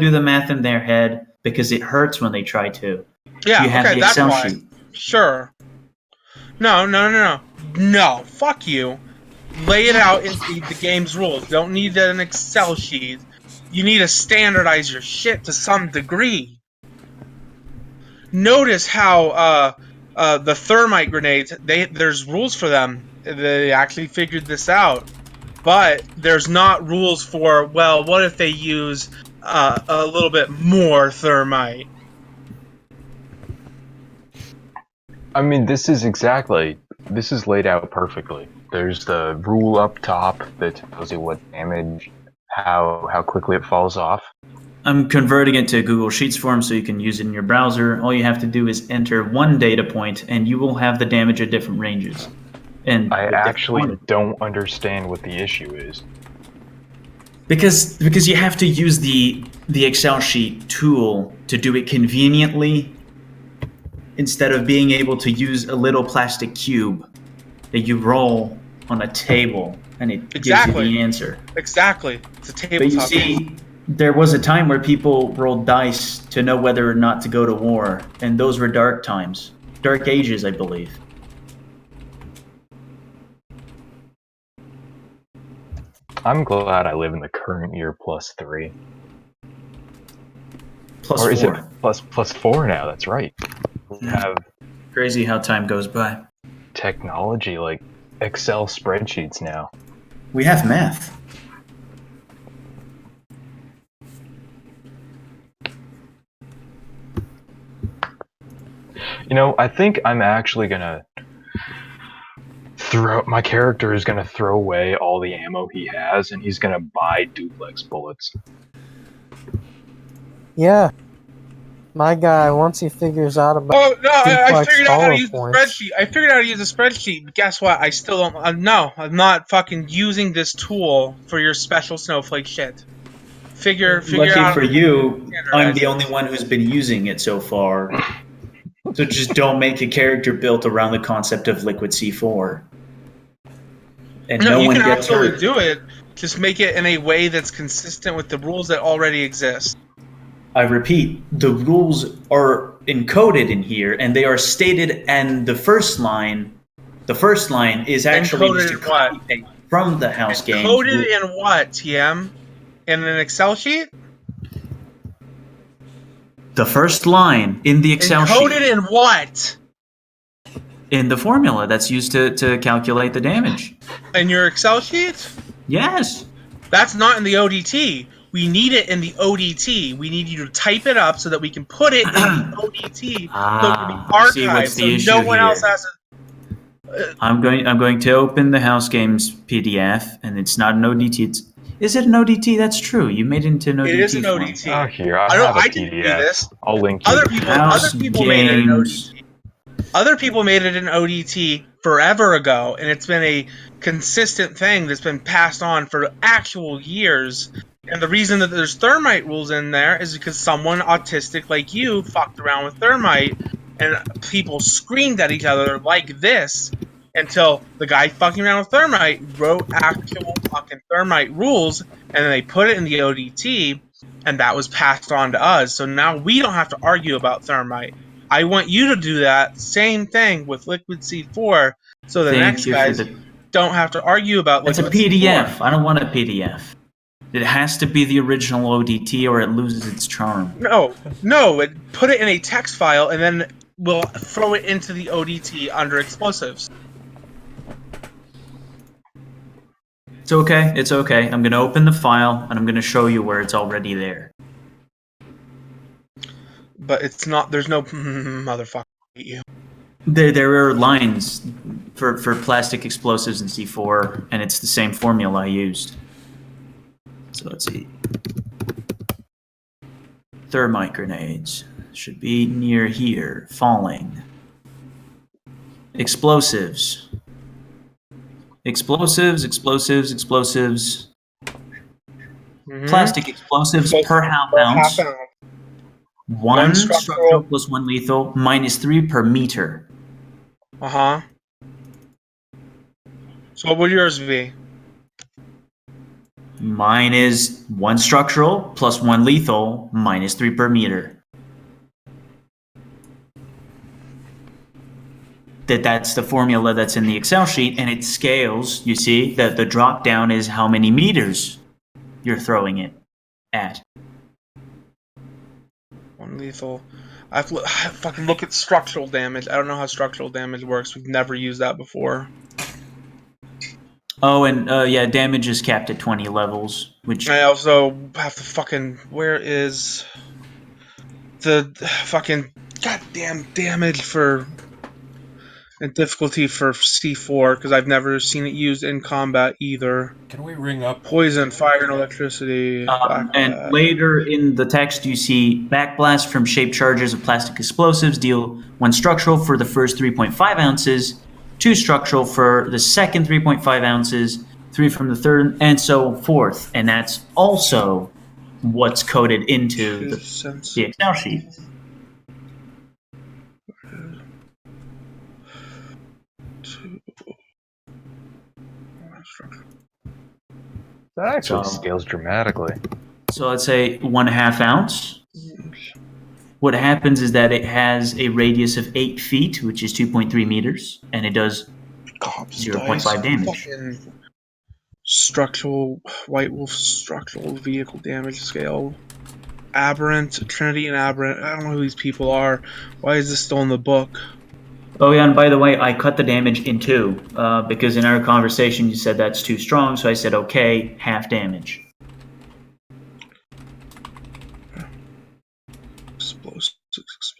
do the math in their head because it hurts when they try to. Yeah, you have okay, the that's Excel why. sheet. Sure. No, fuck you. Lay it out in the game's rules. Don't need an Excel sheet. You need to standardize your shit to some degree. Notice how the thermite grenades, there's rules for them. They actually figured this out. But there's not rules for, well, what if they use a little bit more thermite? I mean, this is laid out perfectly. There's the rule up top that tells you what damage, how quickly it falls off. I'm converting it to Google Sheets form so you can use it in your browser. All you have to do is enter one data point, and you will have the damage at different ranges. And I actually don't understand what the issue is. Because you have to use the Excel sheet tool to do it conveniently, instead of being able to use a little plastic cube that you roll on a table and it gives you the answer. Exactly. It's a tabletop. But you see, there was a time where people rolled dice to know whether or not to go to war, and those were dark times. Dark ages, I believe. I'm glad I live in the current year +3. Plus or 4. Is it plus 4 now? That's right. We have crazy how time goes by. Technology like Excel spreadsheets now. We have math. You know, I think I'm actually gonna my character is gonna throw away all the ammo he has, and he's gonna buy duplex bullets. Yeah. My guy, once he figures out about I figured out how to use the spreadsheet. I figured out how to use the spreadsheet, but guess what? I still don't. No, I'm not fucking using this tool for your special snowflake shit. Figure Lucky out. for you, I'm the only one who's been using it so far. So just don't make a character built around the concept of liquid C4. And no you one can gets absolutely hurt. do it. Just make it in a way that's consistent with the rules that already exist. I repeat, the rules are encoded in here, and they are stated. And the first line is actually encoded just a copy paste from the house game. Encoded in what, TM? In an Excel sheet? The first line in the Excel sheet. Encoded in what? In the formula that's used to calculate the damage. In your Excel sheet? Yes. That's not in the ODT. We need it in the ODT. We need you to type it up so that we can put it in the ODT so it can be archived. So no one else has it. I'm going to open the house games PDF, and it's not an ODT. Is it an ODT? That's true. You made it into an ODT. It is an ODT. Oh, here I didn't do this. I'll link you. Other people made it an ODT. Other people made it an ODT forever ago, and it's been a consistent thing that's been passed on for actual years. And the reason that there's thermite rules in there is because someone autistic like you fucked around with thermite, and people screamed at each other like this until the guy fucking around with thermite wrote actual fucking thermite rules, and then they put it in the ODT, and that was passed on to us. So now we don't have to argue about thermite. I want you to do that same thing with Liquid C4, so the next guys don't have to argue about Liquid C4. It's a PDF. C4. I don't want a PDF. It has to be the original ODT, or it loses its charm. No, put it in a text file, and then we'll throw it into the ODT under explosives. It's okay. It's okay. I'm going to open the file, and I'm going to show you where it's already there. But it's not. There's no motherfucker. You. There are lines for plastic explosives in C4, and it's the same formula I used. So let's see. Thermite grenades should be near here. Falling. Explosives. Explosives. Mm-hmm. Plastic explosives per half ounce. One structural plus one lethal, -3 per meter. So what would yours be? Mine is 1 structural plus 1 lethal minus 3 per meter. That's the formula that's in the Excel sheet, and it scales. You see that the drop down is how many meters you're throwing it at. 1 lethal. I have to fucking look at structural damage. I don't know how structural damage works. We've never used that before. Oh, and yeah, damage is capped at 20 levels, which... I also have to fucking... Where is the fucking goddamn damage for... and difficulty for C4, because I've never seen it used in combat either. Can we ring up? Poison, fire, and electricity. And later in the text, you see backblast from shaped charges of plastic explosives deal 1 structural for the first 3.5 ounces, 2 structural for the second 3.5 ounces, 3 from the third, and so forth. And that's also what's coded into the Excel sheet. That actually scales dramatically. So let's say 1/2 ounce. What happens is that it has a radius of 8 feet, which is 2.3 meters, and it does 0.5 damage. Structural, White Wolf structural vehicle damage scale. Aberrant, Trinity and Aberrant. I don't know who these people are. Why is this still in the book? Oh yeah, and by the way, I cut the damage in 2, because in our conversation you said that's too strong, so I said, okay, half damage. Explosive.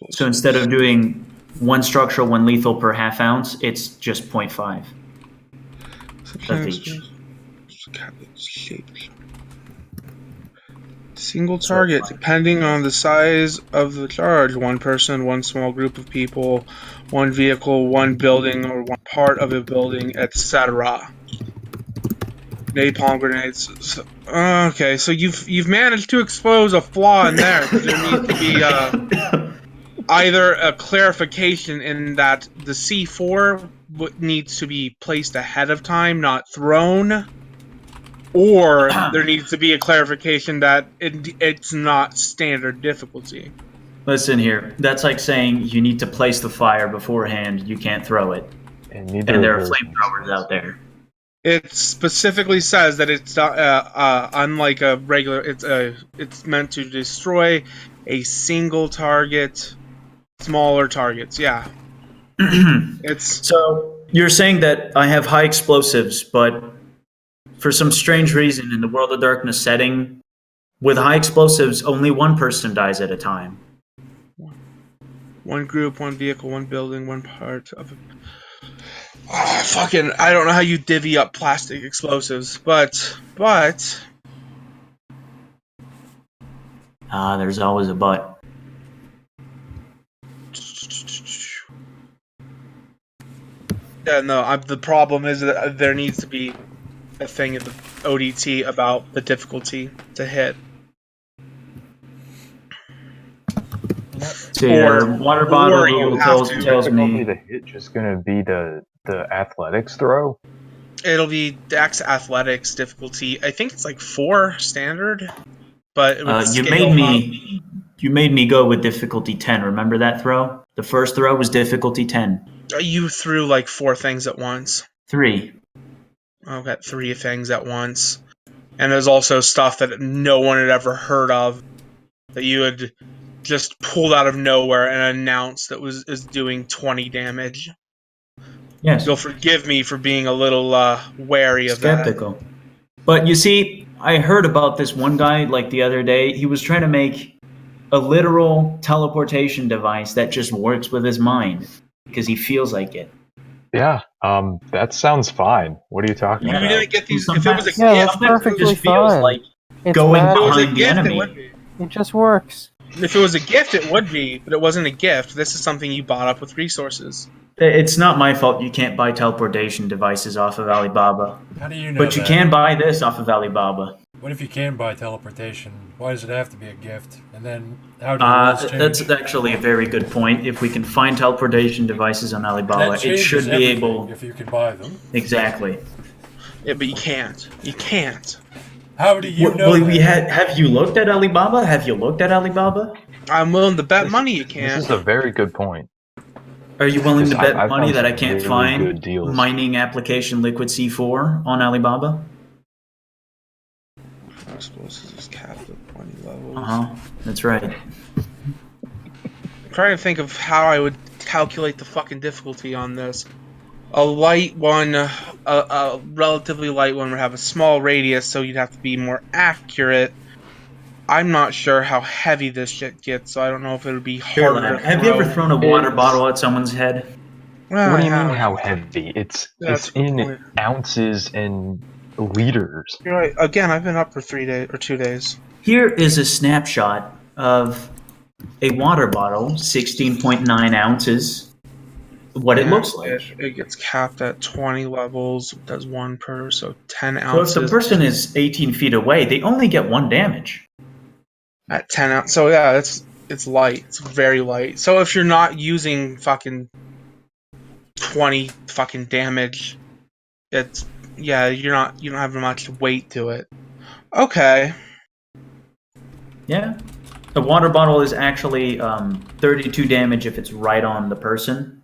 So instead of doing 1 structural, 1 lethal per 1/2 ounce, it's just 0.5 of each. Single target, depending on the size of the charge. 1 person, 1 small group of people, 1 vehicle, 1 building, or 1 part of a building, etc. Napalm grenades. Okay, so you've managed to expose a flaw in there. There needs to be either a clarification in that the C4 needs to be placed ahead of time, not thrown. Or there needs to be a clarification that it's not standard difficulty. Listen here, that's like saying you need to place the fire beforehand, you can't throw it. And there are flamethrowers out there. It specifically says that it's unlike a regular, it's meant to destroy a single target, smaller targets, yeah. So, you're saying that I have high explosives, but for some strange reason in the World of Darkness setting, with high explosives, only 1 person dies at a time. 1 group, 1 vehicle, 1 building, 1 part of it. Fucking, I don't know how you divvy up plastic explosives, but... There's always a but. Yeah, no, the problem is that there needs to be a thing in the ODT about the difficulty to hit. So your water bottle tells me the hit just gonna be the athletics throw. It'll be Dex Athletics difficulty. I think it's like 4 standard, but it would you made me go with difficulty 10. Remember that throw? The first throw was difficulty 10. You threw like 4 things at once. 3. I've got 3 things at once. And there's also stuff that no one had ever heard of that you had just pulled out of nowhere and announced that is doing 20 damage. Yes. You'll forgive me for being a little wary of skeptical. But you see, I heard about this one guy like the other day. He was trying to make a literal teleportation device that just works with his mind because he feels like it. Yeah, that sounds fine. What are you talking about? You didn't get these. If it was a gift, that's perfectly just feels fine. like It's going magic. behind the It enemy. would be. It just works. If it was a gift, it would be, but it wasn't a gift. This is something you bought up with resources. It's not my fault you can't buy teleportation devices off of Alibaba. How do you know But you that? can buy this off of Alibaba. What if you can buy teleportation? Why does it have to be a gift? And then how do the rules change? That's actually a very good point. If we can find teleportation devices on Alibaba, That it should changes be everything able... if you can buy them. Exactly. Yeah, but you can't. You can't. How do you know Well, that? have you looked at Alibaba? Have you looked at Alibaba? I'm willing to bet This, money you this can't. is a very good point. Are you willing to Because bet I've money found that I some can't really good find deals. mining application liquid C4 on Alibaba? Explosives is capped at 20 levels. That's right. I'm trying to think of how I would calculate the fucking difficulty on this. A light one, a relatively light one would have a small radius, so you'd have to be more accurate. I'm not sure how heavy this shit gets, so I don't know if it would be Here, harder lad, to have you ever throw. thrown a water It's- bottle at someone's head? Well, What I do you mean have. how heavy? It's That's a good in point. ounces and liters. You're right. Again, I've been up for 3 days or 2 days. Here is a snapshot of a water bottle, 16.9 ounces, what it Yeah, looks like. it gets capped at 20 levels. It does 1 per, so 10 So if the ounces person is 18 feet away, they only get 1 damage. at 10 ounces. So yeah, it's light. It's very light. So if you're not using fucking 20 fucking damage, it's you don't have much weight to it. Okay. Yeah. A water bottle is actually 32 damage if it's right on the person.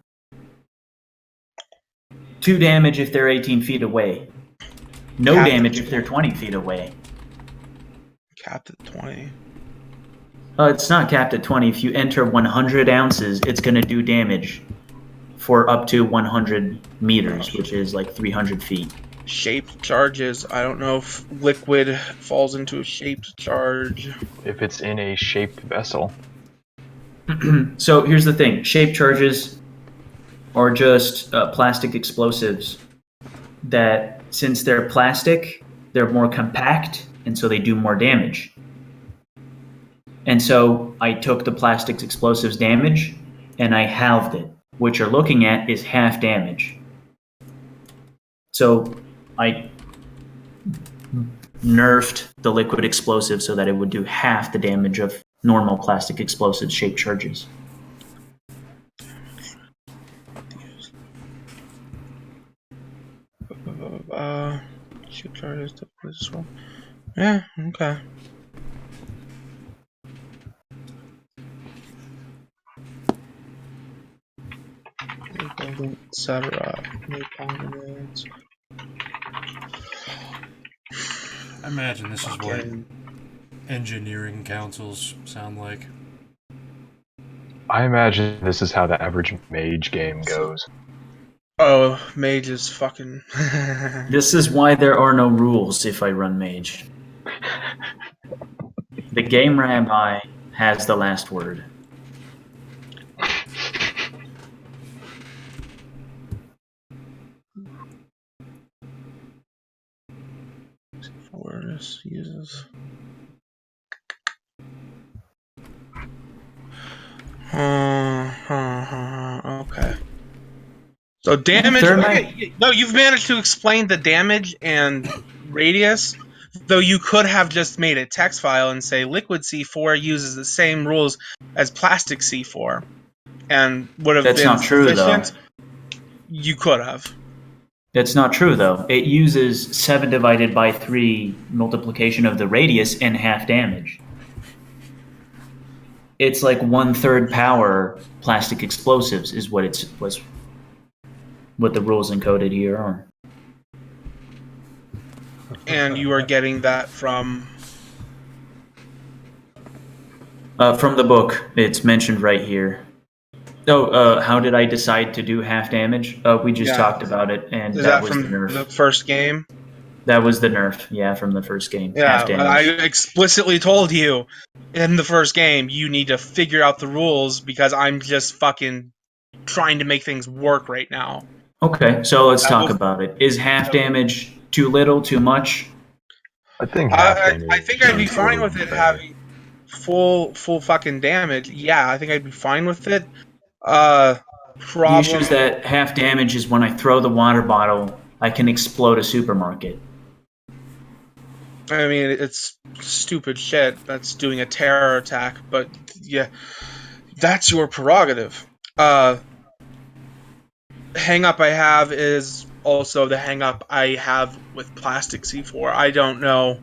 2 damage if they're 18 feet away. No Capped damage at if they're 20 feet away. Capped at 20. It's not capped at 20. If you enter 100 ounces, it's going to do damage for up to 100 meters, which is like 300 feet. Shaped charges. I don't know if liquid falls into a shaped charge. If it's in a shaped vessel. So here's the thing. Shape charges are just plastic explosives that, since they're plastic, they're more compact, and so they do more damage. And so I took the plastic explosives damage, and I halved it. What you're looking at is half damage. So I nerfed the liquid explosive so that it would do half the damage of normal plastic explosive shaped charges. Shape charges as well. Yeah, okay. Etc. I imagine this is what engineering councils sound like. I imagine this is how the average mage game goes. Oh, Mage is fucking. This is why there are no rules if I run Mage. The game rabbi has the last word. Awareness uses. Okay. So damage. Okay, no, you've managed to explain the damage and radius. Though you could have just made a text file and say liquid C4 uses the same rules as plastic C4, and would have That's been not true, sufficient. though. You could have. That's not true, though. It uses 7 divided by 3 multiplication of the radius and half damage. It's like 1/3 power plastic explosives is what what the rules encoded here are. And you are getting that from. From the book, it's mentioned right here. Oh, how did I decide to do half damage? We just talked about it, and Is that that was from the nerf. the first game? That was the nerf, yeah, from the first game. Yeah, Half damage. I explicitly told you in the first game you need to figure out the rules because I'm just fucking trying to make things work right now. Okay, so let's talk about it. Is half damage too little, too much? I think I think I'd be fine with it having full fucking damage. Yeah, I think I'd be fine with it. The issue is that half damage is when I throw the water bottle, I can explode a supermarket. I mean, it's stupid shit. That's doing a terror attack, but yeah, that's your prerogative. Hang up I have is also the hang up I have with plastic C4. I don't know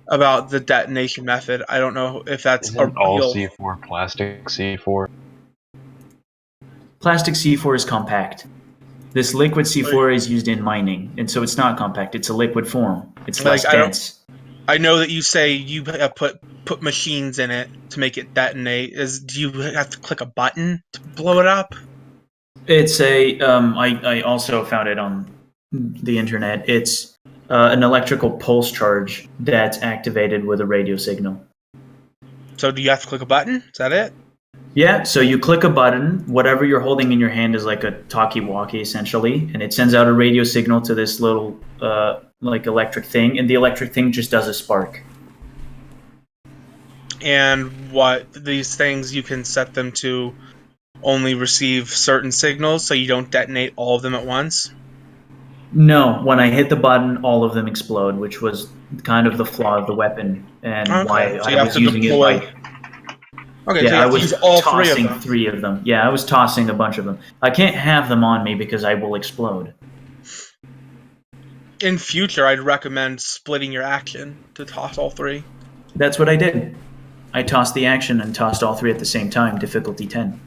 about the detonation method. I don't know if that's a Isn't all real. C4 plastic C4? Plastic C4 is compact. This liquid C4 is used in mining, and so it's not compact. It's a liquid form. It's less dense. I know that you say you put machines in it to make it detonate. Do you have to click a button to blow it up? It's a. I also found it on the internet. It's an electrical pulse charge that's activated with a radio signal. So do you have to click a button? Is that it? Yeah, so you click a button, whatever you're holding in your hand is like a talkie-walkie essentially, and it sends out a radio signal to this little like electric thing, and the electric thing just does a spark. And what these things, you can set them to only receive certain signals so you don't detonate all of them at once? No, when I hit the button, all of them explode, which was kind of the flaw of the weapon and why So you I have was to using deploy. it by... Okay, Yeah, so you I have to was use all tossing three of them. three of them. Yeah, I was tossing a bunch of them. I can't have them on me because I will explode. In future, I'd recommend splitting your action to toss all three. That's what I did. I tossed the action and tossed all three at the same time, difficulty 10.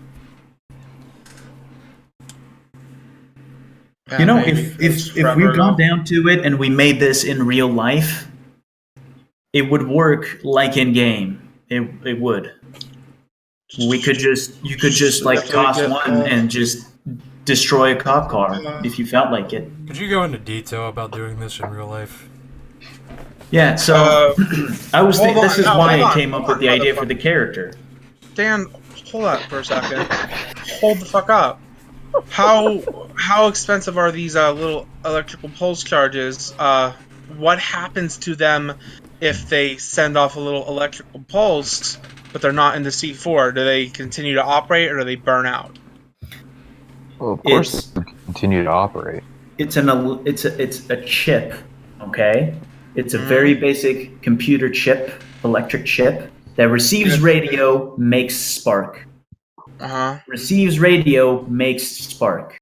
Yeah, You know, maybe. if we got down to it and we made this in real life, it would work like in game. It would. You could just like toss one and just destroy a cop car if you felt like it. Could you go into detail about doing this in real life? Yeah, so I was thinking this is why I came up with the idea for the character. Dan, hold up for a second. Hold the fuck up. How expensive are these little electrical pulse charges? What happens to them if they send off a little electrical pulse, but they're not in the C4? Do they continue to operate, or do they burn out? Well, of course they continue to operate. It's a chip, okay? It's a very basic computer chip, electric chip that receives radio, makes spark. Receives radio, makes spark.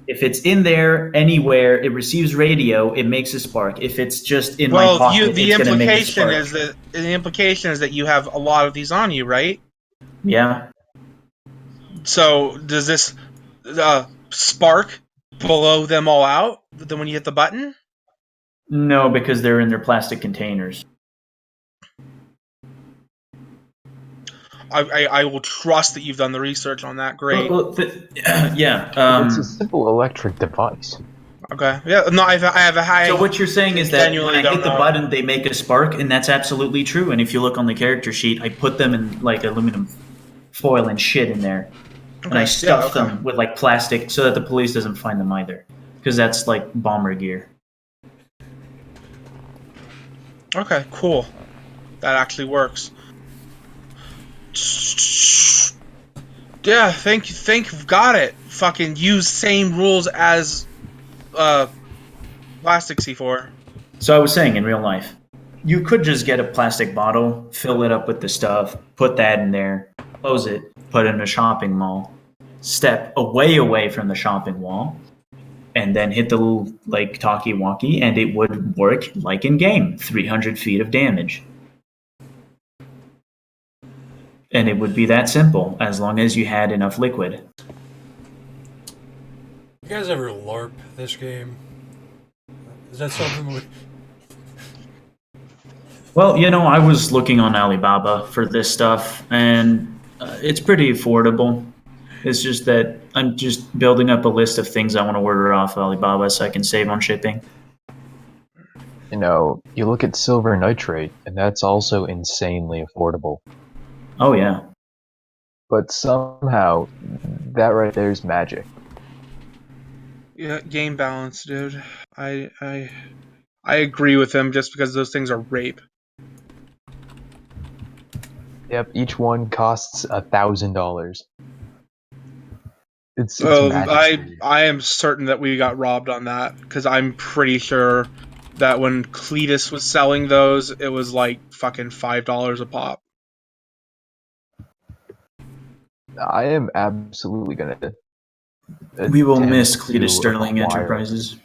If it's in there anywhere, it receives radio, it makes a spark. If it's just in my pocket, it's going to make a spark. The implication is that you have a lot of these on you, right? Yeah. So does this spark blow them all out then when you hit the button? No, because they're in their plastic containers. I will trust that you've done the research on that. Great. Yeah. It's a simple electric device. Okay. Yeah. No, I have a high. So what you're saying is that when I hit the button, they make a spark, and that's absolutely true. And if you look on the character sheet, I put them in like aluminum foil and shit in there, and I stuff them with like plastic so that the police doesn't find them either, because that's like bomber gear. Okay. Cool. That actually works. Yeah, think you've got it. Fucking use same rules as plastic C4. So I was saying, in real life, you could just get a plastic bottle, fill it up with the stuff, put that in there, close it, put it in a shopping mall, step away from the shopping wall, and then hit the little like talkie-walkie, and it would work like in game, 300 feet of damage. And it would be that simple, as long as you had enough liquid. You guys ever LARP this game? Is that something we... Well, you know, I was looking on Alibaba for this stuff, and it's pretty affordable. It's just that I'm just building up a list of things I want to order off Alibaba so I can save on shipping. You know, you look at silver nitrate, and that's also insanely affordable. Oh, yeah. But somehow, that right there is magic. Yeah, game balance, dude. I agree with him just because those things are rape. Yep, each one costs $1,000. It's I am certain that we got robbed on that, because I'm pretty sure that when Cletus was selling those, it was like fucking $5 a pop. I am absolutely gonna. We will miss Cletus Sterling Enterprises.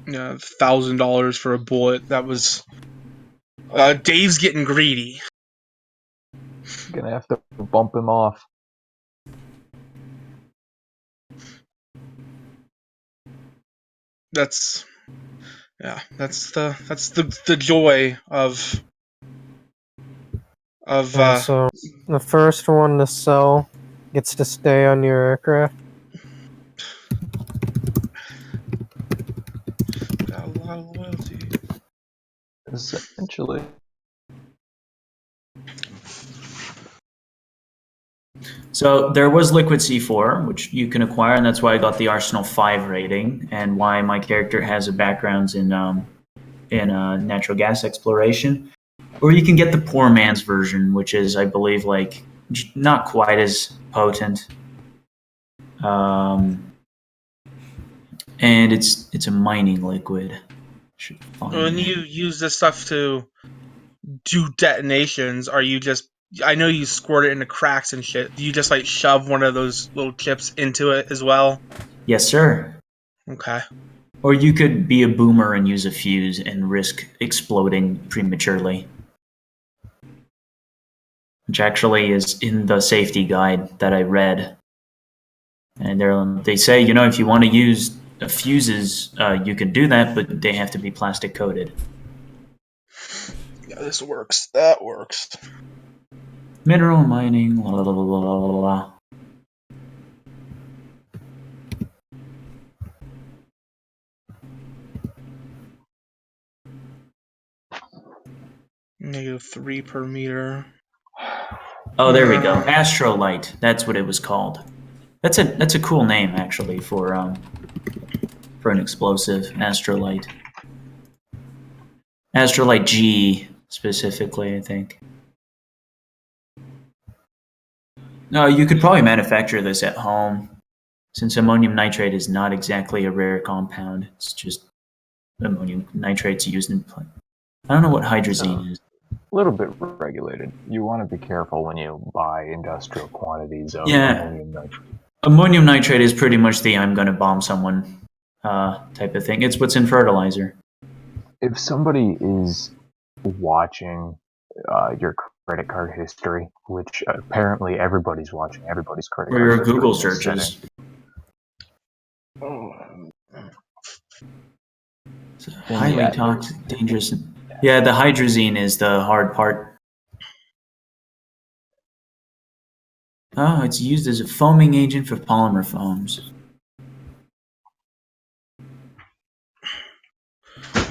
$1,000 for a bullet. That was Dave's getting greedy. Gonna have to bump him off. That's the joy of So the first one to sell gets to stay on your aircraft. got a lot of loyalty. Essentially. So there was Liquid C4, which you can acquire, and that's why I got the Arsenal 5 rating, and why my character has a background in natural gas exploration. Or you can get the poor man's version, which is, I believe, like not quite as potent. And it's a mining liquid. Should find When it. you use this stuff to do detonations, are you just? I know you squirt it into cracks and shit. Do you just like shove one of those little chips into it as well? Yes, sir. Okay. Or you could be a boomer and use a fuse and risk exploding prematurely. Which actually is in the safety guide that I read. And they say, if you want to use fuses, you can do that, but they have to be plastic coated. Yeah, this works. That works. Mineral mining, la la la la la la la. -3 per meter. Oh, there we go. Astrolight. That's what it was called. That's a cool name actually for an explosive. Astrolight. Astrolight G specifically, I think. No, you could probably manufacture this at home, since ammonium nitrate is not exactly a rare compound. It's just ammonium nitrate's used in. I don't know what hydrazine is. A little bit regulated. You want to be careful when you buy industrial quantities of Yeah. ammonium nitrate. Ammonium nitrate is pretty much the "I'm going to bomb someone" type of thing. It's what's in fertilizer. If somebody is watching your credit card history, which apparently everybody's watching everybody's credit Or card your history Google in this searches. setting. It's highly toxic, dangerous. Yeah, the hydrazine is the hard part. Oh, it's used as a foaming agent for polymer foams.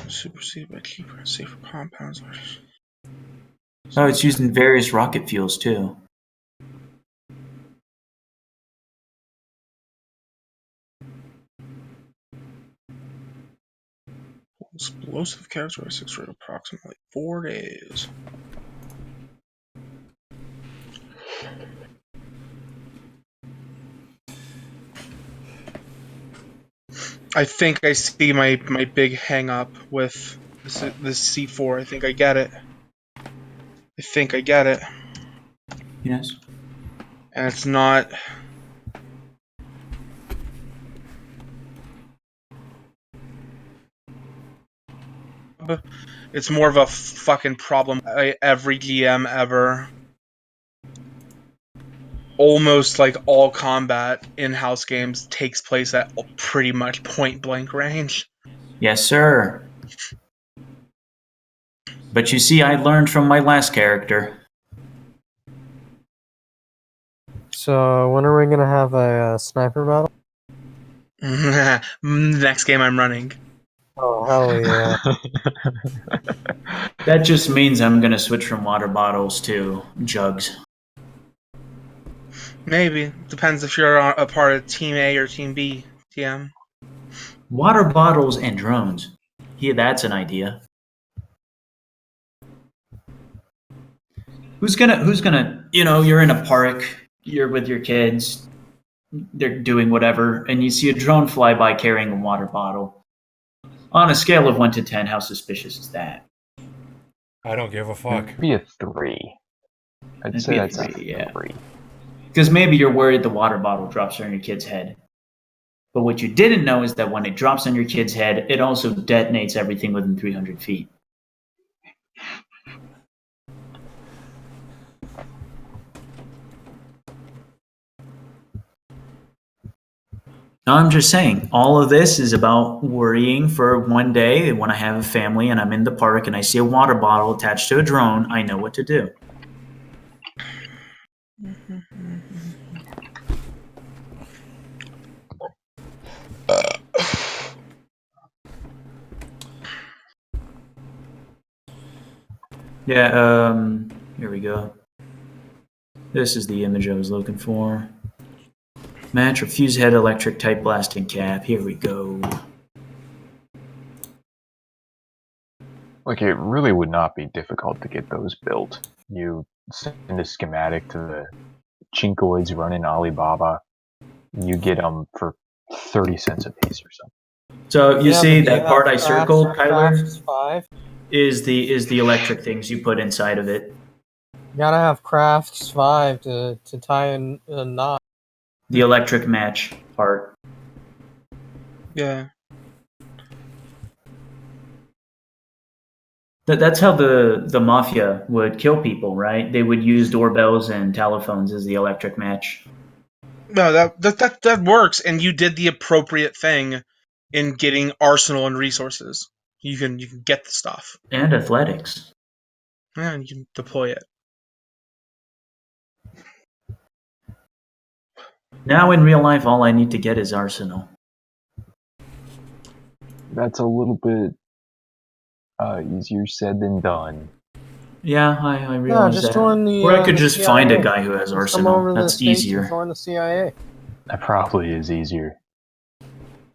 Superseded by cheaper and safer compounds. Oh, it's used in various rocket fuels too. Explosive characteristics for approximately 4 days. I think I see my big hang up with this C4. I think I get it. Yes. And it's not. It's more of a fucking problem. Every GM ever. Almost like all combat in-house games takes place at pretty much point-blank range. Yes, sir. But you see, I learned from my last character. So when are we gonna have a sniper battle? Next game I'm running. Oh hell yeah! That just means I'm going to switch from water bottles to jugs. Maybe. Depends if you're a part of Team A or Team B, TM. Water bottles and drones. Yeah, that's an idea. Who's gonna, you're in a park, you're with your kids, they're doing whatever, and you see a drone fly by carrying a water bottle. On a scale of 1 to 10, how suspicious is that? I don't give a fuck. It'd be a 3. I'd say that's a 3. Because maybe you're worried the water bottle drops on your kid's head. But what you didn't know is that when it drops on your kid's head, it also detonates everything within 300 feet. Now, I'm just saying, all of this is about worrying for one day when I have a family and I'm in the park and I see a water bottle attached to a drone, I know what to do. Yeah, here we go. This is the image I was looking for. Match or fuse head electric type blasting cap. Here we go. Like, it really would not be difficult to get those built. You send a schematic to the chinkoids running Alibaba. You get them for 30 cents a piece or something. So you see but do that you part have I circled, Kyler, Crafts 5? is the electric things you put inside of it. You gotta have Crafts 5 to tie a knot. The electric match part. Yeah. That's how the mafia would kill people, right? They would use doorbells and telephones as the electric match. No, that works, and you did the appropriate thing in getting arsenal and resources. You can get the stuff. And athletics. And you can deploy it. Now in real life, all I need to get is arsenal. That's a little bit easier said than done. Yeah, I realize just that. join the, Or I could the just CIA. find a guy who has Come arsenal. over to the That's States easier. and join the CIA. That probably is easier.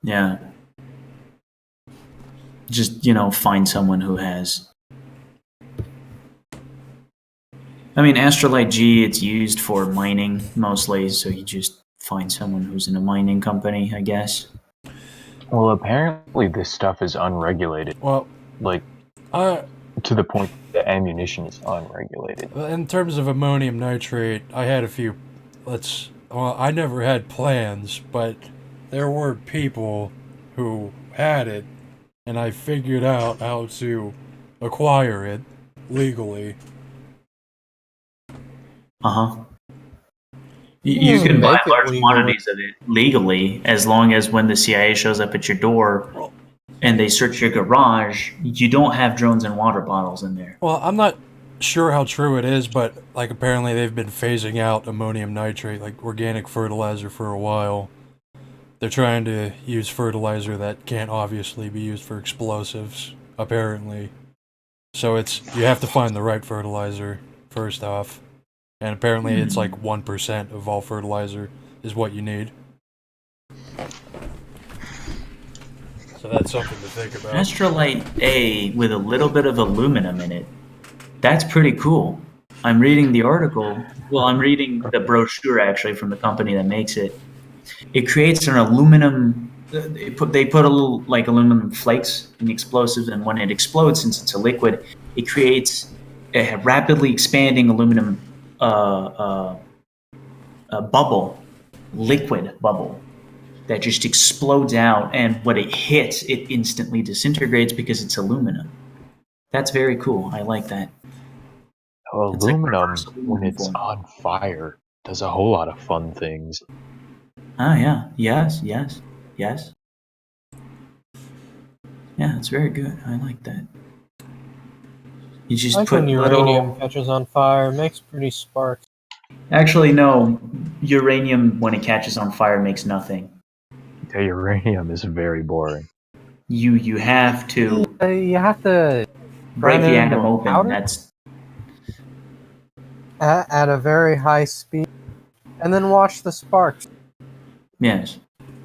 Yeah. Just, find someone who has. I mean, Astrolite G, it's used for mining mostly, so you just find someone who's in a mining company, I guess. Well, apparently this stuff is unregulated. Well, Like, to the point that ammunition is unregulated. in terms of ammonium nitrate, I had a few. I never had plans, but there were people who had it, and I figured out how to acquire it legally. Uh-huh. You can buy large quantities of it legally, as long as when the CIA shows up at your door and they search your garage, you don't have drones and water bottles in there. Well, I'm not sure how true it is, but apparently they've been phasing out ammonium nitrate, like organic fertilizer, for a while. They're trying to use fertilizer that can't obviously be used for explosives, apparently. So you have to find the right fertilizer, first off. And apparently it's like 1% of all fertilizer is what you need. So that's something to think about. Astrolite A with a little bit of aluminum in it. That's pretty cool. I'm reading the article. Well, I'm reading the brochure, actually, from the company that makes it. It creates an aluminum... They put a little, aluminum flakes in the explosives, and when it explodes, since it's a liquid, it creates a rapidly expanding aluminum bubble, liquid bubble, that just explodes out, and when it hits, it instantly disintegrates because it's aluminum. That's very cool. I like that. Aluminum, when it's on fire, does a whole lot of fun things. Ah, yeah. Yes. Yeah, it's very good. I like that. You just Like put when uranium catches on fire, it makes pretty sparks. Actually, no. Uranium, when it catches on fire, makes nothing. Yeah, uranium is very boring. You have to You have to break the it atom into a open. powder? That's at a very high speed, and then watch the sparks yes.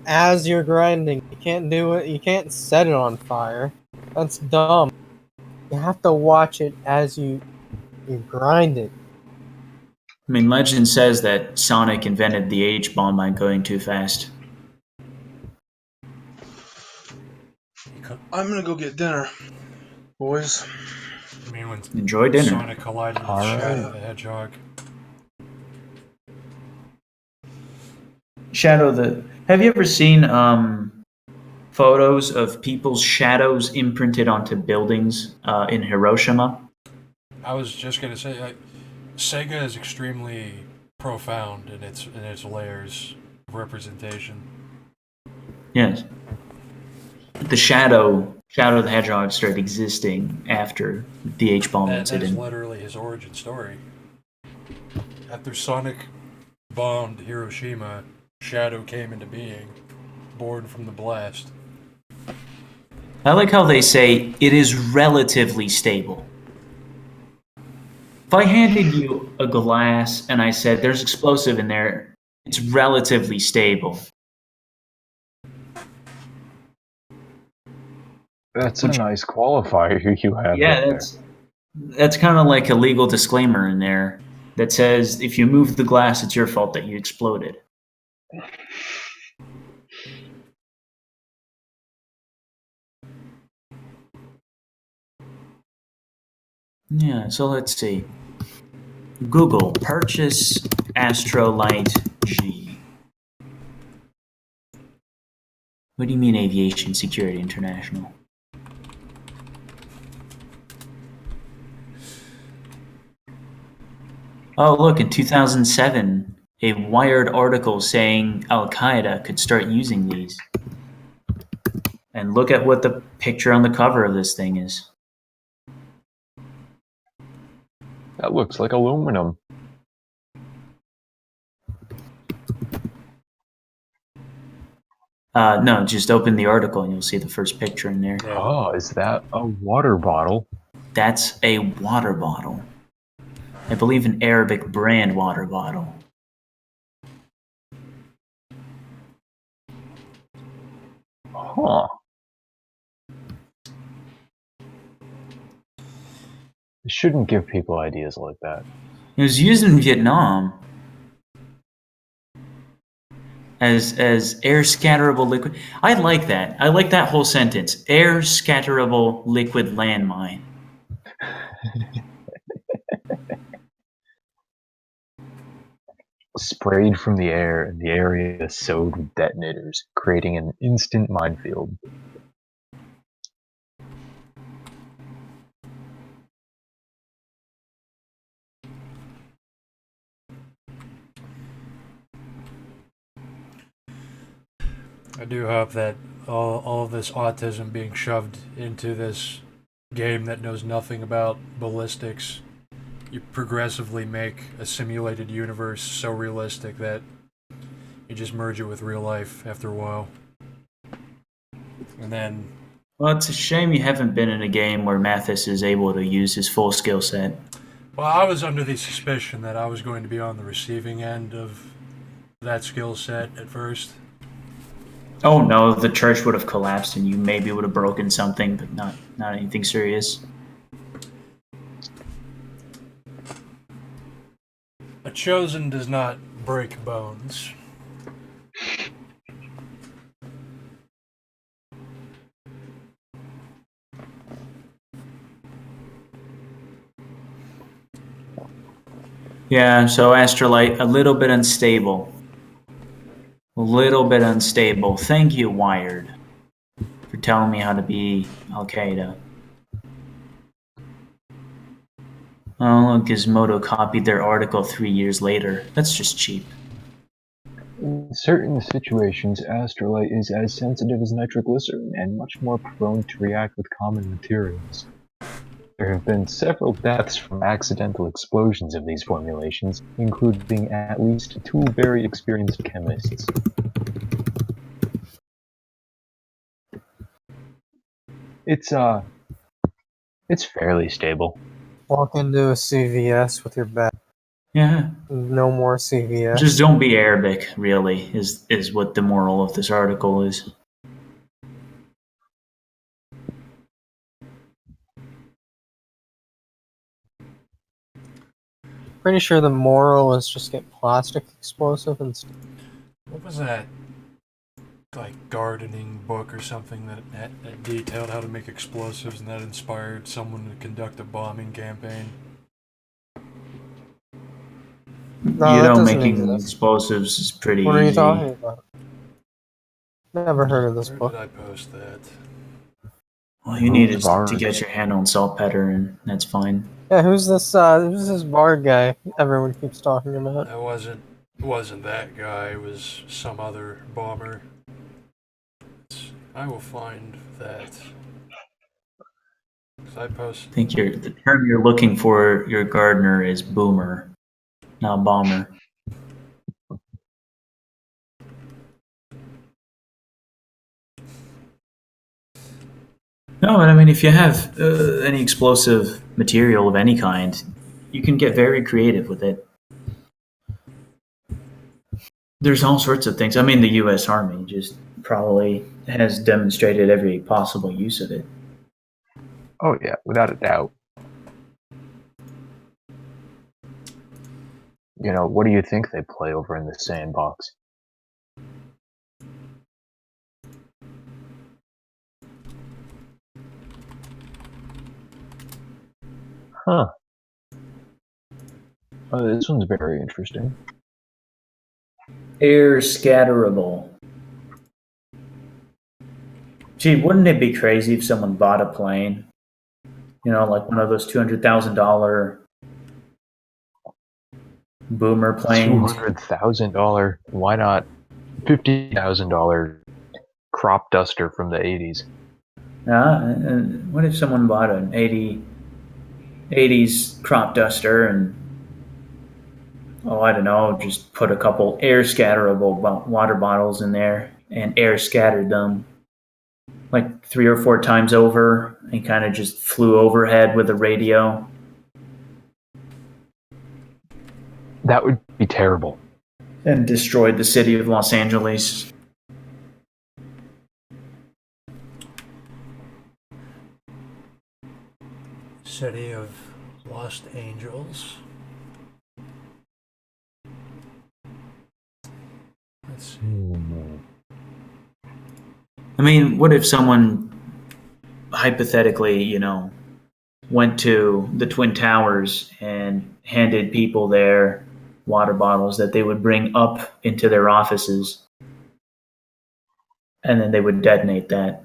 as you're grinding. You can't do it. You can't set it on fire. That's dumb. You have to watch it as you grind it. I mean, legend says that Sonic invented the H-bomb by going too fast. I'm gonna go get dinner, boys. I mean, when Enjoy dinner. Sonic collided with Shadow the Hedgehog. Shadow Have you ever seen photos of people's shadows imprinted onto buildings in Hiroshima? I was just gonna say, Sega is extremely profound in its layers of representation. Yes. The Shadow the Hedgehog started existing after the H-bomb That is incident. literally his origin story. After Sonic bombed Hiroshima, Shadow came into being, born from the blast. I like how they say it is relatively stable. If I handed you a glass and I said there's explosive in there, it's relatively stable. That's a nice qualifier you have Yeah, there. that's kind of like a legal disclaimer in there that says if you move the glass, it's your fault that you exploded. Yeah, so let's see. Google, purchase Astrolight G. What do you mean Aviation Security International? Oh, look, in 2007, a Wired article saying Al-Qaeda could start using these. And look at what the picture on the cover of this thing is. That looks like aluminum. No, just open the article and you'll see the first picture in there. Yeah. Oh, is that a water bottle? That's a water bottle. I believe an Arabic brand water bottle. Huh. It shouldn't give people ideas like that. It was used in Vietnam as air scatterable liquid. I like that. I like that whole sentence. Air scatterable liquid landmine. Sprayed from the air and the area sowed with detonators, creating an instant minefield. I do hope that all of this autism being shoved into this game that knows nothing about ballistics, you progressively make a simulated universe so realistic that you just merge it with real life after a while. And then, Well, it's a shame you haven't been in a game where Mathis is able to use his full skill set. well, I was under the suspicion that I was going to be on the receiving end of that skill set at first. Oh no, the church would have collapsed and you maybe would have broken something, but not anything serious. A chosen does not break bones. Yeah, so Astrolite, a little bit unstable. A little bit unstable. Thank you, Wired, for telling me how to be Al-Qaeda. Oh, look, Gizmodo copied their article 3 years later. That's just cheap. In certain situations, astrolite is as sensitive as nitroglycerin and much more prone to react with common materials. There have been several deaths from accidental explosions of these formulations, including at least 2 very experienced chemists. It's fairly stable. Walk into a CVS with your bag. Yeah. No more CVS. Just don't be Arabic, really, is what the moral of this article is. Pretty sure the moral is just get plastic explosive and stuff. What was that, like, gardening book or something that detailed how to make explosives and that inspired someone to conduct a bombing campaign? No, that doesn't making exist. explosives is pretty What are you easy. talking about? Never heard of this Where book. did I post that? All you need Who's is Bard? to get your hand on saltpeter, and that's fine. Yeah, who's this bard guy everyone keeps talking about? That wasn't that guy. It was some other bomber. I will find that. 'Cause I I post. think the term you're looking for, your gardener, is boomer, not bomber. No, but I mean, if you have any explosive material of any kind, you can get very creative with it. There's all sorts of things. I mean, the U.S. Army just probably has demonstrated every possible use of it. Oh yeah, without a doubt. You know, what do you think they play over in the sandbox? Huh. This one's very interesting. Air scatterable. Gee, wouldn't it be crazy if someone bought a plane? You know, like one of those $200,000 boomer planes. $200,000. Why not $50,000 crop duster from the 80s? And what if someone bought an 80s crop duster and, oh, I don't know, just put a couple air scatterable water bottles in there and air scattered them like 3 or 4 times over and kind of just flew overhead with a radio? That would be terrible. And destroyed the city of Los Angeles. City of Lost Angels. Let's see. I mean, what if someone hypothetically, you know, went to the Twin Towers and handed people their water bottles that they would bring up into their offices, and then they would detonate that?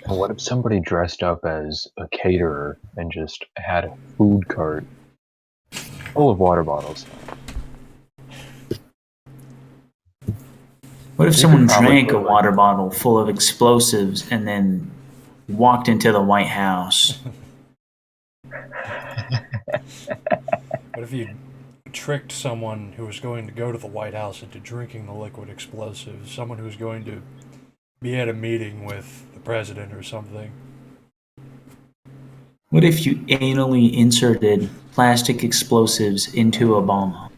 And what if somebody dressed up as a caterer and just had a food cart full of water bottles? What if You someone could probably drank a put, like- water bottle full of explosives and then walked into the White House? What if you tricked someone who was going to go to the White House into drinking the liquid explosives? Someone who was going to be at a meeting with the president or something. What if you anally inserted plastic explosives into a bomb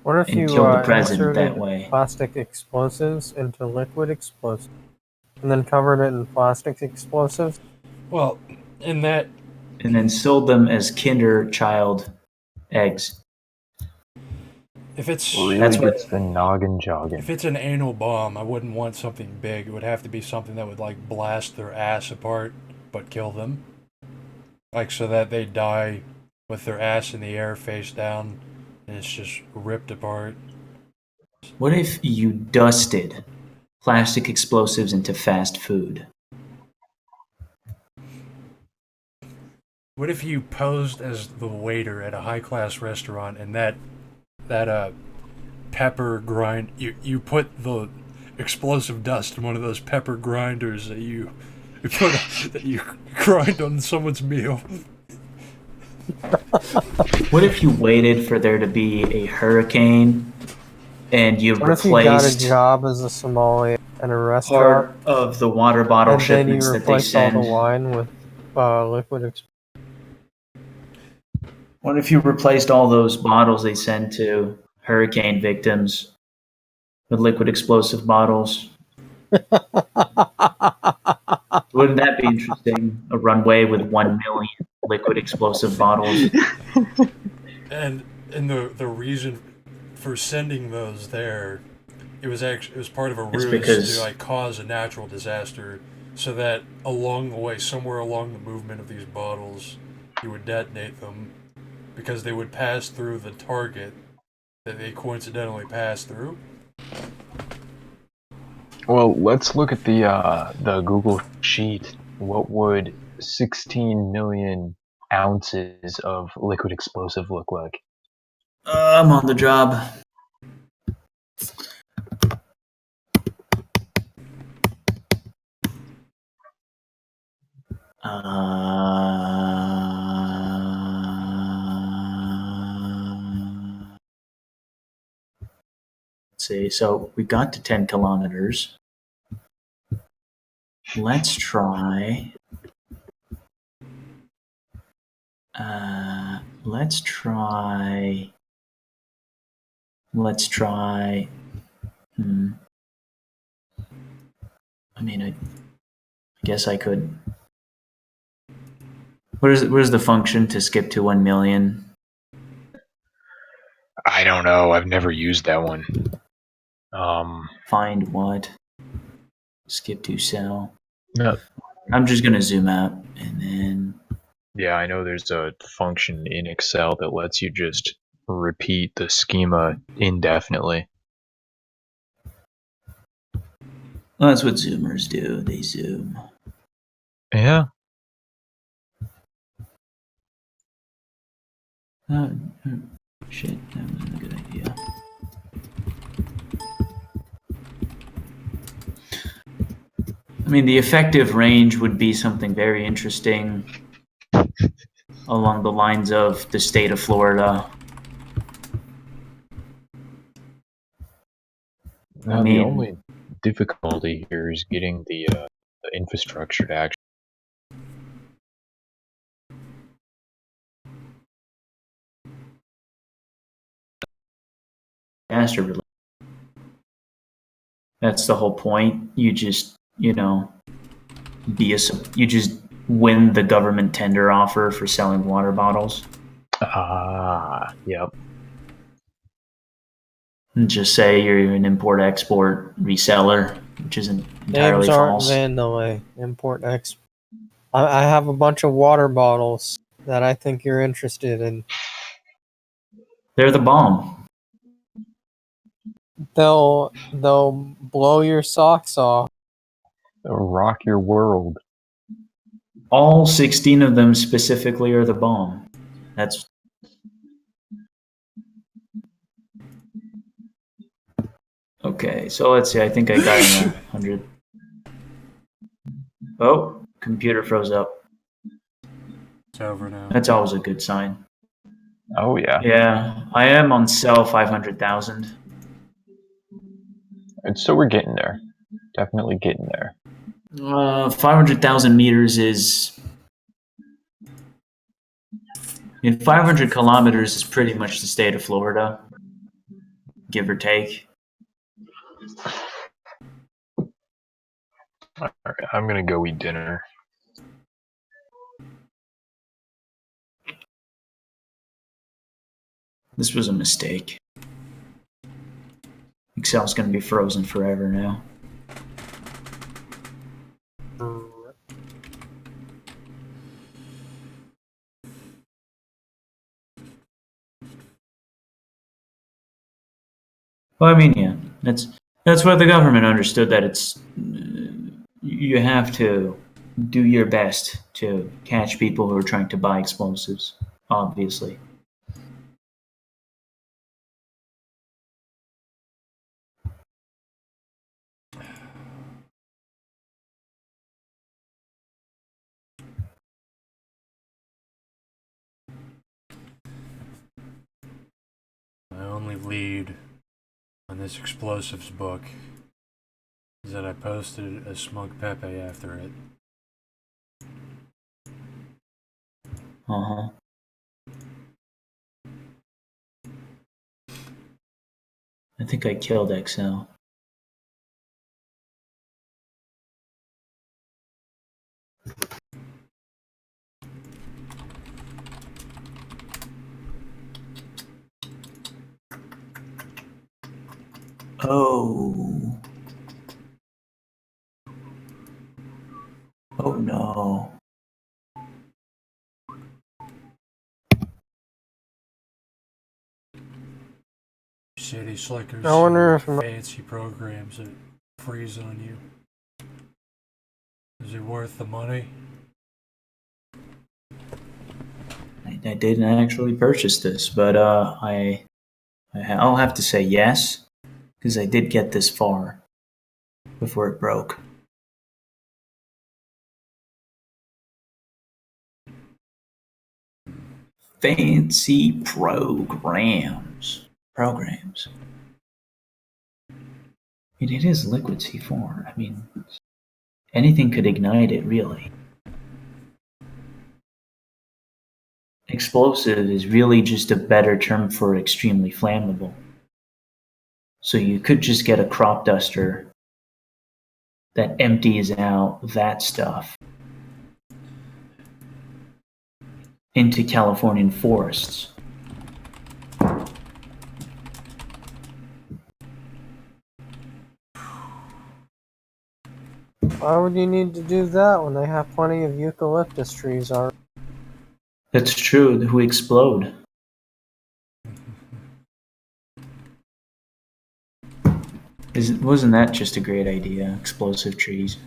What if and you killed the president inserted that way? plastic explosives into liquid explosives and then covered it in plastic explosives? Well, in that, And then sold them as Kinder Child eggs. if it's Really That's what- gets the noggin jogging. if it's an anal bomb, I wouldn't want something big. It would have to be something that would like blast their ass apart but kill them. Like so that they die with their ass in the air face down and it's just ripped apart. What if you dusted plastic explosives into fast food? What if you posed as the waiter at a high-class restaurant and that pepper grind you put the explosive dust in one of those pepper grinders that you grind on someone's meal? What if you waited for there to be a hurricane and you What if you got a replaced job as a Somali at a restaurant part of the water bottle and then you shipments that they replaced all send? the wine with liquid explosives? What if you replaced all those bottles they send to hurricane victims with liquid explosive bottles? Wouldn't that be interesting? A runway with 1 million liquid explosive bottles. And the reason for sending those there, it was part of a It's ruse because- to like cause a natural disaster so that along the way, somewhere along the movement of these bottles, you would detonate them because they would pass through the target that they coincidentally passed through. Well, let's look at the Google sheet. What would 16 million ounces of liquid explosive look like? I'm on the job. Let's see. So we got to 10 kilometers. Let's try. Let's try. I mean, I guess I could. Where's the function to skip to 1 million? I don't know. I've never used that one. Find what? Skip to cell. No. I'm just gonna zoom out and then. Yeah, I know there's a function in Excel that lets you just repeat the schema indefinitely. Well, that's what zoomers do. They zoom. Yeah. Oh, shit, that wasn't a good idea. I mean, the effective range would be something very interesting along the lines of the state of Florida. Now, the only difficulty here is getting the infrastructure to actually. Disaster relief. That's the whole point. You just, you just win the government tender offer for selling water bottles. Yep. And just say you're an import-export reseller, which isn't entirely Names aren't false. Vandalay. Import export. I have a bunch of water bottles that I think you're interested in. They're the bomb. They'll blow your socks off. Rock your world. All 16 of them specifically are the bomb. That's okay. So let's see. I think I got in 100. Oh, computer froze up. It's over now. That's always a good sign. Oh yeah. Yeah, I am on sell 500,000. And so we're getting there. Definitely getting there. 500,000 meters is. In 500 kilometers is pretty much the state of Florida, give or take. All right, I'm gonna go eat dinner. This was a mistake. Excel's going to be frozen forever now. Well, I mean, yeah, that's what the government understood, that it's you have to do your best to catch people who are trying to buy explosives, obviously. My only lead on this explosives book is that I posted a smug Pepe after it. Uh-huh. I think I killed Excel. Oh. no. City slickers, I wonder if fancy programs that freeze on you. Is it worth the money? I didn't actually purchase this, but I'll have to say yes, because I did get this far before it broke. Fancy programs. I mean, it is liquid C4. I mean, anything could ignite it, really. Explosive is really just a better term for extremely flammable. So you could just get a crop duster that empties out that stuff into Californian forests. Why would you need to do that when they have plenty of eucalyptus trees already? That's true, who explode. Wasn't that just a great idea? Explosive trees.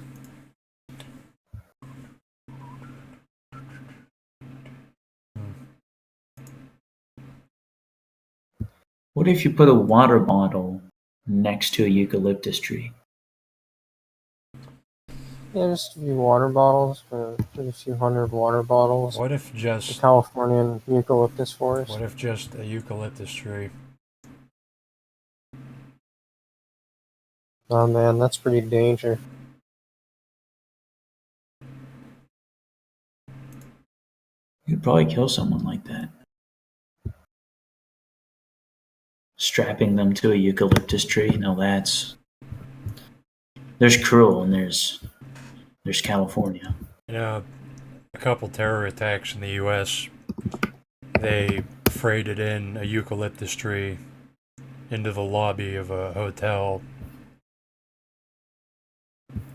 What if you put a water bottle next to a eucalyptus tree? Yeah, just a few water bottles, a few hundred water bottles. What if The just Californian eucalyptus forest. what if just a eucalyptus tree? Oh man, that's pretty dangerous. You'd probably kill someone like that. Strapping them to a eucalyptus tree. No, there's cruel and there's California. You know, a couple terror attacks in the U.S. They freighted in a eucalyptus tree into the lobby of a hotel,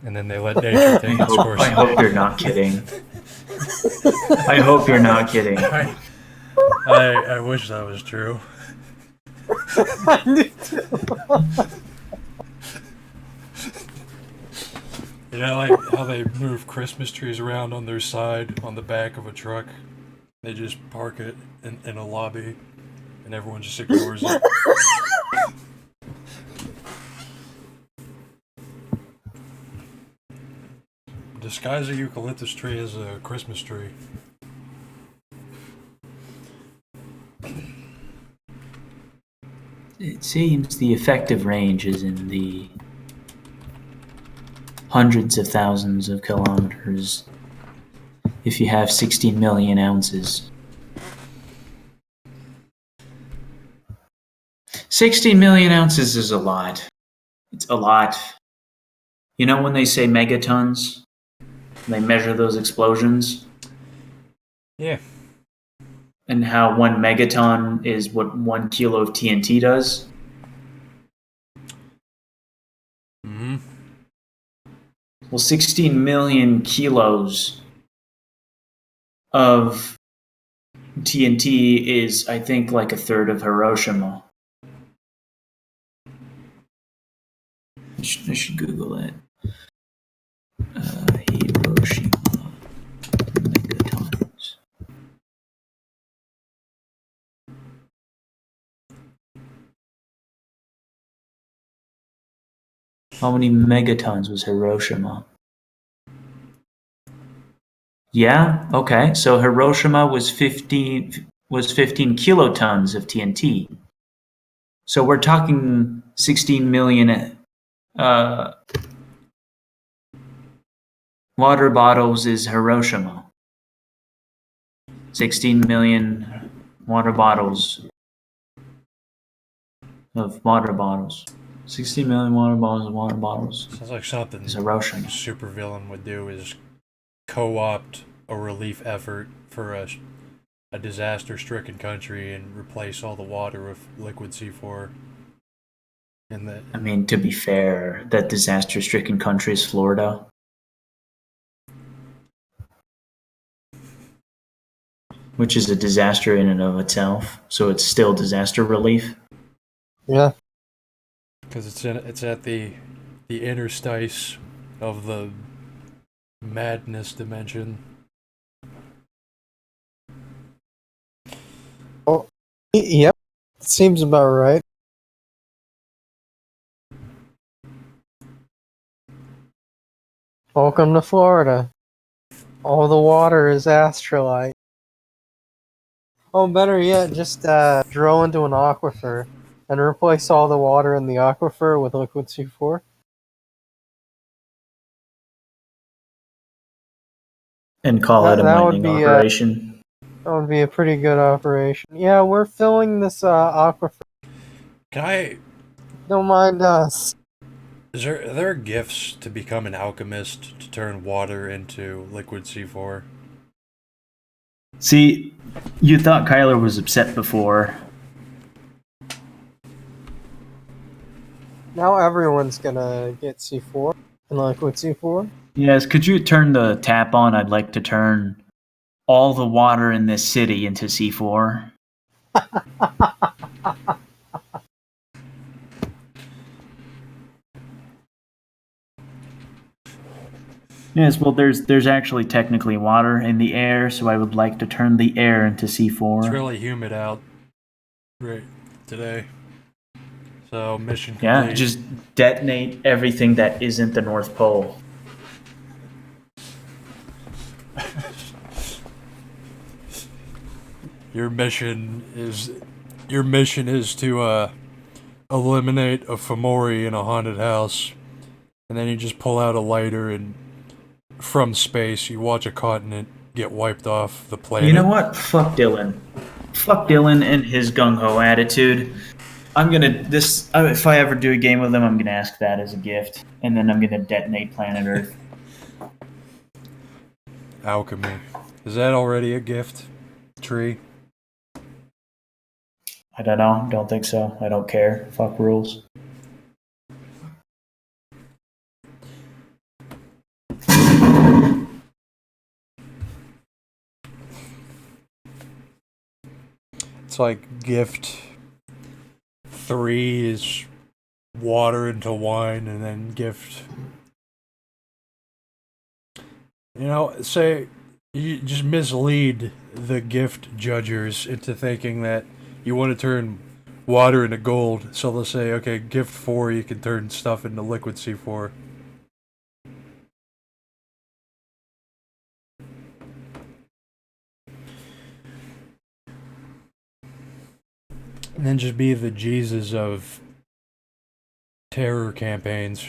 and then they let nature take its course. I hope you're not kidding. I hope you're not kidding. I wish that was true. You know, like how they move Christmas trees around on their side on the back of a truck. They just park it in a lobby, and everyone just ignores it. Disguise a eucalyptus tree as a Christmas tree. It seems the effective range is in the hundreds of thousands of kilometers if you have 16 million ounces. 16 million ounces is a lot. It's a lot. You know when they say megatons? They measure those explosions? Yeah. And how 1 megaton is what 1 kilo of TNT does? Mm-hmm. Well, 16 million kilos of TNT is, I think, like a third of Hiroshima. I should Google it. Hiroshima megatons. How many megatons was Hiroshima? Yeah, okay. So Hiroshima was 15 kilotons of TNT. So we're talking 16 million water bottles is Hiroshima. 16 million water bottles of water bottles. 16 million water bottles of water bottles. Sounds like something Is Hiroshima. a supervillain would do is co-opt a relief effort for a disaster-stricken country and replace all the water with liquid C4. And that, I mean, to be fair, that disaster-stricken country is Florida. which is a disaster in and of itself. So it's still disaster relief. Yeah. Because it's at the interstice of the madness dimension. Oh, yep. Seems about right. Welcome to Florida. All the water is astrolite. Oh, better yet, just drill into an aquifer and replace all the water in the aquifer with liquid C4. And call it a That would mining be operation. that would be a pretty good operation. Yeah, we're filling this aquifer. Don't mind us. Are there gifts to become an alchemist to turn water into liquid C4? See, you thought Kyler was upset before. Now everyone's gonna get C4 and liquid C4. Yes, could you turn the tap on? I'd like to turn all the water in this city into C4. Yes, well, there's actually technically water in the air, so I would like to turn the air into C4. It's really humid out right today. So mission complete. Yeah, just detonate everything that isn't the North Pole. Your mission is to eliminate a Fomori in a haunted house, and then you just pull out a lighter and from space you watch a continent get wiped off the planet. You know what? Fuck Dylan. Fuck Dylan and his gung ho attitude. If I ever do a game with him, I'm gonna ask that as a gift, and then I'm gonna detonate planet Earth. Alchemy. Is that already a gift? Tree? I don't know. Don't think so. I don't care. Fuck rules. It's like gift 3 is water into wine, and then gift... say you just mislead the gift judgers into thinking that you want to turn water into gold. So they'll say, okay, gift 4, you can turn stuff into liquid C4. And then just be the Jesus of terror campaigns.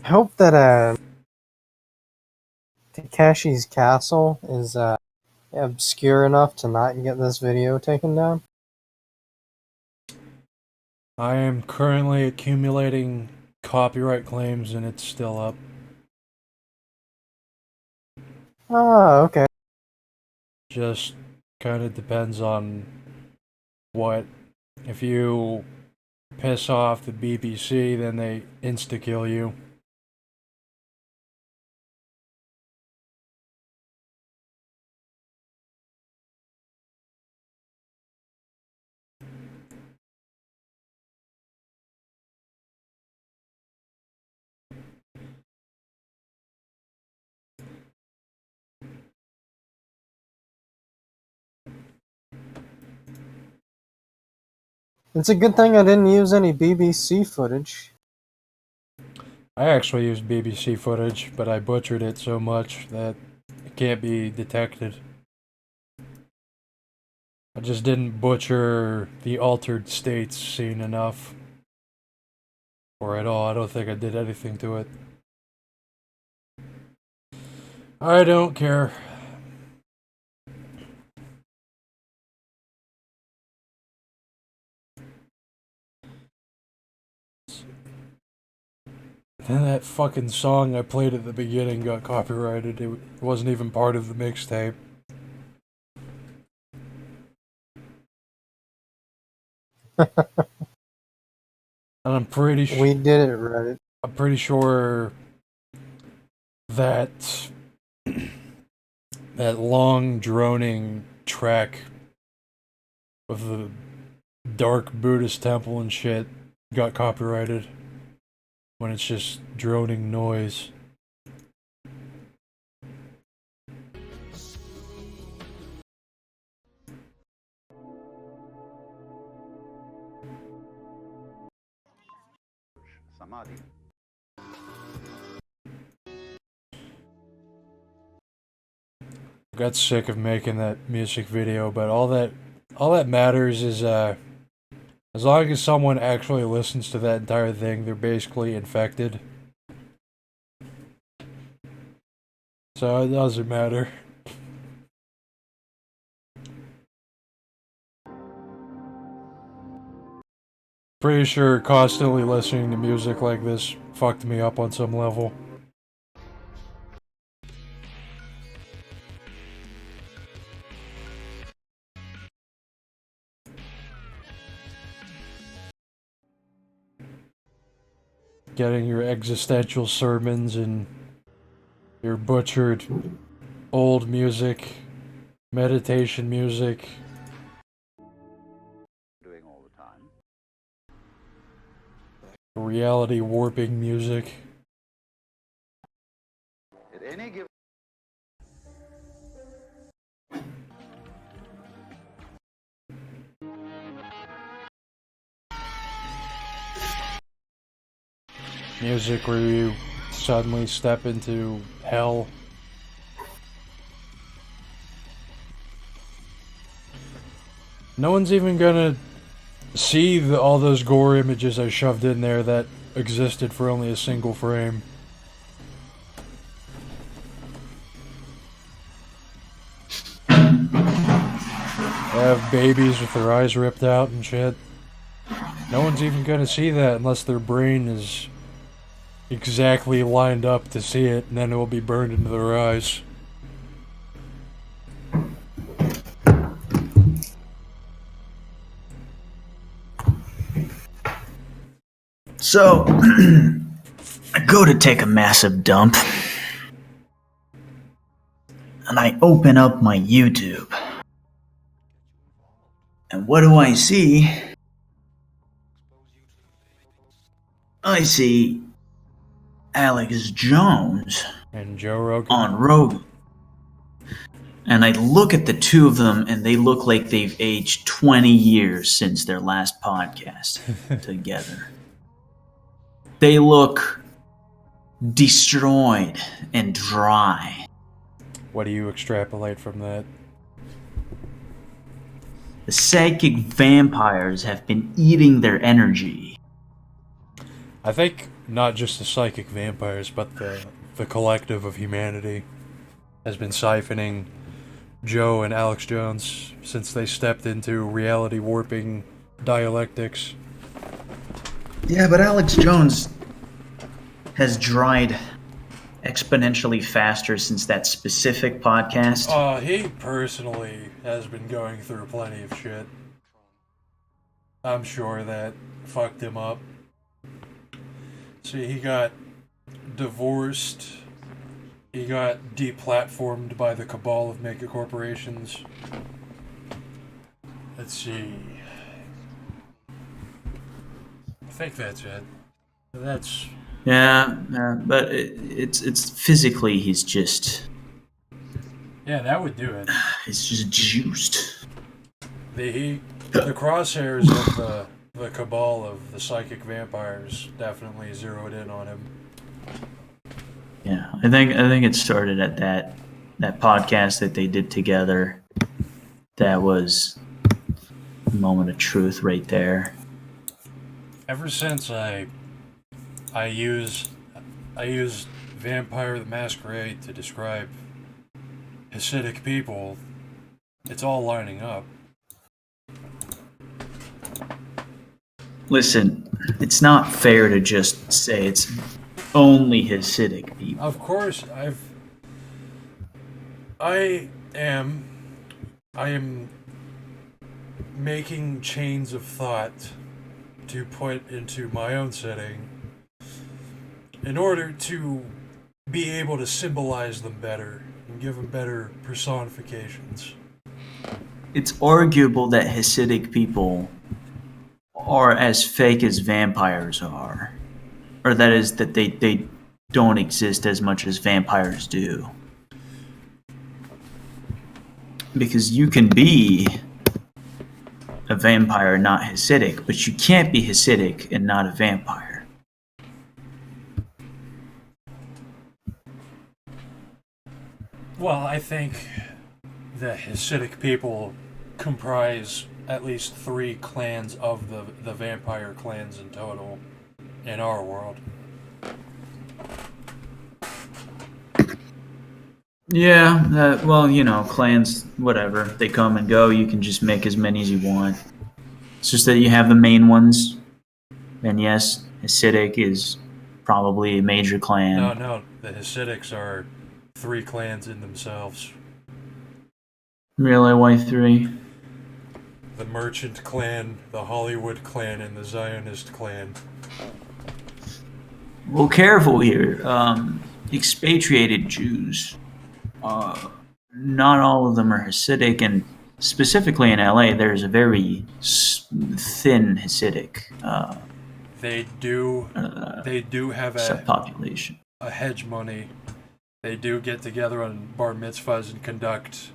I hope that Takeshi's castle is obscure enough to not get this video taken down. I am currently accumulating copyright claims, and it's still up. Oh, okay. Just kind of depends on what. If you piss off the BBC, then they insta-kill you. It's a good thing I didn't use any BBC footage. I actually used BBC footage, but I butchered it so much that it can't be detected. I just didn't butcher the altered states scene enough. Or at all. I don't think I did anything to it. I don't care. Then that fucking song I played at the beginning got copyrighted. It wasn't even part of the mixtape. And I'm pretty sure We did it, Reddit. I'm pretty sure that that long droning track with the dark Buddhist temple and shit got copyrighted when it's just droning noise. Samadhi. Got sick of making that music video, but all that matters is as long as someone actually listens to that entire thing, they're basically infected. So it doesn't matter. Pretty sure constantly listening to music like this fucked me up on some level. Getting your existential sermons and your butchered old music, meditation music. Doing all the time. Reality warping music. At any given Music where you suddenly step into hell. No one's even gonna see all those gore images I shoved in there that existed for only a single frame. They have babies with their eyes ripped out and shit. No one's even gonna see that unless their brain is exactly lined up to see it, and then it will be burned into their eyes. So, I go to take a massive dump, and I open up my YouTube. And what do I see? I see Alex Jones And Joe Rogan. on Rogan. And I look at the two of them, and they look like they've aged 20 years since their last podcast together. They look destroyed and dry. What do you extrapolate from that? The psychic vampires have been eating their energy. I think not just the psychic vampires, but the collective of humanity has been siphoning Joe and Alex Jones since they stepped into reality warping dialectics. Yeah, but Alex Jones has dried exponentially faster since that specific podcast. He personally has been going through plenty of shit. I'm sure that fucked him up. See, he got divorced. He got deplatformed by the cabal of mega corporations. Let's see. I think that's it. That's... Yeah, but it's physically he's just Yeah, that would do it. he's just juiced. The crosshairs of the cabal of the psychic vampires definitely zeroed in on him. Yeah, I think it started at that podcast that they did together. That was a moment of truth right there. Ever since I used Vampire the Masquerade to describe Hasidic people, it's all lining up. Listen, it's not fair to just say it's only Hasidic people. Of course, I am making chains of thought to put into my own setting in order to be able to symbolize them better and give them better personifications. It's arguable that Hasidic people are as fake as vampires are. Or that is that they don't exist as much as vampires do. Because you can be a vampire not Hasidic, but you can't be Hasidic and not a vampire. Well, I think the Hasidic people comprise at least 3 clans of the vampire clans in total in our world. Yeah, well, clans, whatever. They come and go. You can just make as many as you want. It's just that you have the main ones. And yes, Hasidic is probably a major clan. No, the Hasidics are 3 clans in themselves. Really, why 3? The Merchant Clan, the Hollywood Clan, and the Zionist Clan. Well, careful here. Expatriated Jews. Not all of them are Hasidic, and specifically in LA, there's a very thin Hasidic They do have subpopulation. a hegemony. They do get together on bar mitzvahs and conduct,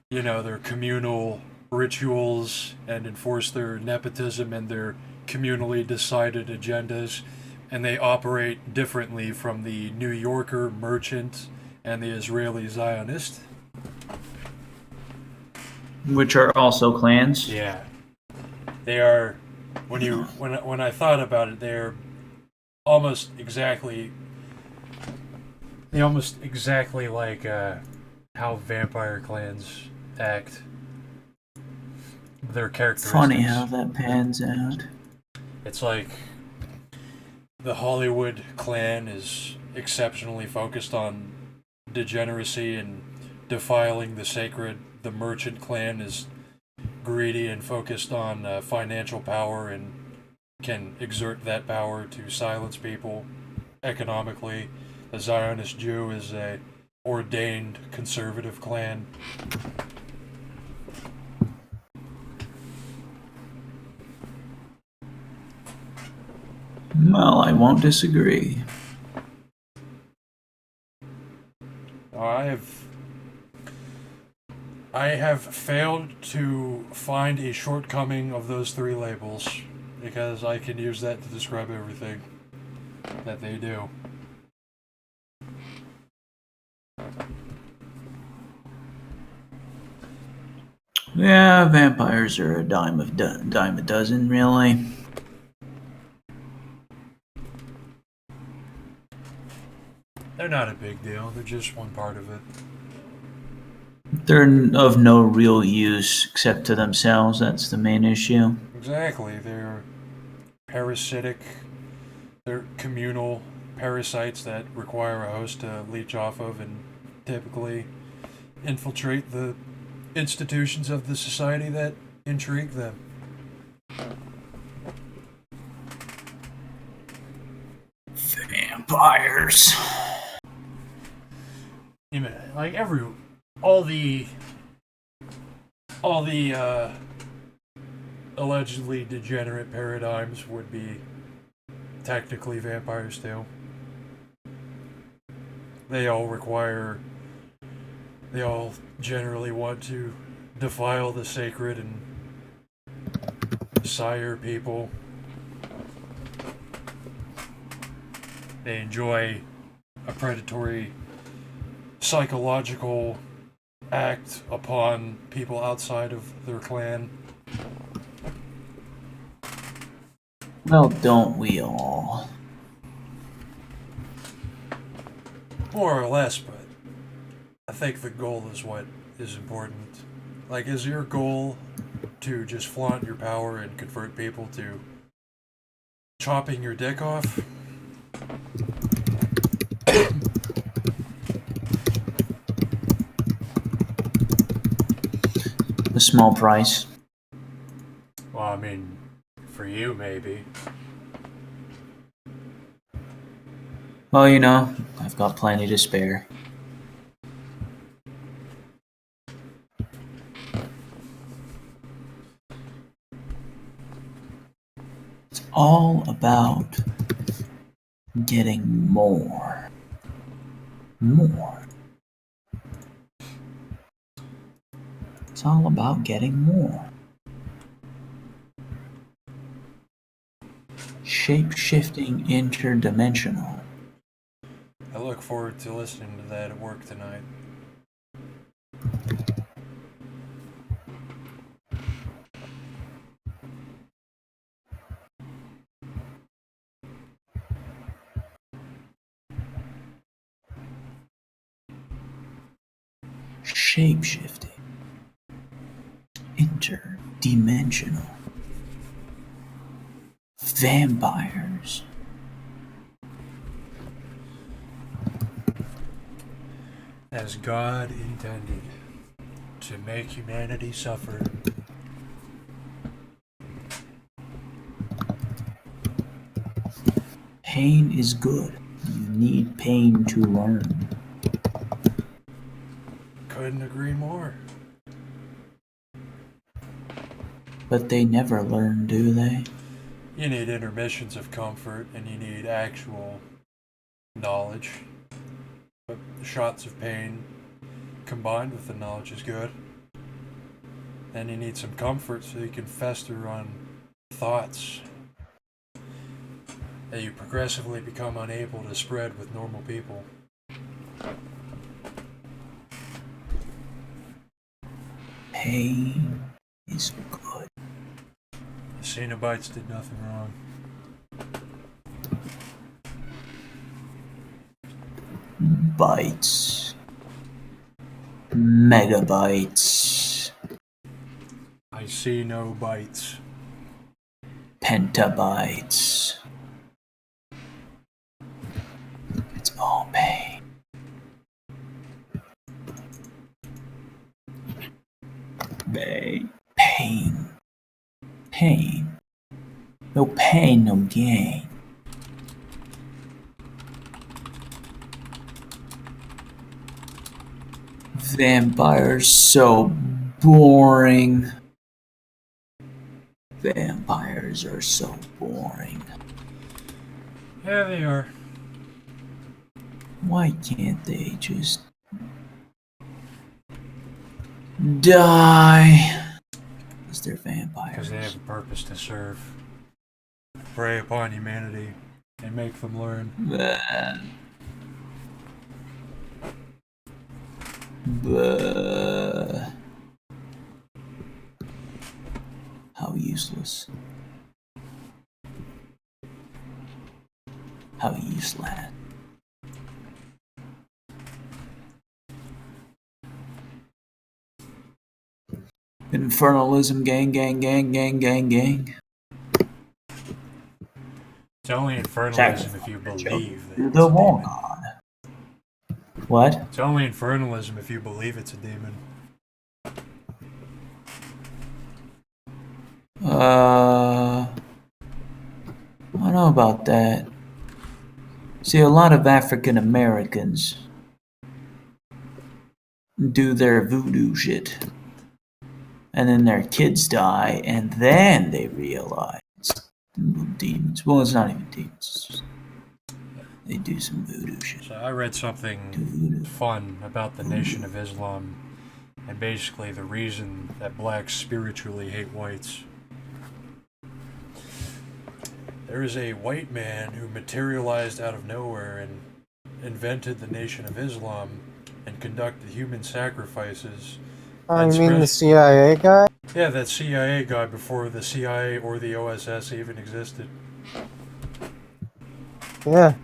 their communal rituals and enforce their nepotism and their communally decided agendas, and they operate differently from the New Yorker Merchant and the Israeli Zionist. Which are also clans. Yeah, they are. When I thought about it, they're almost exactly. They almost exactly like how vampire clans act. Their characteristics. Funny how that pans out. It's like the Hollywood clan is exceptionally focused on degeneracy and defiling the sacred. The Merchant clan is greedy and focused on financial power and can exert that power to silence people economically. The Zionist Jew is a ordained conservative clan. Well, I won't disagree. I have failed to find a shortcoming of those 3 labels because I can use that to describe everything that they do. Yeah, vampires are a dime a dozen, really. They're not a big deal. They're just one part of it. They're of no real use except to themselves. That's the main issue. Exactly. They're parasitic. They're communal parasites that require a host to leech off of and typically infiltrate the institutions of the society that intrigue them. Vampires. Like all the allegedly degenerate paradigms would be technically vampires too. They all generally want to defile the sacred and sire people. They enjoy a predatory psychological act upon people outside of their clan. Well, don't we all? More or less, but I think the goal is what is important. Like, is your goal to just flaunt your power and convert people to chopping your dick off? A small price. Well, I mean, for you, maybe. Well, you know, I've got plenty to spare. It's all about getting more. More. It's all about getting more. Shape-shifting interdimensional. I look forward to listening to that at work tonight. Shape-shifting. Interdimensional. Vampires. As God intended to make humanity suffer. Pain is good. You need pain to learn. Couldn't agree more. But they never learn, do they? You need intermissions of comfort, and you need actual knowledge. But shots of pain combined with the knowledge is good. Then you need some comfort so you can fester on thoughts that you progressively become unable to spread with normal people. Pain is good. The Cenobites did nothing wrong. Bytes. Megabytes. I see no bites. Petabytes. It's all pain. Pain. Pain. No pain, no gain. Vampires so boring. Vampires are so boring. Yeah, they are. Why can't they just die? Because they're vampires. Because they have a purpose to serve. Prey upon humanity and make them learn. How useless. How useless. Infernalism, gang, gang, gang, gang, gang, gang. It's only infernalism if you believe that it's the a war demon. god. What? It's only infernalism if you believe it's a demon. I don't know about that. See, a lot of African Americans do their voodoo shit. And then their kids die, and then they realize demons. Well, it's not even demons. It's just they do some voodoo shit. So I read something fun about the Nation of Islam, and basically the reason that blacks spiritually hate whites There is a white man who materialized out of nowhere and invented the Nation of Islam and conducted human sacrifices. Oh, you mean the CIA guy? Yeah, that CIA guy before the CIA or the OSS even existed. Yeah.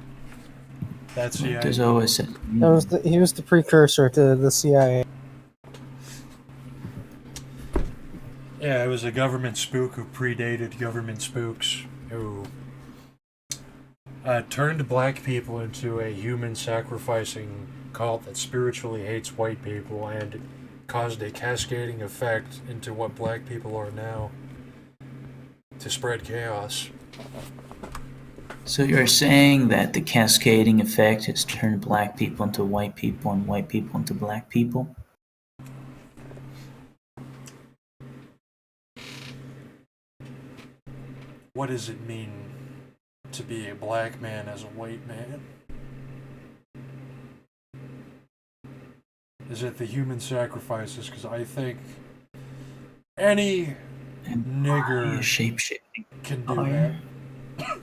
That CIA. What does OSS mean? He was the precursor to the CIA. Yeah, it was a government spook who predated government spooks who turned black people into a human sacrificing cult that spiritually hates white people and caused a cascading effect into what black people are now to spread chaos. So you're saying that the cascading effect has turned black people into white people and white people into black people? What does it mean to be a black man as a white man? Is it the human sacrifices? Because I think any nigger Shape-shifting can do fire. that.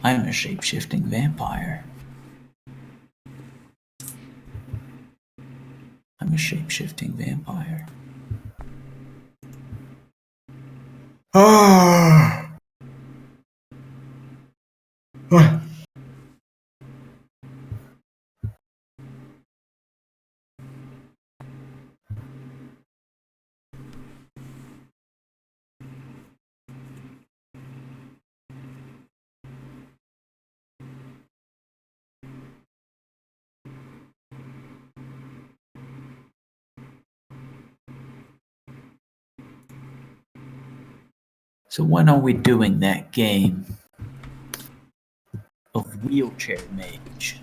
I'm a shape-shifting vampire. I'm a shape-shifting vampire. Ah. So when are we doing that game of wheelchair mage?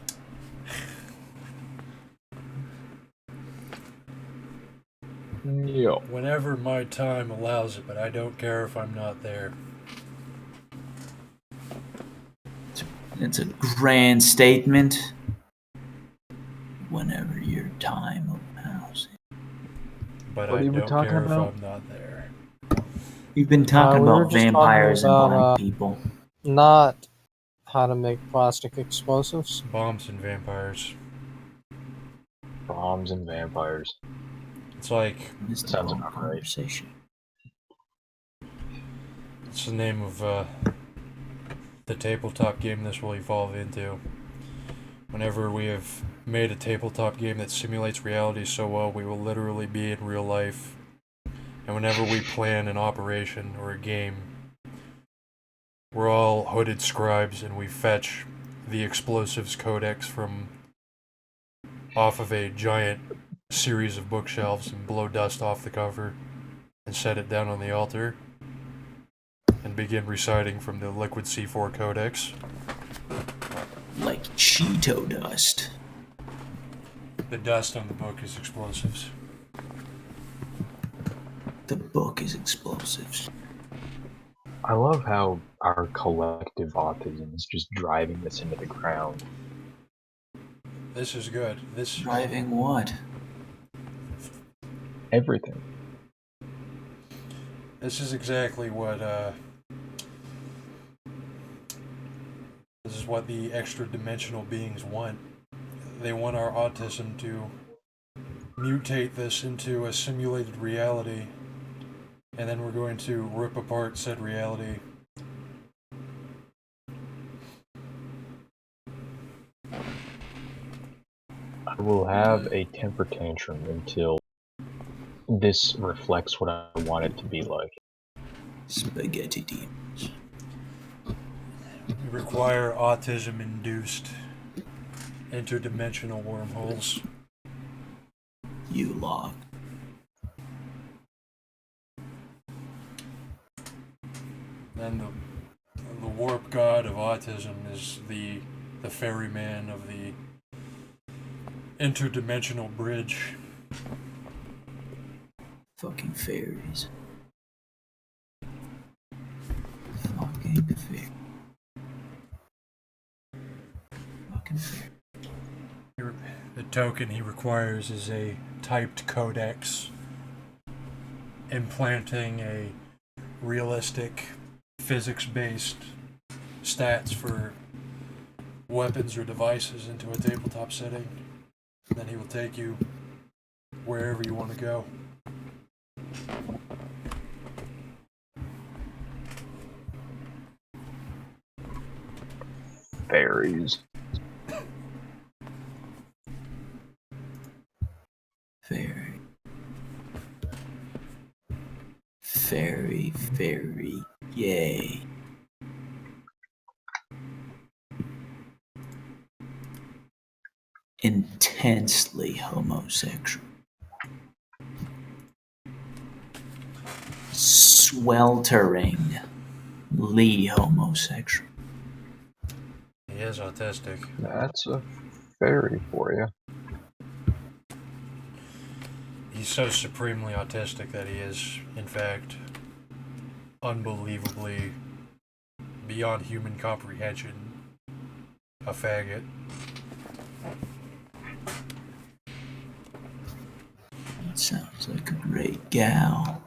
Yo. Whenever my time allows it, but I don't care if I'm not there. It's a grand statement. Whenever your time allows it. But What I are we don't talking care about? if I'm not there. We've been talking We were about just talking vampires and about, black people. Not how to make plastic explosives. Bombs and vampires. Bombs and vampires. It's like, It's the Sounds wrong about right. conversation. it's the name of the tabletop game this will evolve into. Whenever we have made a tabletop game that simulates reality so well, we will literally be in real life. And whenever we plan an operation or a game, we're all hooded scribes and we fetch the explosives codex from off of a giant series of bookshelves and blow dust off the cover and set it down on the altar and begin reciting from the liquid C4 codex. Like Cheeto dust. The dust on the book is explosives. The book is explosives. I love how our collective autism is just driving this into the ground. This is good. Driving what? Everything. This is exactly what this is what the extra dimensional beings want. They want our autism to mutate this into a simulated reality, and then we're going to rip apart said reality. I will have a temper tantrum until this reflects what I want it to be like. Spaghetti demons. We require autism-induced interdimensional wormholes. You lock. Then the warp god of autism is the ferryman of the interdimensional bridge. Fucking fairies. Fucking fairies. Fucking fairies. The token he requires is a typed codex. implanting a realistic physics-based stats for weapons or devices into a tabletop setting. Then he will take you wherever you want to go. Fairies. Very, very, very gay. Intensely homosexual. Swelteringly homosexual. He is autistic. That's a fairy for you. He's so supremely autistic that he is, in fact, unbelievably beyond human comprehension, a faggot. That sounds like a great gal.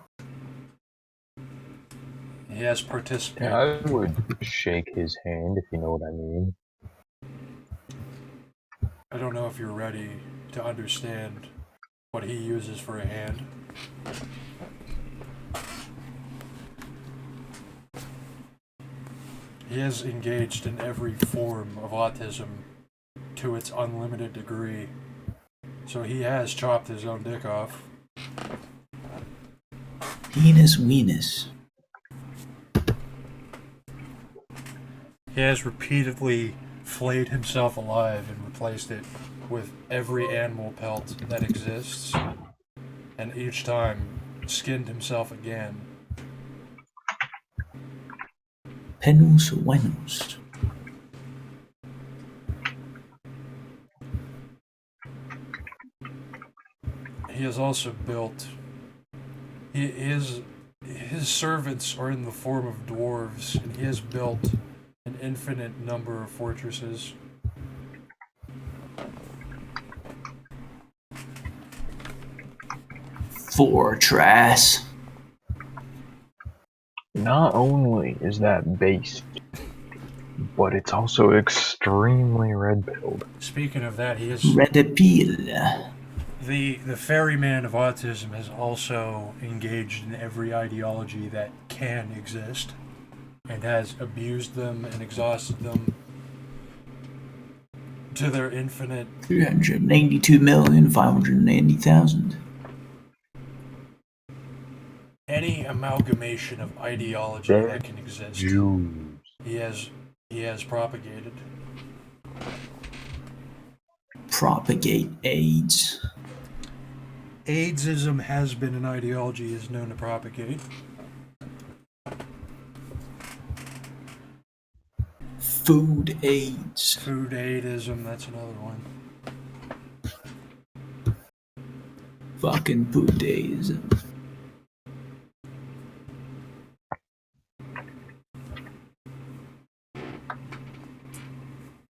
He has participated. Yeah, I would shake his hand if you know what I mean. I don't know if you're ready to understand what he uses for a hand. He is engaged in every form of autism to its unlimited degree. So he has chopped his own dick off. Penis weenus. He has repeatedly flayed himself alive and replaced it with every animal pelt that exists, and each time skinned himself again. Penus venus. He has also built. His servants are in the form of dwarves, and he has built an infinite number of fortresses. Fortress. Not only is that based, but it's also extremely red-pilled. Speaking of that, he is Red appeal. the ferryman of autism has also engaged in every ideology that can exist, and has abused them and exhausted them to their infinite. 392,590,000. Any amalgamation of ideology that can exist, Jews. he has propagated. Propagate AIDS. AIDSism has been an ideology he is known to propagate. Food AIDS. Food aidism, that's another one. Fucking Buddhism.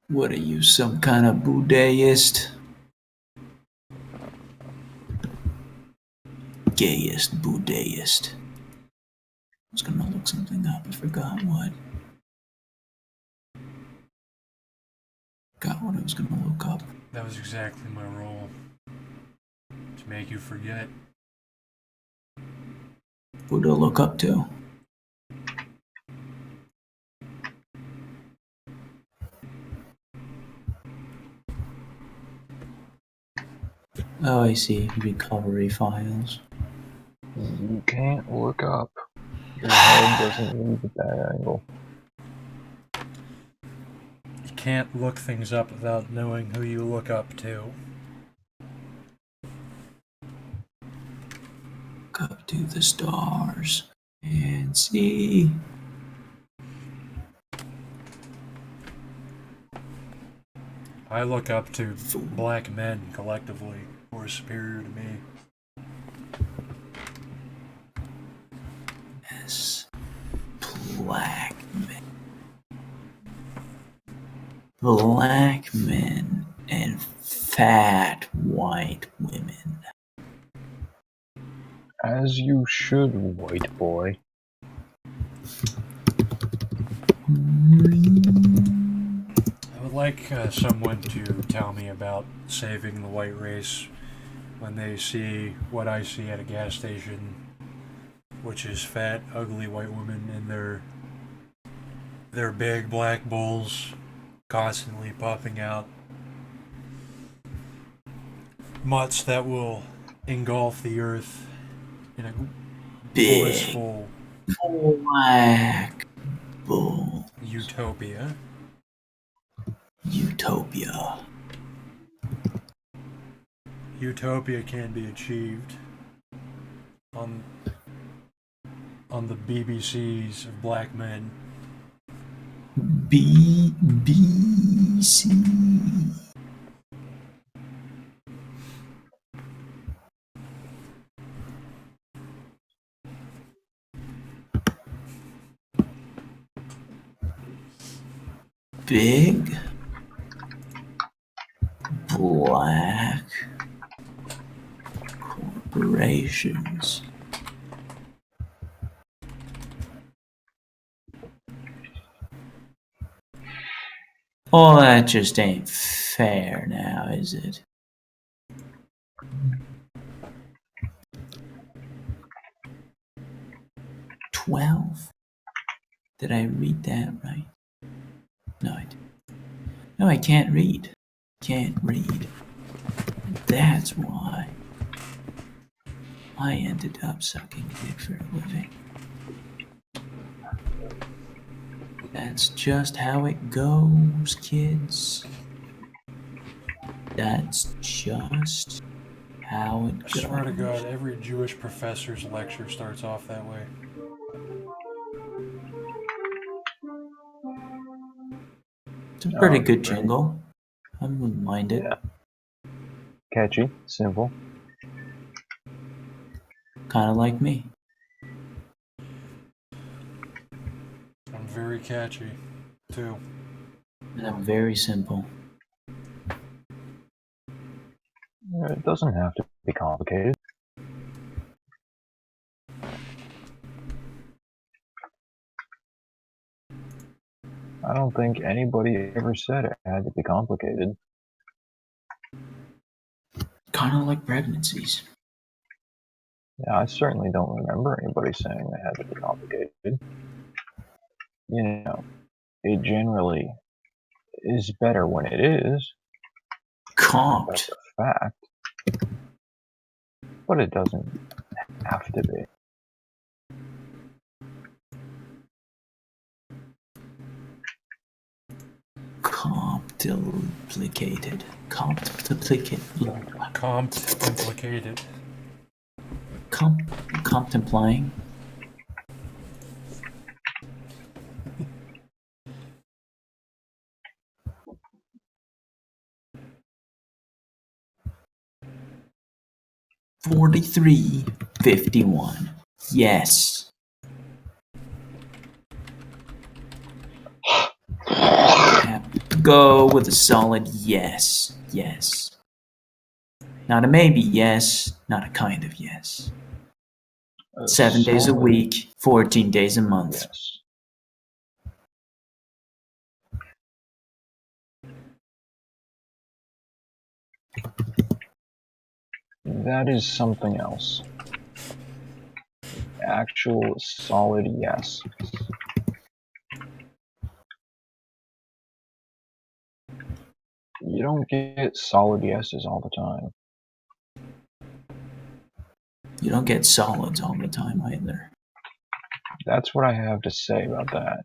What are you, some kind of Buddhist? Gayest Buddhist. I was gonna look something up, I forgot what. Got what I was gonna look up. That was exactly my role. To make you forget. What do I look up to? Oh, I see. Recovery files. You can't look up. Your head doesn't move at that angle. You can't look things up without knowing who you look up to. Look up to the stars and see. I look up to black men collectively who are superior to me. Yes. Black men. Black men and fat white women. As you should, white boy. I would like someone to tell me about saving the white race when they see what I see at a gas station, which is fat, ugly white women in their big black bowls constantly popping out mutts that will engulf the earth in a Big blissful black bull. utopia. Utopia. Utopia can be achieved on the BBCs of black men. BBC. Big black corporations. Oh, that just ain't fair now, is it? $12? Did I read that right? No, I didn't. No, I can't read. Can't read. That's why I ended up sucking dick for a living. That's just how it goes, kids. That's just how it I goes. swear to God, every Jewish professor's lecture starts off that way. It's a pretty good jingle. I wouldn't mind it. Yeah. Catchy, simple. Kind of like me. I'm very catchy, too. And I'm very simple. It doesn't have to be complicated. I don't think anybody ever said it had to be complicated. Kind of like pregnancies. Yeah, I certainly don't remember anybody saying they had to be complicated. You know, it generally is better when it is. That's Comped. a fact. But it doesn't have to be. Complicated. Complicated. Complicated. Contemplating. $43.51. Yes. Go with a solid yes. Yes. Not a maybe yes, not a kind of yes. 7 days a week, 14 days a month. Yes. That is something else. Actual solid yes. You don't get solid yeses all the time. You don't get solids all the time either. That's what I have to say about that.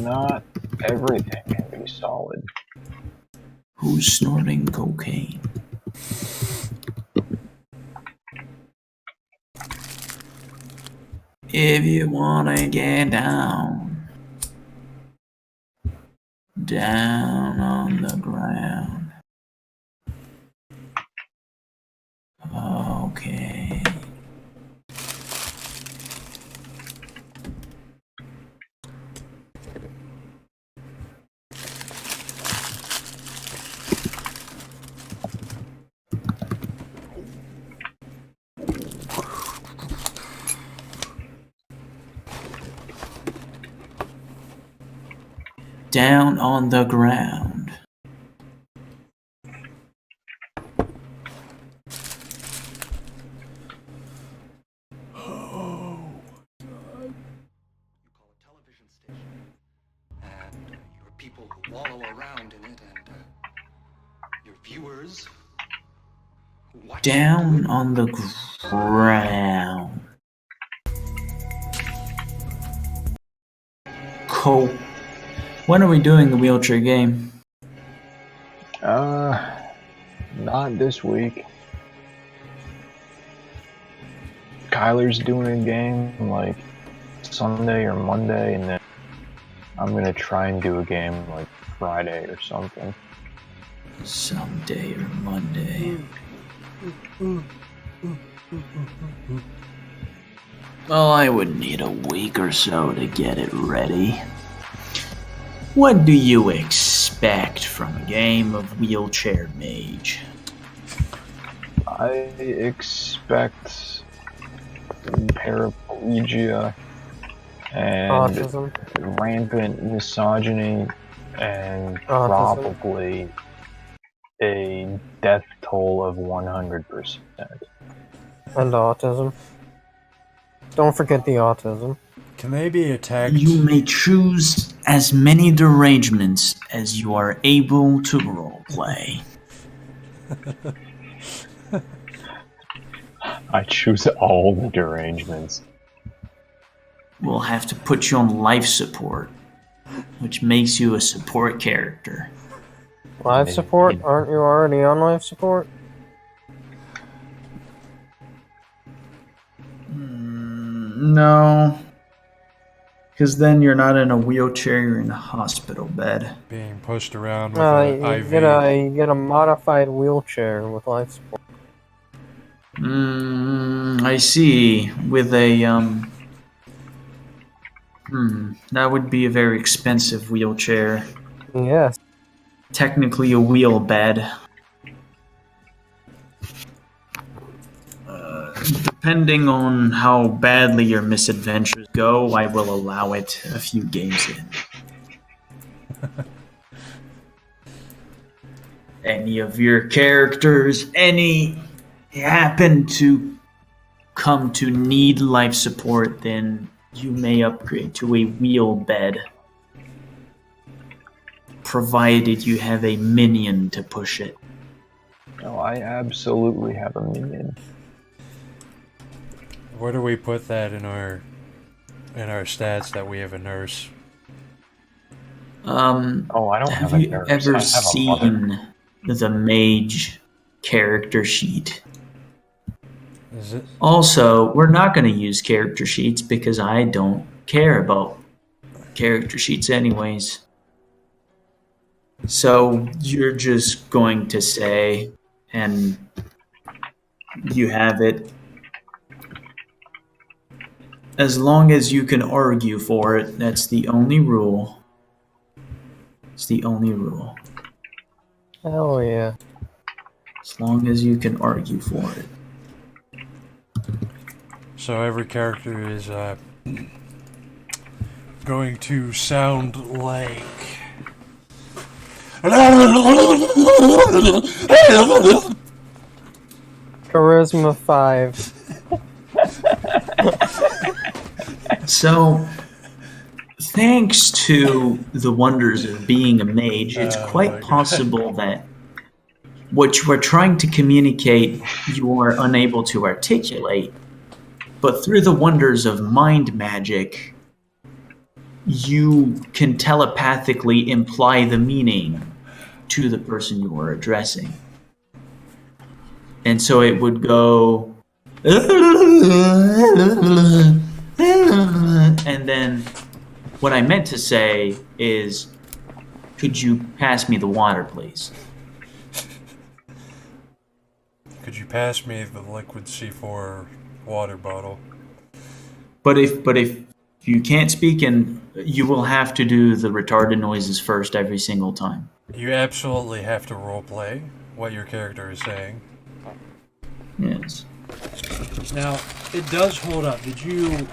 Not everything can be solid. Who's snorting cocaine? If you wanna get down on the ground. Okay. Down on the ground. And your people who wallow around in it, and your viewers who watch you Down do it. on the ground. Cool. When are we doing the wheelchair game? Not this week. Kyler's doing a game like Sunday or Monday, and then I'm gonna try and do a game like Friday or something. Someday or Monday. Well, I would need a week or so to get it ready. What do you expect from a game of Wheelchair Mage? I expect paraplegia and Autism. rampant misogyny and Autism. probably a death toll of 100%. And autism. Don't forget the autism. Can they be attacked? You may choose as many derangements as you are able to roleplay. I choose all the derangements. We'll have to put you on life support, which makes you a support character. Life support? Aren't you already on life support? No. Because then you're not in a wheelchair, you're in a hospital bed. Being pushed around with an You IV. get a modified wheelchair with life support. I see. With a, that would be a very expensive wheelchair. Yes. Technically a wheel bed. Depending on how badly your misadventures go, I will allow it a few games in. Any of your characters, happen to come to need life support, then you may upgrade to a wheel bed. Provided you have a minion to push it. Oh, I absolutely have a minion. Where do we put that in our stats that we have a nurse? Oh, I don't have Have a you nurse. ever I have a mother. seen the Mage character sheet? Is it? Also, we're not going to use character sheets because I don't care about character sheets anyways. So you're just going to say, and you have it. As long as you can argue for it, that's the only rule. It's the only rule. Hell yeah. As long as you can argue for it. So every character is going to sound like. Charisma 5. So, thanks to the wonders of being a mage, it's Oh my quite God. possible that what you are trying to communicate you are unable to articulate, but through the wonders of mind magic, you can telepathically imply the meaning to the person you are addressing. And so it would go, and then what I meant to say is, could you pass me the water, please? Could you pass me the liquid C4 water bottle? But if you can't speak, and you will have to do the retarded noises first every single time. You absolutely have to roleplay. what your character is saying. Yes. Now, it does hold up. Did you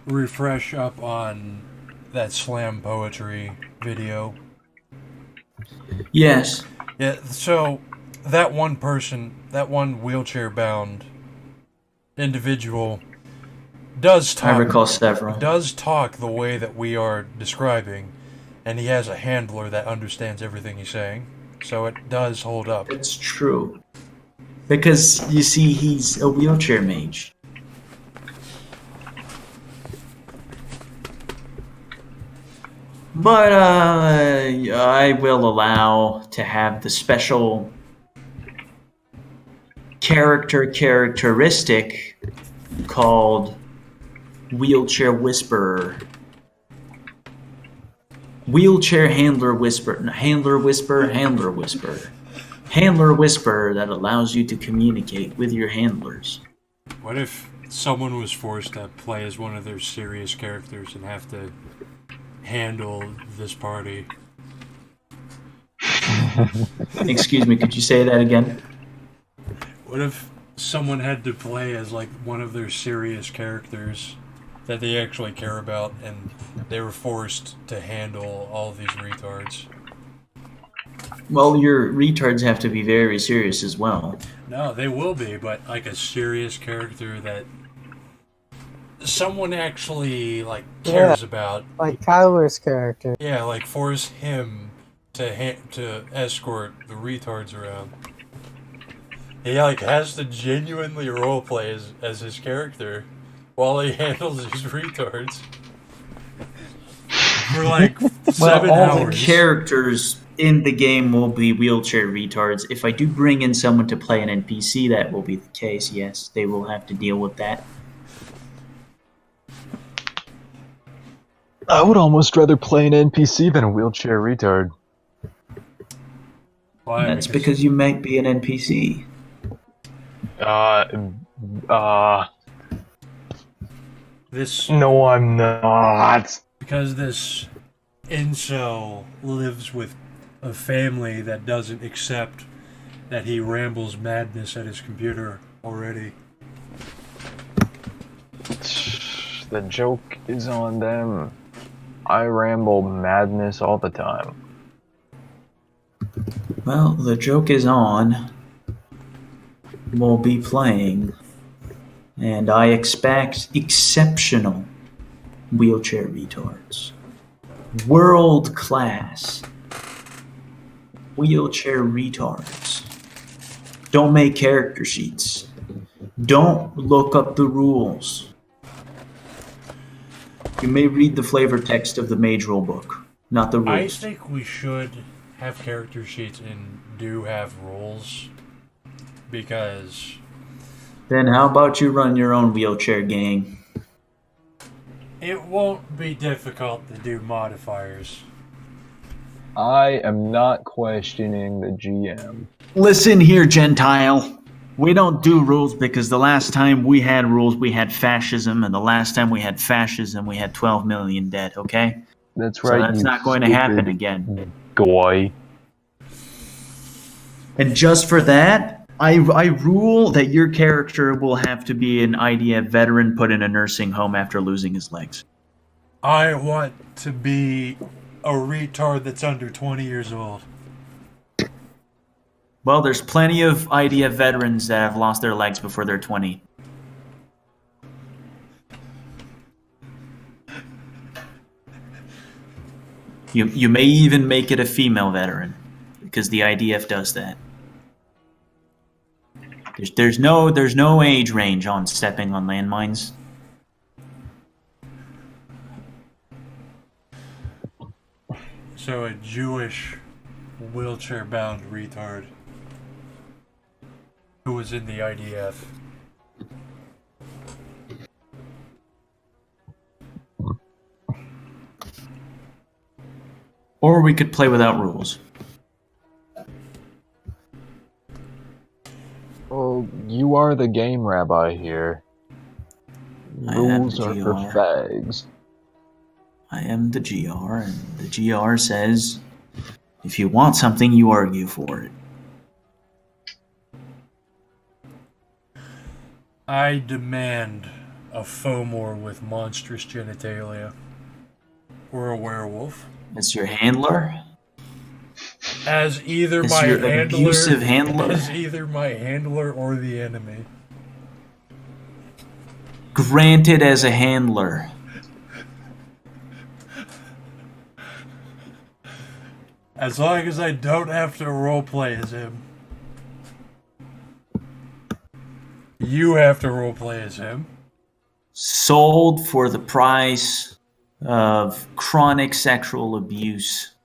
refresh up on that slam poetry video? Yes. Yeah, so that one person, that one wheelchair-bound individual does talk. I recall several. Does talk the way that we are describing, and he has a handler that understands everything he's saying. So it does hold up. It's true. Because, you see, he's a wheelchair mage. But I will allow to have the special characteristic called Wheelchair Whisperer. Wheelchair Handler Whisper. Handler Whisper, Handler Whisper. Handler Whisperer that allows you to communicate with your handlers. What if someone was forced to play as one of their serious characters and have to handle this party? Excuse me, could you say that again? What if someone had to play as like one of their serious characters that they actually care about, and they were forced to handle all these retards? Well, your retards have to be very serious as well. No, they will be, but like a serious character that someone actually like cares about. Like Kyler's character. Yeah, like force him to escort the retards around. He like has to genuinely roleplay as his character while he handles these retards for like 7 all hours. the characters in the game will be wheelchair retards. If I do bring in someone to play an NPC, that will be the case. Yes, they will have to deal with that. I would almost rather play an NPC than a wheelchair retard. Why? That's because you might be an NPC. This No, I'm not. because this incel lives with a family that doesn't accept that he rambles madness at his computer already. The joke is on them. I ramble madness all the time. Well, the joke is on. We'll be playing. And I expect exceptional wheelchair retards. World class wheelchair retards. Don't make character sheets. Don't look up the rules. You may read the flavor text of the Mage rulebook, not the I rules. think we should have character sheets and do have rules, because Then how about you run your own wheelchair gang? it won't be difficult to do modifiers. I am not questioning the GM. Listen here, Gentile. We don't do rules because the last time we had rules, we had fascism, and the last time we had fascism, we had 12 million dead, okay? That's So right. that's you not going to happen stupid again. Goy. And just for that, I rule that your character will have to be an IDF veteran put in a nursing home after losing his legs. I want to be a retard that's under 20 years old. Well, there's plenty of IDF veterans that have lost their legs before they're 20. You may even make it a female veteran, because the IDF does that. There's no age range on stepping on landmines. So a Jewish wheelchair-bound retard who was in the IDF. Or we could play without rules. Well, you are the game rabbi here. I am Rules the are for GR. fags. I am the GR, and the GR says, if you want something, you argue for it. I demand a Fomor with monstrous genitalia. Or a werewolf. As your handler? As either As my your handler, abusive handler? as either my handler or the enemy. Granted as a handler. As long as I don't have to roleplay as him. You have to roleplay as him. Sold for the price of chronic sexual abuse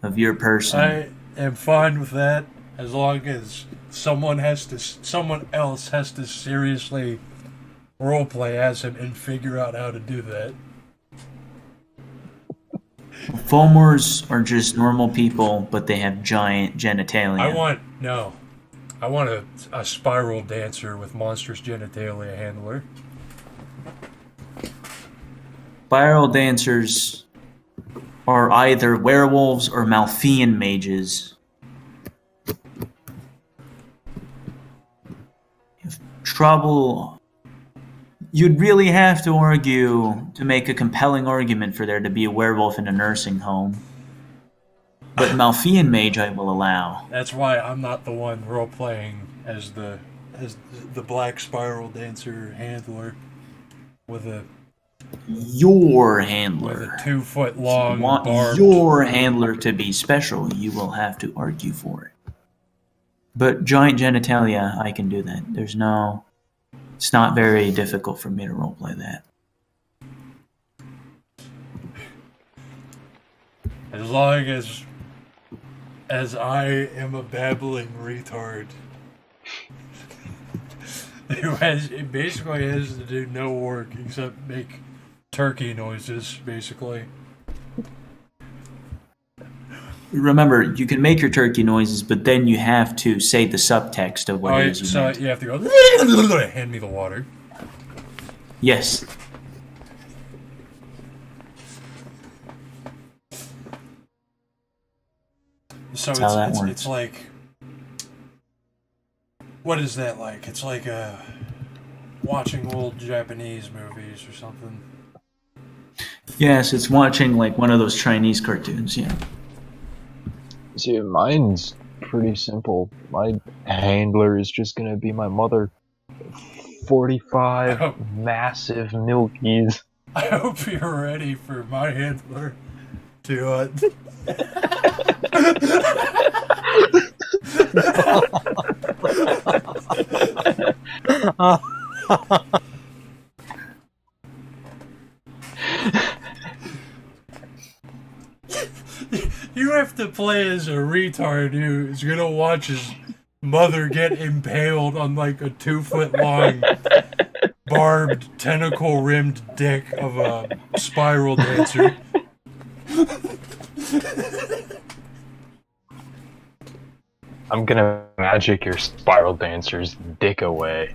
of your person. I am fine with that, as long as someone else has to seriously roleplay as him and figure out how to do that. Fomors are just normal people, but they have giant genitalia. I want a spiral dancer with monstrous genitalia handler. Spiral dancers are either werewolves or Malthian mages. If trouble, you'd really have to argue to make a compelling argument for there to be a werewolf in a nursing home. But Malthian mage I will allow. That's why I'm not the one role-playing as the black spiral dancer handler with a Your handler. 2 foot long If you want barbed. your handler to be special, you will have to argue for it. But giant genitalia, I can do that. It's not very difficult for me to roleplay that. As long as I am a babbling retard who basically has to do no work except make turkey noises, basically. Remember, you can make your turkey noises, but then you have to say the subtext of what it is you So meant. you have to go, hand me the water. Yes. So That's how that works. it's like, what is that like? It's like watching old Japanese movies or something. Yes, it's watching like one of those Chinese cartoons, yeah. See, mine's pretty simple. My handler is just gonna be my mother. 45 Oh. massive milkies. I hope you're ready for my handler to You have to play as a retard who is gonna watch his mother get impaled on like a 2 foot long barbed tentacle rimmed dick of a spiral dancer. I'm gonna magic your spiral dancer's dick away.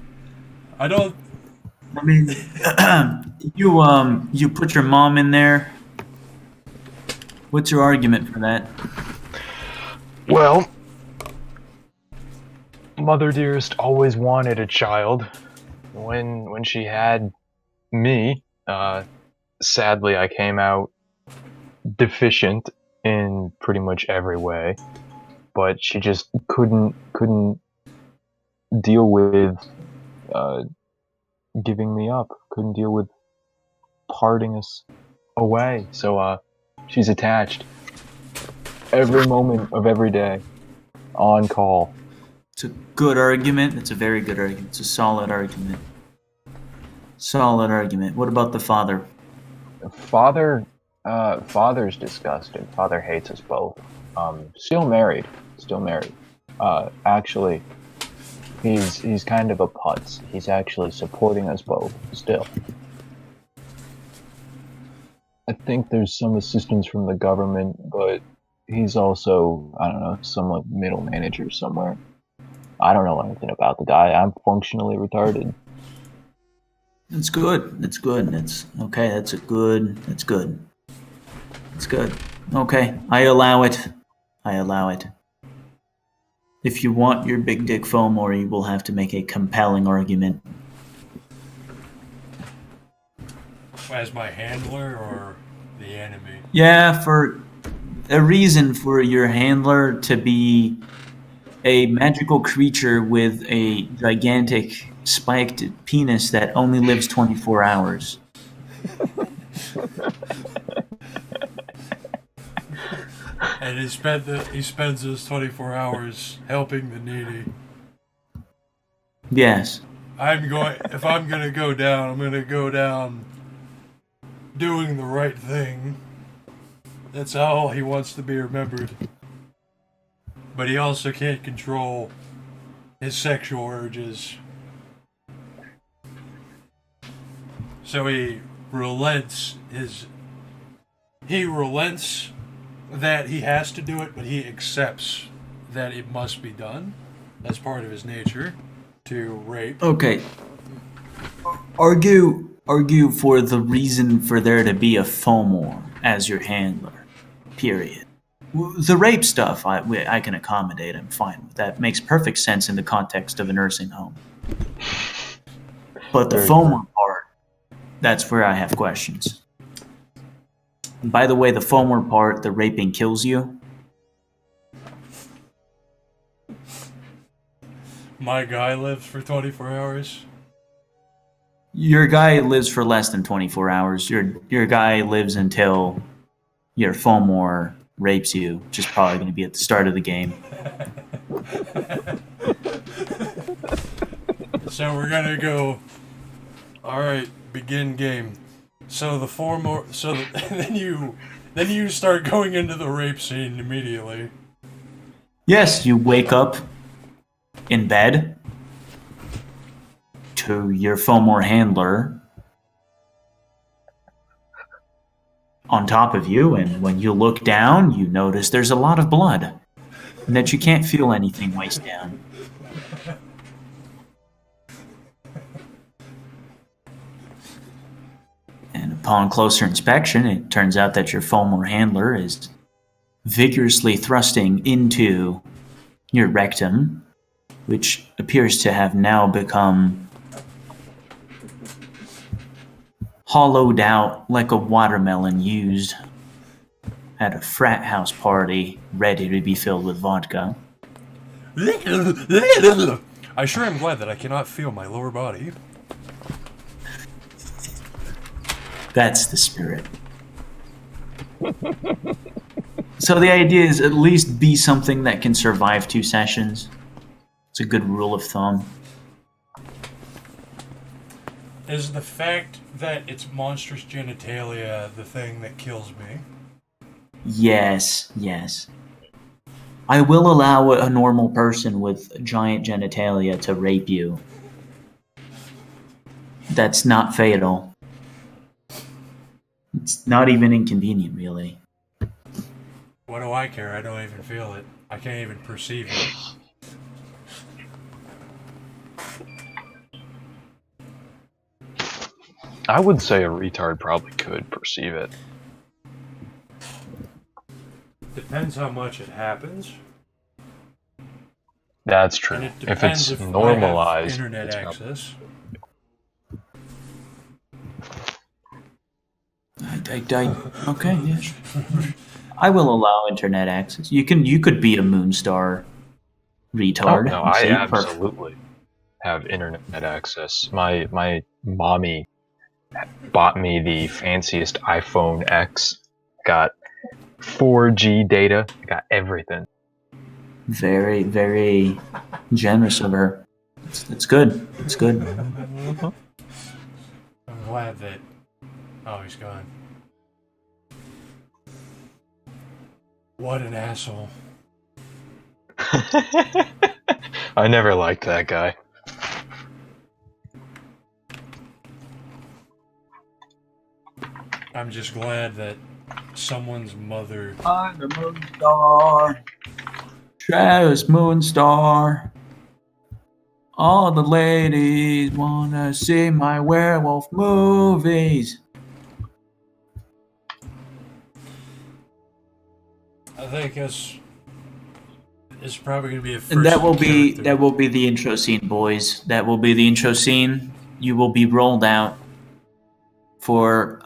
I don't. I mean, you put your mom in there. What's your argument for that? Well, Mother Dearest always wanted a child. When she had me, sadly I came out deficient in pretty much every way. But she just couldn't deal with giving me up. Couldn't deal with parting us away. So she's attached every moment of every day, on call. It's a good argument. It's a very good argument. It's a solid argument. Solid argument. What about the father? Father's disgusted. Father hates us both. Still married. Actually, he's kind of a putz. He's actually supporting us both still. I think there's some assistance from the government, but he's also, I don't know, some like middle manager somewhere. I don't know anything about the guy. I'm functionally retarded. That's good. That's good. That's okay. That's good. It's good. Okay, I allow it. If you want your big dick Fomor, you will have to make a compelling argument. As my handler or the enemy? Yeah, for a reason for your handler to be a magical creature with a gigantic spiked penis that only lives 24 hours. And he spends those 24 hours helping the needy. Yes. If I'm gonna go down, I'm gonna go down doing the right thing. That's how he wants to be remembered. But he also can't control his sexual urges. So he relents that he has to do it, but he accepts that it must be done. That's part of his nature to rape. Okay. Argue for the reason for there to be a Fomor as your handler. Period. The rape stuff, I can accommodate. I'm fine with that. Makes perfect sense in the context of a nursing home. But the Fomor part, that's where I have questions. And by the way, the Fomor part, the raping kills you. My guy lives for 24 hours. Your guy lives for less than 24 hours. Your guy lives until your Fomor rapes you, which is probably going to be at the start of the game. So we're gonna go. All right, begin game. So the then you start going into the rape scene immediately. Yes, you wake up in bed to your Fomor handler on top of you, and when you look down, you notice there's a lot of blood, and that you can't feel anything waist down. And upon closer inspection, it turns out that your Fomor handler is vigorously thrusting into your rectum, which appears to have now become hollowed out like a watermelon used at a frat house party, ready to be filled with vodka. I sure am glad that I cannot feel my lower body. That's the spirit. So the idea is at least be something that can survive 2 sessions. It's a good rule of thumb. Is the fact that it's monstrous genitalia the thing that kills me? Yes. I will allow a normal person with giant genitalia to rape you. That's not fatal. It's not even inconvenient, really. What do I care? I don't even feel it. I can't even perceive it. I would say a retard probably could perceive it. Depends how much it happens. That's true. And it If depends it's if normalized, I have internet it's access. Okay, yeah. I will allow internet access. You could be a Moonstar retard. Oh, no, I See? absolutely have internet access. My mommy bought me the fanciest iPhone X. Got 4G data. Got everything. Very, very generous of her. It's good. It's good. I'm glad that... Oh, he's gone. What an asshole. I never liked that guy. I'm just glad that someone's mother... I'm a Moonstar. Travis Moonstar. All the ladies wanna see my werewolf movies. I think it's probably going to be a first And that will character. be the intro scene, boys. That will be the intro scene. You will be rolled out for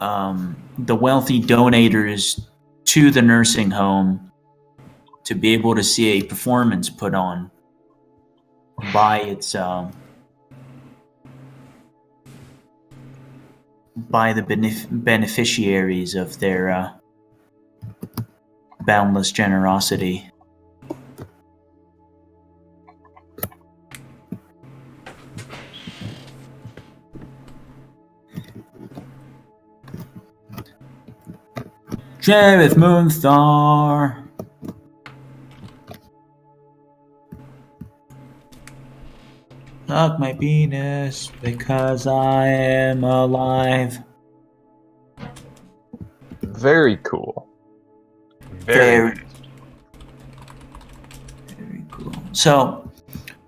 the wealthy donators to the nursing home to be able to see a performance put on by its by the beneficiaries of their boundless generosity. With Moonstar. Suck my penis because I am alive. Very cool. Very Very cool. So,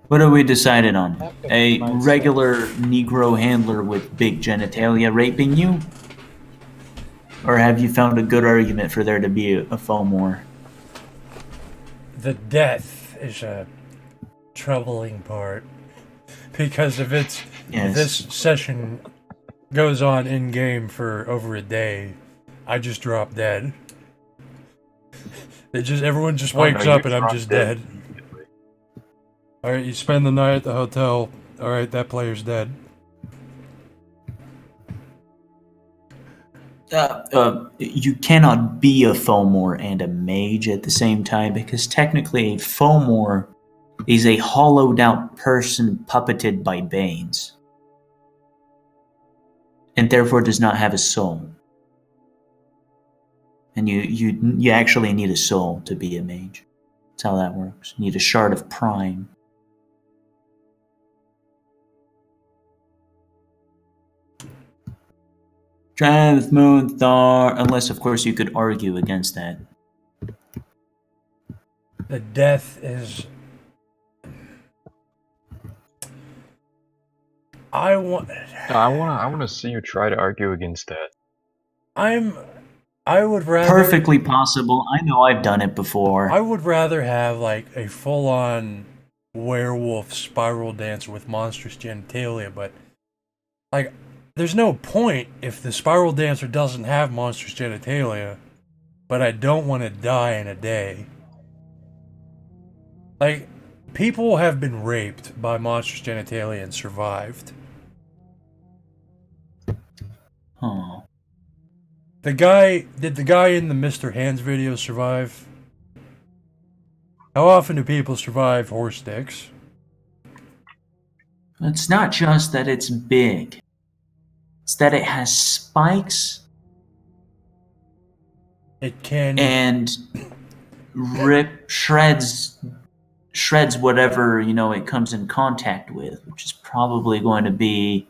what have we decided on? Epic, A you might say. regular Negro handler with big genitalia raping you? Or have you found a good argument for there to be a Fomor? The death is a troubling part. Because if Yes. this session goes on in game for over a day, I just drop dead. Everyone just wakes up and I'm just dead. Alright, you spend the night at the hotel. Alright, that player's dead. You cannot be a Fomor and a mage at the same time, because technically a Fomor is a hollowed out person puppeted by Banes, and therefore does not have a soul. And you actually need a soul to be a mage. That's how that works. You need a shard of prime. With Moonstar, unless of course you could argue against that. The death is... I want to see you try to argue against that. I would rather... Perfectly possible. I know I've done it before. I would rather have, like, a full-on werewolf spiral dancer with monstrous genitalia, but, like, there's no point if the spiral dancer doesn't have monstrous genitalia, but I don't want to die in a day. Like, people have been raped by monstrous genitalia and survived. Oh. Did the guy in the Mr. Hands video survive? How often do people survive horse dicks? It's not just that it's big. It's that it has spikes It can... and shreds whatever, it comes in contact with, which is probably going to be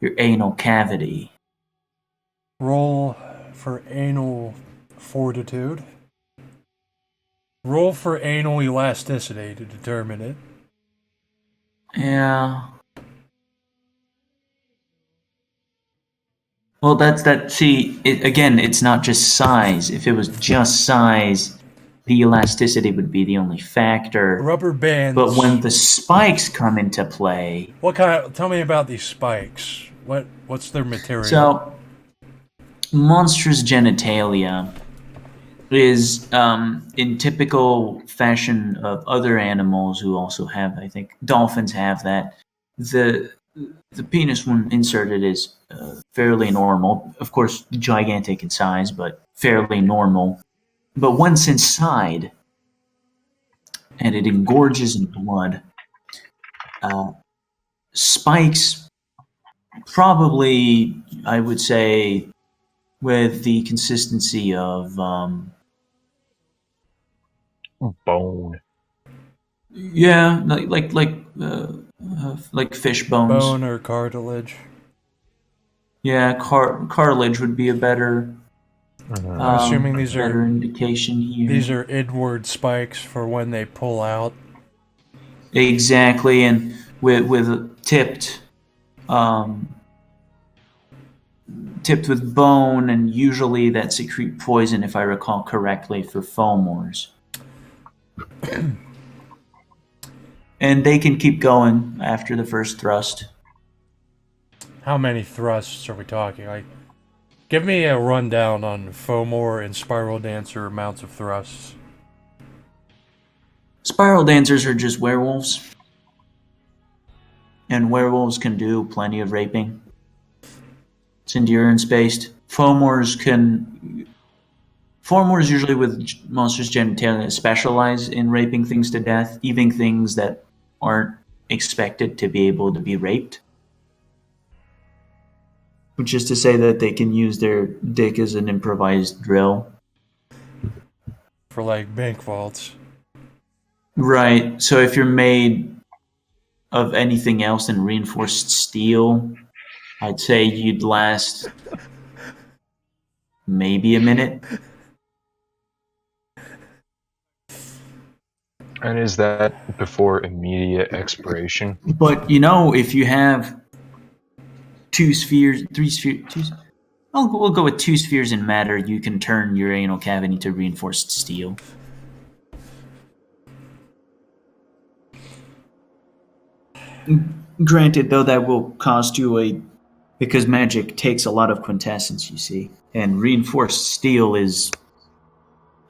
your anal cavity. Roll for anal fortitude. Roll for anal elasticity to determine it. Yeah. Well, it's not just size. If it was just size, the elasticity would be the only factor. Rubber bands. But when the spikes come into play... Tell me about these spikes. What's their material? So, monstrous genitalia is, in typical fashion of other animals who also have, I think, dolphins have that. The penis, when inserted, is fairly normal. Of course, gigantic in size, but fairly normal. But once inside, and it engorges in blood, spikes, probably, I would say, with the consistency of bone. Yeah, like fish bones. Bone or cartilage. Yeah, cartilage would be a better. Mhm. I'm assuming these better are indication here. These are inward spikes for when they pull out. Exactly, and with tipped with bone, and usually that secrete poison, if I recall correctly, for Fomors. And they can keep going after the first thrust. how many thrusts are we talking? Like, give me a rundown on Fomor and Spiral Dancer amounts of thrusts. Spiral dancers are just werewolves. And werewolves can do plenty of raping. It's endurance-based. Fomors usually with monsters genitalia specialize in raping things to death, even things that aren't expected to be able to be raped. Which is to say that they can use their dick as an improvised drill. For, like, bank vaults. Right. So if you're made of anything else than reinforced steel, I'd say you'd last maybe a minute. And is that before immediate expiration? But if you have we'll go with 2 spheres in matter, you can turn your anal cavity to reinforced steel. Granted, though, that will cost you because magic takes a lot of quintessence, you see. And reinforced steel is,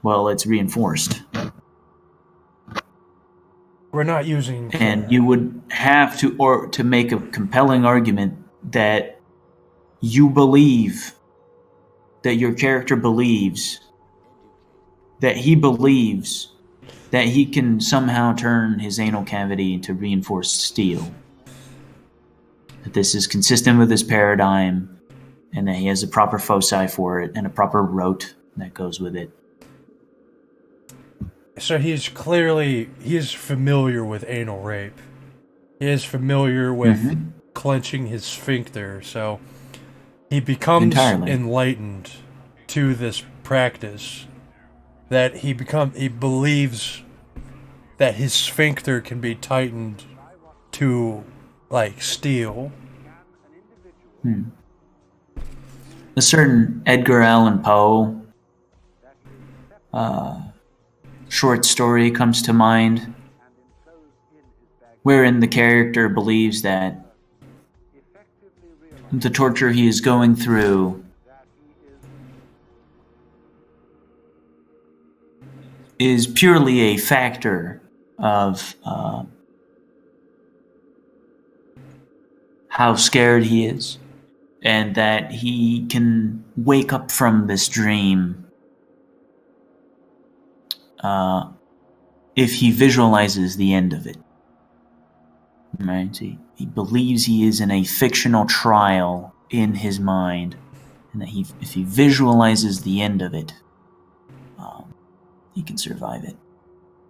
well, it's reinforced. We're not using... And you would have to make a compelling argument that you believe, that your character believes, that he believes that he can somehow turn his anal cavity into reinforced steel. That this is consistent with his paradigm, and that he has a proper foci for it, and a proper rote that goes with it. So he's familiar with anal rape. He is familiar with clenching his sphincter, so he becomes enlightened to this practice. That he believes that his sphincter can be tightened to, like, steel. A certain Edgar Allan Poe short story comes to mind, wherein the character believes that the torture he is going through is purely a factor of how scared he is, and that he can wake up from this dream if he visualizes the end of it. Right? He believes he is in a fictional trial in his mind, and that if he visualizes the end of it, he can survive it.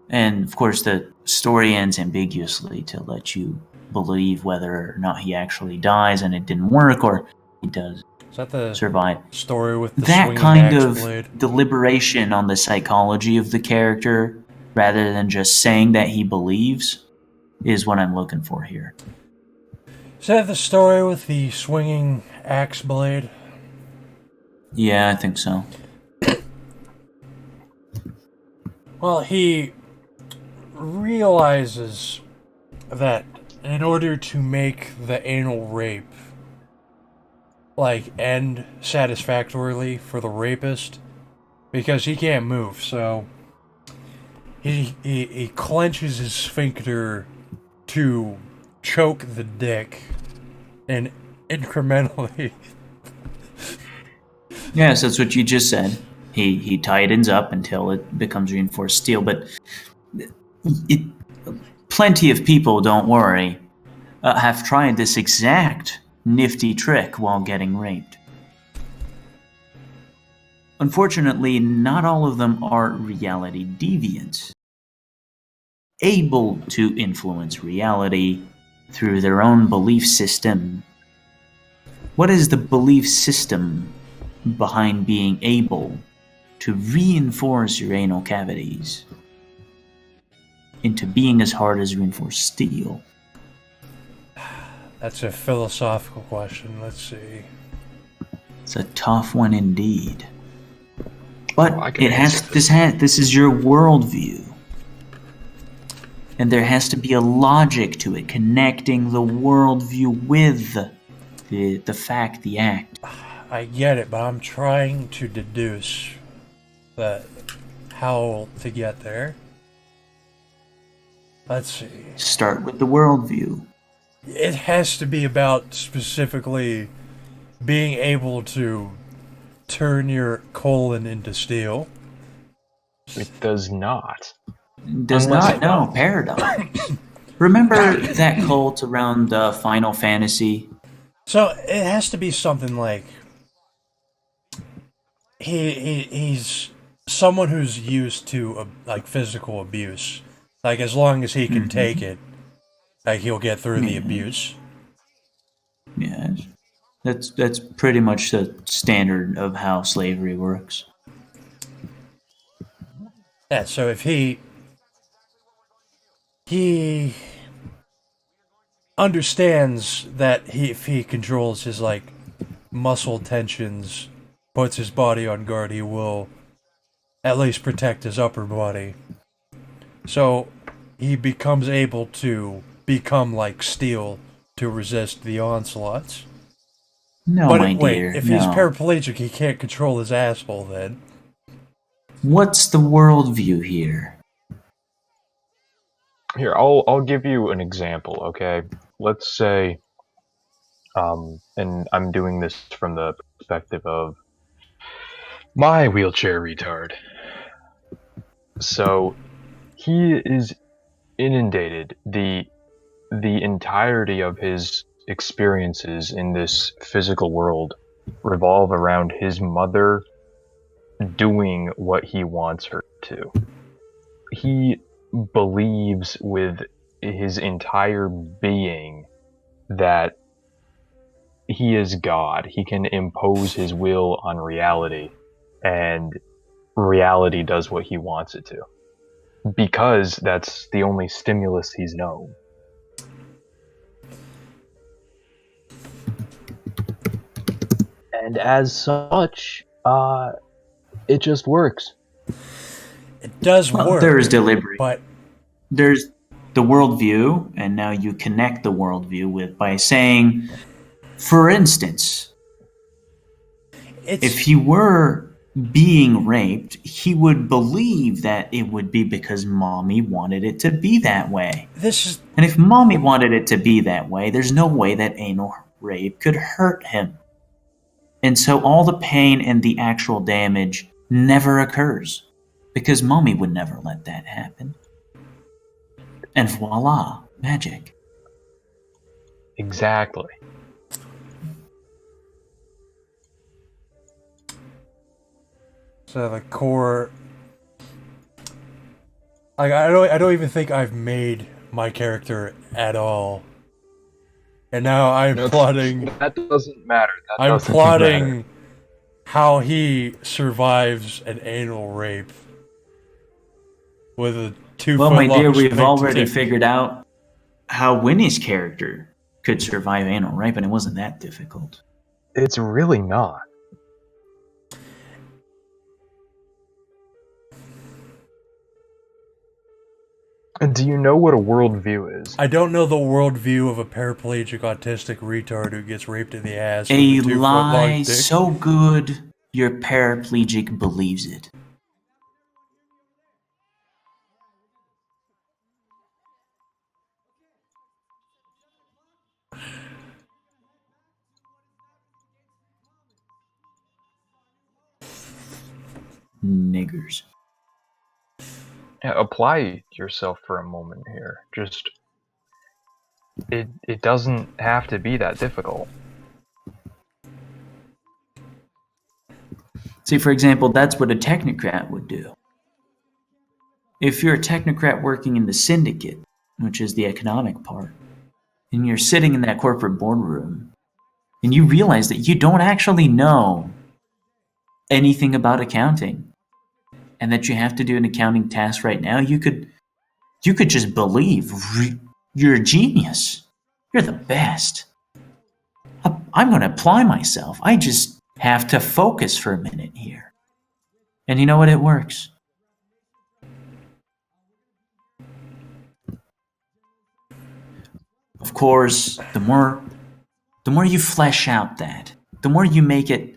And of course, the story ends ambiguously to let you believe whether or not he actually dies and it didn't work, or he does survive. Story with the that swinging kind axe of blade? deliberation on the psychology of the character, rather than just saying that he believes, is what I'm looking for here. Is that the story with the swinging axe blade? Yeah, I think so. Well, he realizes that in order to make the anal rape, like, end satisfactorily for the rapist, because he can't move, so he clenches his sphincter to choke the dick and incrementally... Yes, that's what you just said. He tightens up until it becomes reinforced steel, but plenty of people, don't worry, have tried this exact nifty trick while getting raped. Unfortunately, not all of them are reality deviants, able to influence reality through their own belief system. What is the belief system behind being able to reinforce your anal cavities into being as hard as reinforced steel? That's a philosophical question. Let's see. It's a tough one indeed. But Well, I can answer this is your worldview. And there has to be a logic to it, connecting the worldview with the fact, the act. I get it, but I'm trying to deduce that how to get there. Let's see. Start with the worldview. It has to be about specifically being able to turn your colon into steel. It does not. Does Unless not it know does. paradox. Remember that cult around Final Fantasy? So it has to be something like he's someone who's used to like physical abuse. Like as long as he can take it, like he'll get through the abuse. Yes. That's pretty much the standard of how slavery works. Yeah, so if he understands that if he controls his like muscle tensions, puts his body on guard, he will at least protect his upper body. So he becomes able to become like steel to resist the onslaughts. No, But my wait, dear, if no. he's paraplegic, he can't control his asshole then. What's the worldview here? Here, I'll give you an example, okay? Let's say, and I'm doing this from the perspective of my wheelchair retard. So he is inundated. The entirety of his experiences in this physical world revolve around his mother doing what he wants her to. He believes with his entire being that he is God. He can impose his will on reality, and reality does what he wants it to. Because that's the only stimulus he's known. And as such, it just works. It does Well, work. there is deliberate. But There's the worldview, and now you connect the worldview with by saying, for instance, if he were being raped, he would believe that it would be because mommy wanted it to be that way. And if mommy wanted it to be that way, there's no way that anal rape could hurt him. And so all the pain and the actual damage never occurs because mommy would never let that happen. And voila, magic. Exactly. So the core, like I don't even think I've made my character at all, and now I'm plotting. That doesn't matter. I'm plotting how he survives an anal rape with a 2 Well, foot my dear, long we've spiked already dick. figured out how Winnie's character could survive anal rape, and it wasn't that difficult. It's really not. And do you know what a worldview is? I don't know the worldview of a paraplegic autistic retard who gets raped in the ass A with a 2 foot long lie dick. so good your paraplegic believes it. Niggers. Yeah, apply yourself for a moment here. Just it doesn't have to be that difficult. See, for example, that's what a technocrat would do. If you're a technocrat working in the syndicate, which is the economic part, and you're sitting in that corporate boardroom, and you realize that you don't actually know anything about accounting, and that you have to do an accounting task right now, you could just believe you're a genius. You're the best. I'm going to apply myself. I just have to focus for a minute here. And you know what? It works. Of course, the more the more you flesh out that, the more you make it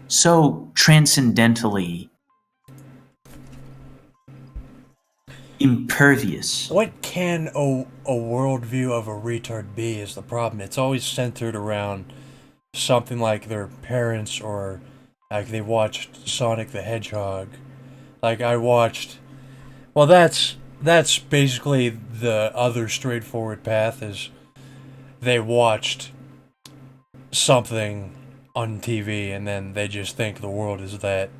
so transcendentally impervious. What can a worldview of a retard be is the problem. It's always centered around something like their parents, or like they watched Sonic the Hedgehog. Like I watched... Well, that's basically the other straightforward path, is they watched something on TV and then they just think the world is that.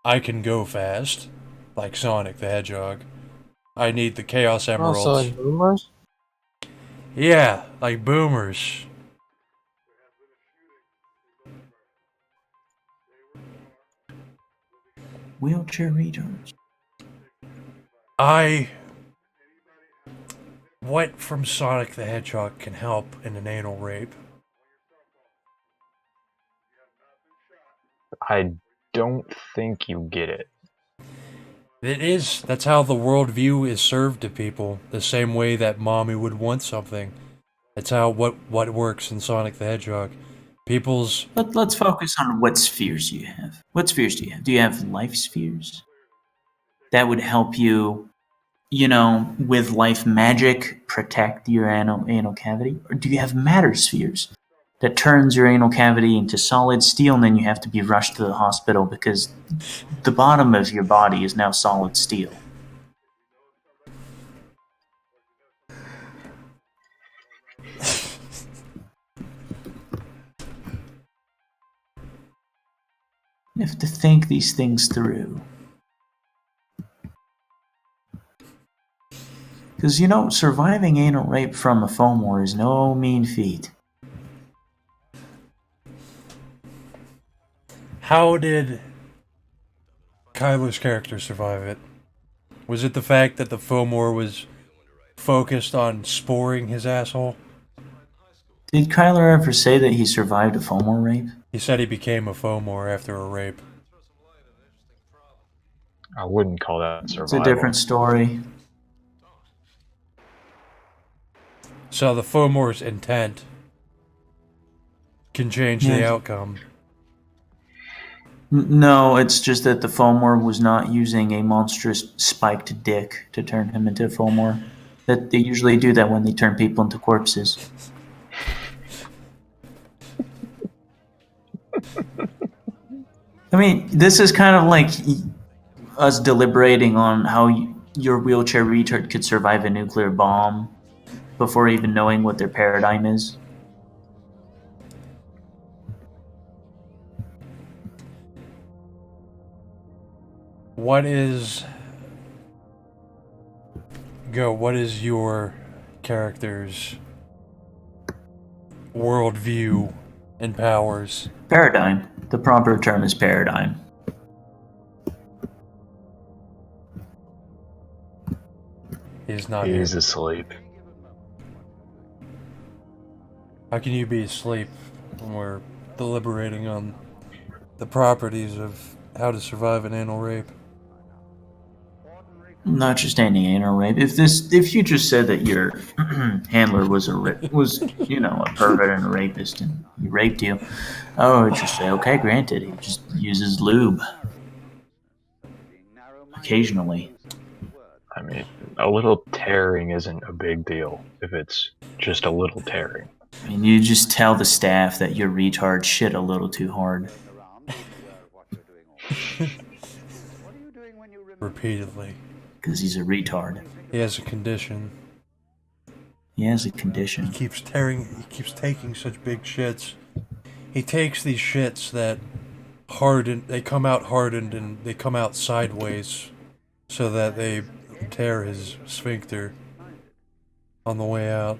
I can go fast, like Sonic the Hedgehog. I need the Chaos Emeralds. Also, like boomers? Yeah, like boomers. Wheelchair retards. What from Sonic the Hedgehog can help in an anal rape? I don't think you get it. It is. That's how the worldview is served to people. The same way that mommy would want something. That's how what works in Sonic the Hedgehog. People's... Let's focus on what spheres you have. What spheres do you have? Do you have life spheres? That would help you, with life magic, protect your anal cavity? Or do you have matter spheres that turns your anal cavity into solid steel, and then you have to be rushed to the hospital because the bottom of your body is now solid steel? You have to think these things through. Because, surviving anal rape from a foam war is no mean feat. How did Kyler's character survive it? Was it the fact that the Fomor was focused on sporing his asshole? Did Kyler ever say that he survived a foam war rape? He said he became a Fomor after a rape. I wouldn't call that survival. It's a different story. So the Fomor's intent can change the outcome. No, it's just that the foam war was not using a monstrous spiked dick to turn him into a foam war. That they usually do that when they turn people into corpses. I mean, this is kind of like us deliberating on how your wheelchair retard could survive a nuclear bomb before even knowing what their paradigm is. What is your character's worldview and powers? Paradigm. The proper term is paradigm. He's not He's here. asleep. How can you be asleep when we're deliberating on the properties of how to survive an anal rape? Not just any anal rape. If you just said that your handler was a pervert and a rapist and he raped you, I would just say, okay, granted. He just uses lube occasionally. I mean, a little tearing isn't a big deal if it's just a little tearing. I mean, you just tell the staff that your retard shit a little too hard. Repeatedly. Because he's a retard. He has a condition. He has a condition. He keeps taking such big shits. He takes these shits that they come out hardened and they come out sideways so that they tear his sphincter on the way out.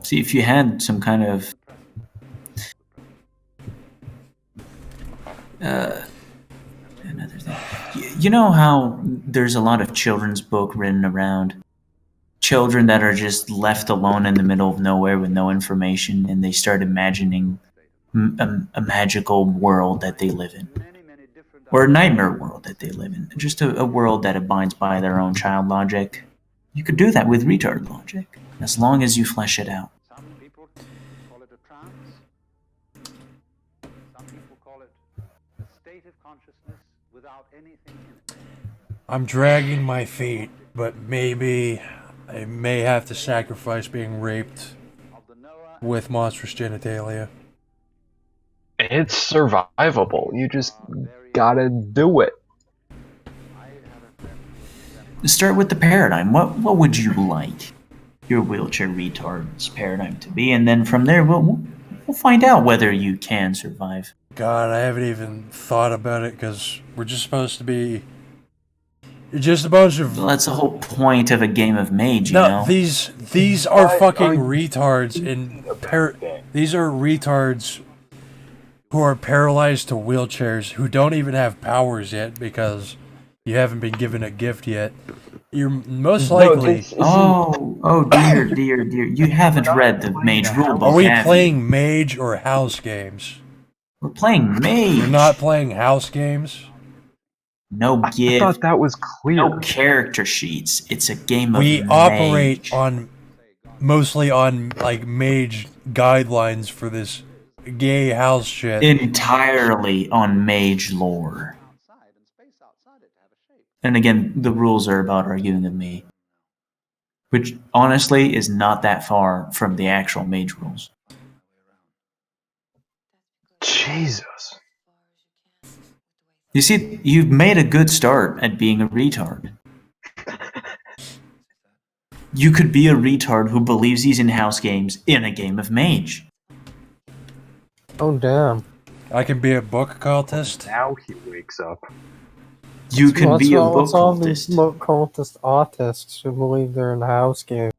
See, if you had some kind of another thing. You know how there's a lot of children's book written around children that are just left alone in the middle of nowhere with no information, and they start imagining a magical world that they live in, or a nightmare world that they live in, just a world that abides by their own child logic. You could do that with retard logic, as long as you flesh it out. creative consciousness without anything in it. I'm dragging my feet, but maybe I may have to sacrifice being raped Of the knower with monstrous genitalia. It's survivable. You just gotta do it. I had a friend who was exempt. Start with the paradigm. What would you like your wheelchair retard's paradigm to be, and then from there we'll find out whether you can survive. God, I haven't even thought about it because we're just supposed to be just a bunch of. Well, that's the whole point of a game of Mage, you No, know. these are Why fucking are you retards these are retards who are paralyzed to wheelchairs who don't even have powers yet because you haven't been given a gift yet. You're most likely. Oh dear. You haven't read the Mage rulebook, Are we have playing you? Mage or house games? We're playing Mage. We're not playing house games. No I gift. thought that was clear. No character sheets. It's a game of We Mage. operate on mostly on like Mage guidelines for this gay house shit. Entirely on Mage lore. Outside and space outside it to have a shape. And again, the rules are about arguing with me, which honestly is not that far from the actual Mage rules. Jesus. You see, you've made a good start at being a retard. You could be a retard who believes he's in house games in a game of Mage. Oh damn! I can be a book cultist. Now he wakes up. You can be a book What's all these cultist. cultist autists who believe they're in the house game?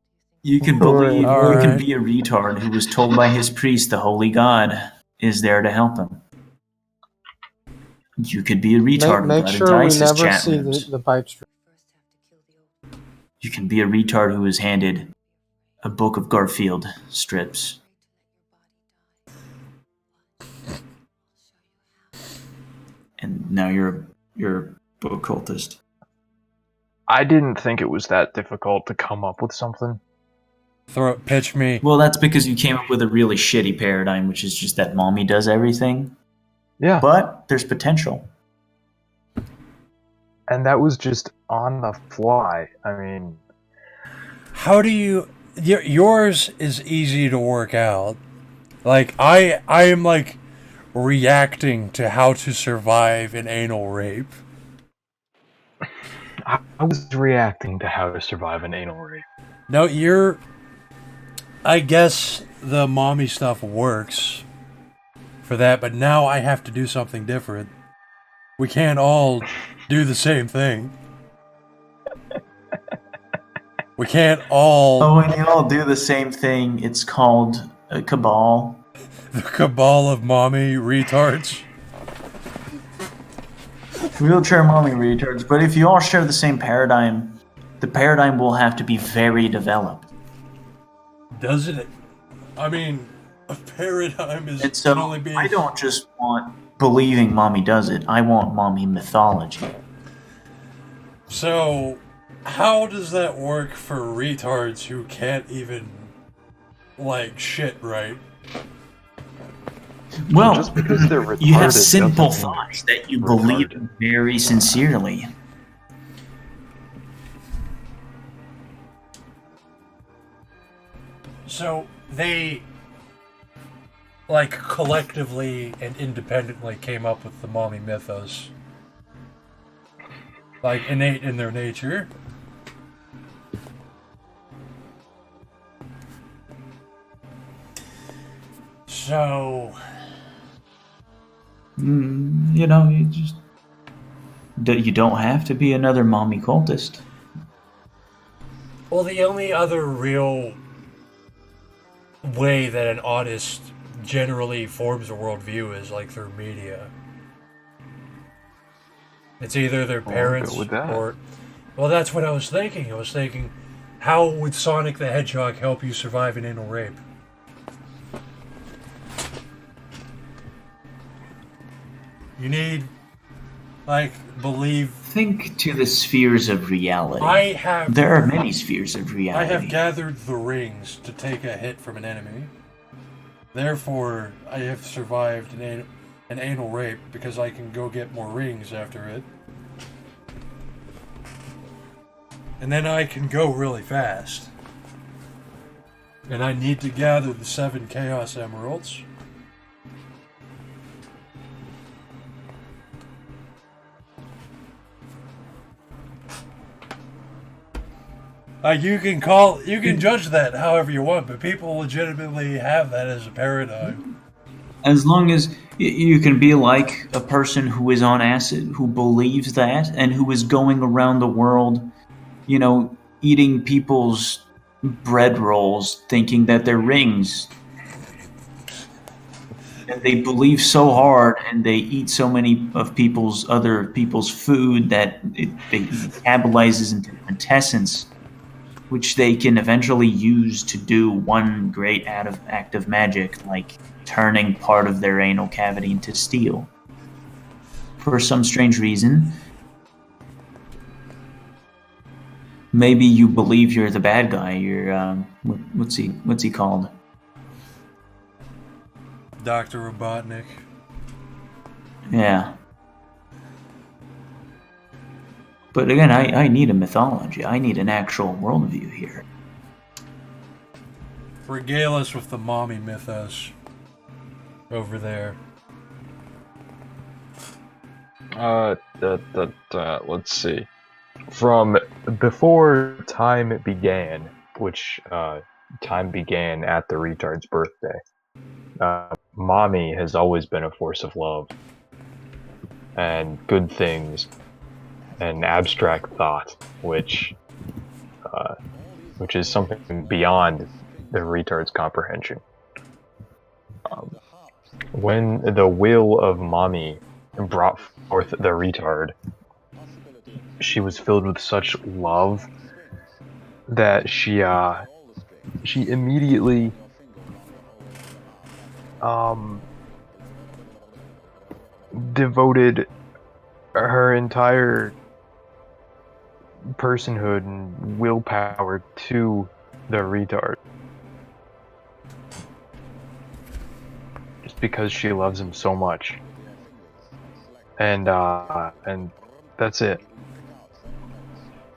You can believe you Alright. can be a retard who was told by his priest the holy god is there to help him. You could be a retard who Make got sure into we ISIS never chat see rooms. the pipe stream. You can be a retard who was handed a book of Garfield strips. And now you're a book cultist. I didn't think it was that difficult to come up with something. Pitch me. Well, that's because you came up with a really shitty paradigm, which is just that mommy does everything. Yeah. But there's potential. And that was just on the fly. I mean, How do you? Yours is easy to work out. Like I am like reacting to how to survive an anal rape. I was reacting to how to survive an anal rape. No, you're. I guess the mommy stuff works for that, but now I have to do something different. We can't all do the same thing. We can't all. Oh, when you all do the same thing, it's called a cabal. The cabal of mommy retards. Wheelchair mommy retards. But if you all share the same paradigm, the paradigm will have to be very developed. Doesn't it? I mean, a paradigm is And so can only be. I don't just want believing mommy does it. I want mommy mythology. So, how does that work for retards who can't even, like, shit right? Well, Just because they're you have retarded simple doesn't mean thoughts that you retarded. believe in very sincerely. So, they, like, collectively and independently came up with the mommy mythos. Like, innate in their nature. So, You know, you don't have to be another mommy cultist. well, the only other real way that an autist generally forms a worldview is like through media. It's either their I'll go parents with that. or. Well, that's what I was thinking. I was thinking, how would Sonic the Hedgehog help you survive an anal rape? You need, like, believe. Think to the spheres of reality. I There are many spheres of reality. have gathered the rings to take a hit from an enemy. Therefore, I have survived an anal. an anal rape because I can go get more rings after it. And then I can go really fast. And I need to gather the 7 Chaos Emeralds. You can judge that however you want, but people legitimately have that as a paradigm. As long as you can be like a person who is on acid, who believes that, and who is going around the world, eating people's bread rolls, thinking that they're rings. And they believe so hard, and they eat so many of other people's food that it metabolizes into quintessence, which they can eventually use to do one great act of magic, like turning part of their anal cavity into steel. For some strange reason, maybe you believe you're the bad guy. You're what's he called? Dr. Robotnik. Yeah. But again, I need a mythology. I need an actual worldview here. Regale us with the mommy mythos over there. Let's see. From before time began, which time began at the retard's birthday, mommy has always been a force of love and good things and abstract thought, which is something beyond the retard's comprehension. When the will of mommy brought forth the retard, she was filled with such love that she immediately devoted her entire personhood and willpower to the retard. Just because she loves him so much. And that's it.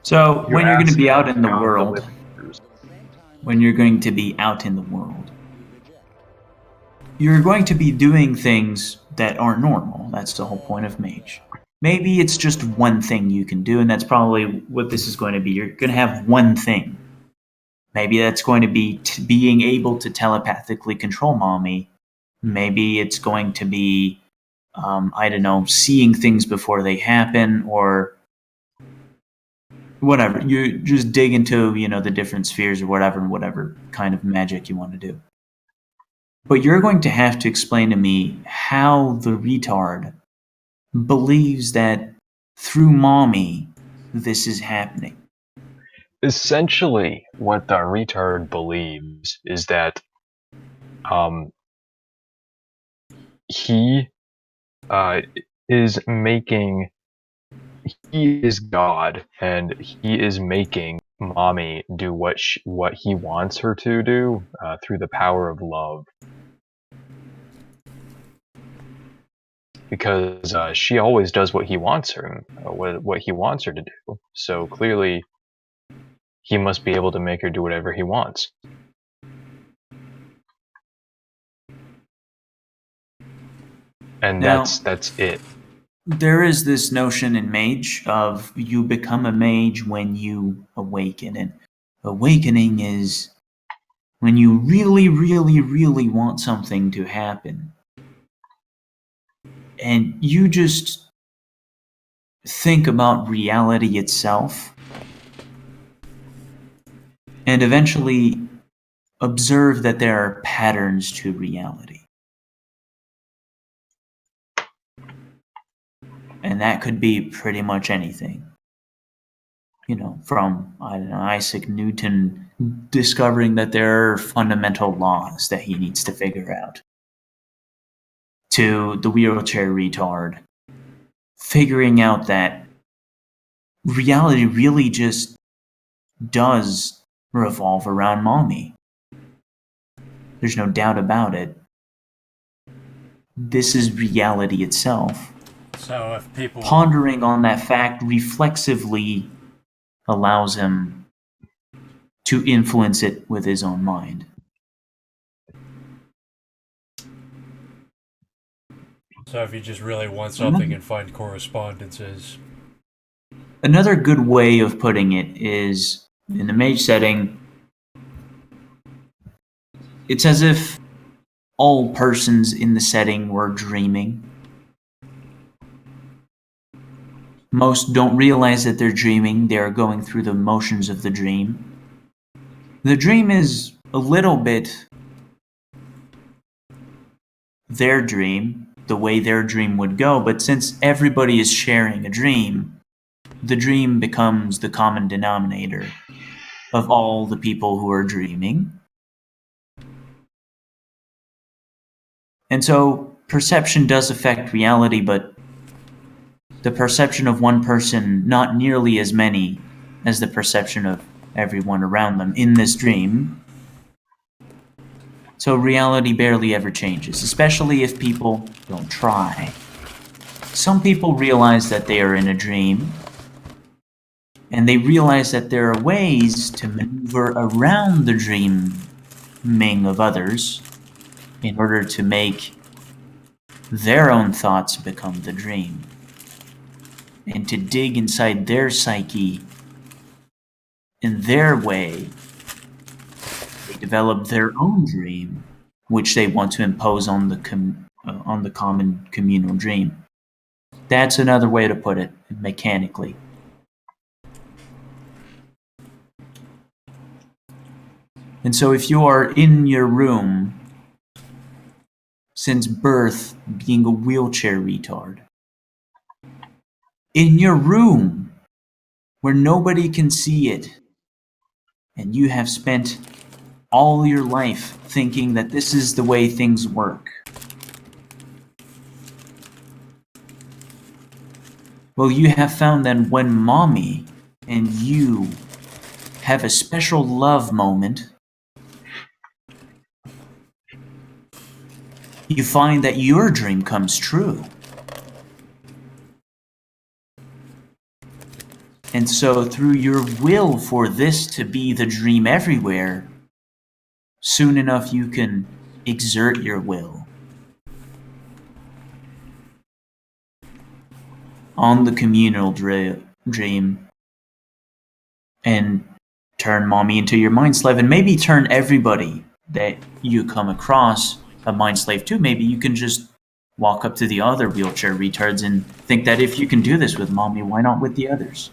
So when you're going to be out in the ask world, you're going to be doing things that aren't normal. That's the whole point of Mage. Maybe it's just one thing you can do, and that's probably what this is going to be. You're going to have one thing. Maybe that's going to be being able to telepathically control mommy. Maybe it's going to be, seeing things before they happen, or whatever. You just dig into, the different spheres or whatever kind of magic you want to do. But you're going to have to explain to me how the retard believes that through mommy this is happening. Essentially, what the retard believes is that he is God, and he is making mommy do what he wants her to do through the power of love. Because she always does what he wants her, what he wants her to do. So clearly, he must be able to make her do whatever he wants. And Now, that's it. There is this notion in Mage of you become a mage when you awaken, and awakening is when you really, really, really want something to happen. And you just think about reality itself and eventually observe that there are patterns to reality. And that could be pretty much anything. From, Isaac Newton discovering that there are fundamental laws that he needs to figure out, to the wheelchair retard figuring out that reality really just does revolve around mommy. There's no doubt about it. this is reality itself. So if people Pondering on that fact reflexively allows him to influence it with his own mind. So if you just really want something and find correspondences. Another good way of putting it is, in the mage setting, it's as if all persons in the setting were dreaming. Most don't realize that they're dreaming. They are going through the motions of the dream. The dream is a little bit their dream, the way their dream would go, but since everybody is sharing a dream, the dream becomes the common denominator of all the people who are dreaming. And so perception does affect reality, but the perception of one person, not nearly as many as the perception of everyone around them in this dream. So reality barely ever changes, especially if people don't try. Some people realize that they are in a dream, and they realize that there are ways to maneuver around the dreaming of others in order to make their own thoughts become the dream, and to dig inside their psyche in their way. They develop their own dream, which they want to impose on the common communal dream. That's another way to put it mechanically. And so if you are in your room since birth, being a wheelchair retard, in your room where nobody can see it, and you have spent all your life thinking that this is the way things work. Well, you have found that when mommy and you have a special love moment, you find that your dream comes true. And so through your will for this to be the dream everywhere, soon enough you can exert your will on the communal dream and turn mommy into your mind slave, and maybe turn everybody that you come across a mind slave to. Maybe you can just walk up to the other wheelchair retards and think that if you can do this with mommy, why not with the others?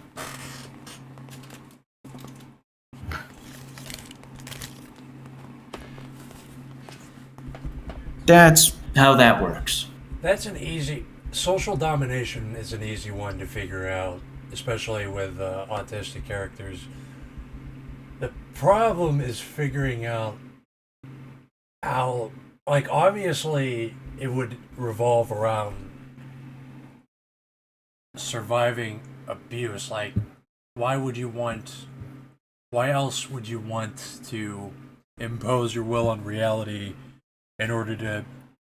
That's how that works. That's an easy... Social domination is an easy one to figure out, especially with autistic characters. The problem is figuring out how... Like, obviously, it would revolve around surviving abuse. Like, why else would you want to impose your will on reality in order to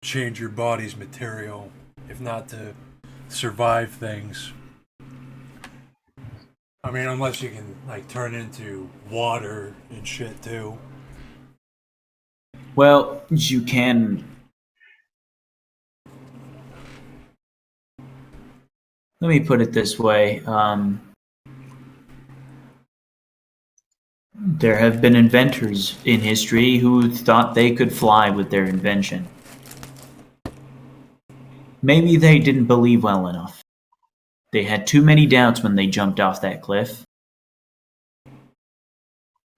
change your body's material, if not to survive things? I mean, unless you can, like, turn into water and shit, too. Well, you can... Let me put it this way. There have been inventors in history who thought they could fly with their invention. Maybe they didn't believe well enough. They had too many doubts when they jumped off that cliff.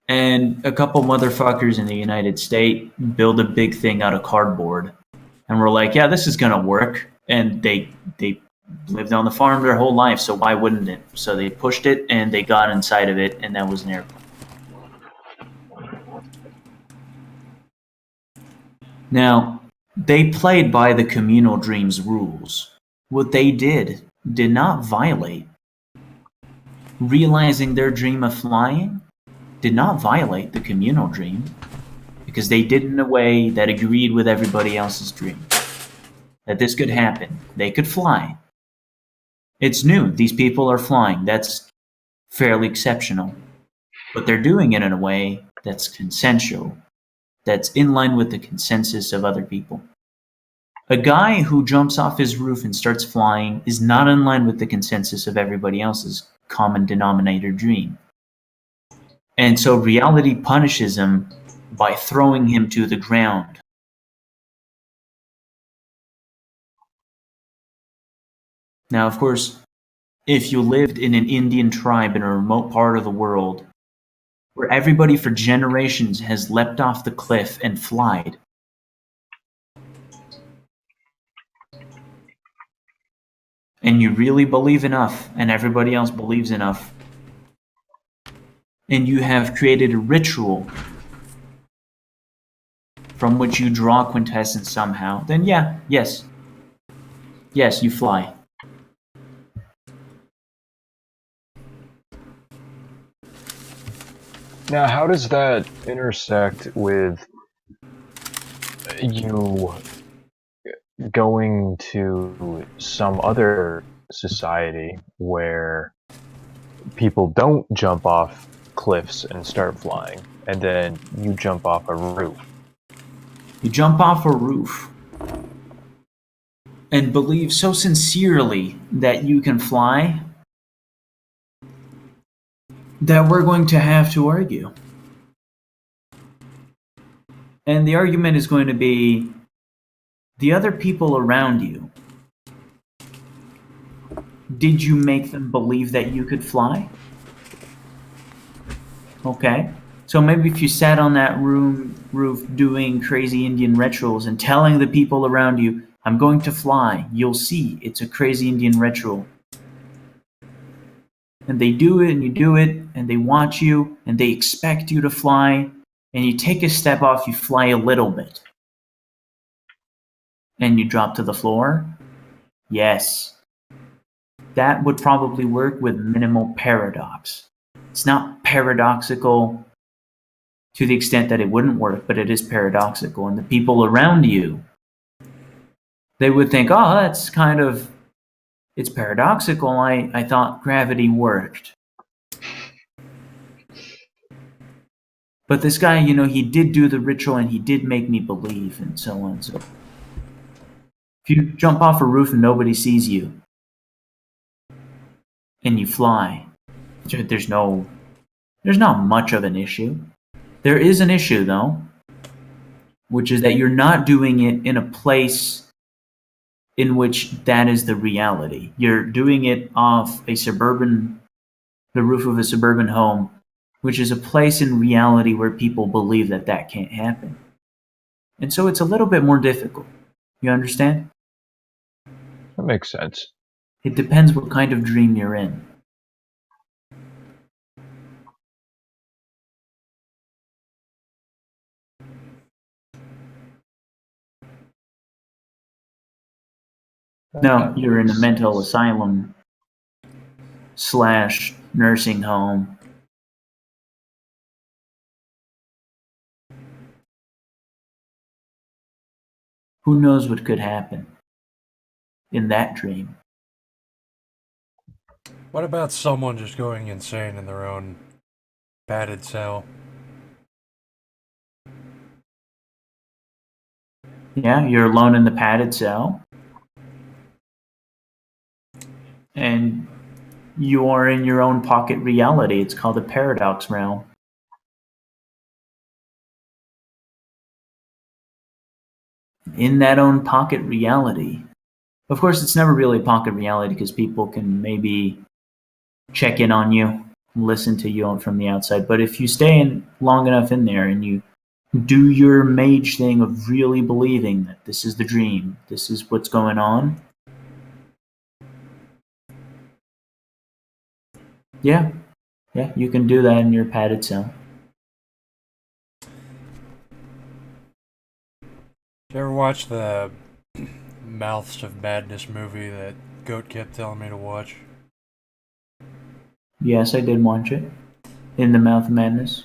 And a couple motherfuckers in the United States build a big thing out of cardboard. And we're like, yeah, this is gonna work. And they lived on the farm their whole life, so why wouldn't it? So they pushed it and they got inside of it, and that was an airplane. Now, they played by the communal dream's rules. What they did not violate. Realizing their dream of flying did not violate the communal dream, because they did it in a way that agreed with everybody else's dream. that this could happen. They could fly. It's new. These people are flying. That's fairly exceptional. But they're doing it in a way that's consensual, that's in line with the consensus of other people. A guy who jumps off his roof and starts flying is not in line with the consensus of everybody else's common denominator dream. And so reality punishes him by throwing him to the ground. Now, of course, if you lived in an Indian tribe in a remote part of the world, where everybody for generations has leapt off the cliff and flied, and you really believe enough, and everybody else believes enough, and you have created a ritual from which you draw quintessence somehow, then yes, you fly. Now, how does that intersect with you going to some other society where people don't jump off cliffs and start flying, and then you jump off a roof? You jump off a roof and believe so sincerely that you can fly that we're going to have to argue. And the argument is going to be the other people around you. Did you make them believe that you could fly? Okay. So maybe if you sat on that roof doing crazy Indian rituals and telling the people around you, I'm going to fly, you'll see it's a crazy Indian ritual. And they do it and you do it and they watch you and they expect you to fly and you take a step off, you fly a little bit. And you drop to the floor? Yes. That would probably work with minimal paradox. It's not paradoxical to the extent that it wouldn't work, but it is paradoxical. And the people around you, they would think, oh, that's kind of, it's paradoxical. I thought gravity worked. But this guy, he did do the ritual and he did make me believe and so on. So if you jump off a roof and nobody sees you and you fly, there's not much of an issue. There is an issue though, which is that you're not doing it in a place in which that is the reality. You're doing it off the roof of a suburban home, which is a place in reality where people believe that can't happen. And so it's a little bit more difficult. You understand? That makes sense. It depends what kind of dream you're in. No, you're in a mental asylum / nursing home. Who knows what could happen in that dream? What about someone just going insane in their own padded cell? Yeah, you're alone in the padded cell. And you are in your own pocket reality. It's called the paradox realm. In that own pocket reality. Of course, it's never really pocket reality because people can maybe check in on you, listen to you from the outside. But if you stay in long enough in there and you do your mage thing of really believing that this is the dream, this is what's going on, yeah, you can do that in your padded cell. Did you ever watch the Mouths of Madness movie that Goat kept telling me to watch? Yes, I did watch it. In the Mouth of Madness.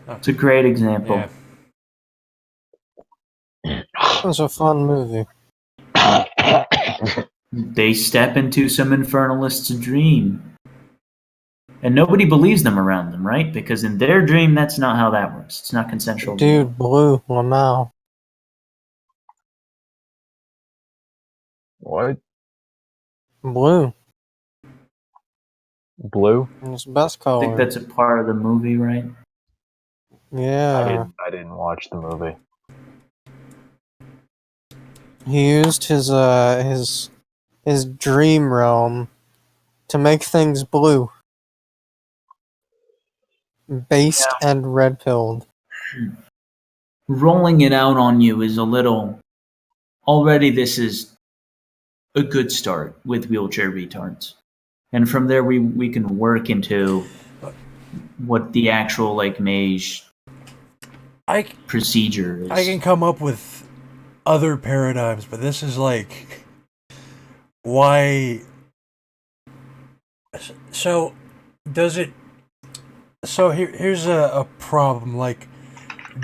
Oh. It's a great example. Yeah. It was a fun movie. They step into some infernalist's dream. And nobody believes them around them, right? Because in their dream, that's not how that works. It's not consensual. Dude, Blue, Lamau. What? Blue. Blue? It's the best I color. think that's a part of the movie, right? Yeah. I didn't watch the movie. He used his dream realm to make things blue. Based and red pilled. Rolling it out on you is a little. Already, this is a good start with wheelchair retards. And from there, we can work into what the actual, like, Mage procedure is. I can come up with other paradigms, but this is like, why? So, does it? So here's a problem. Like,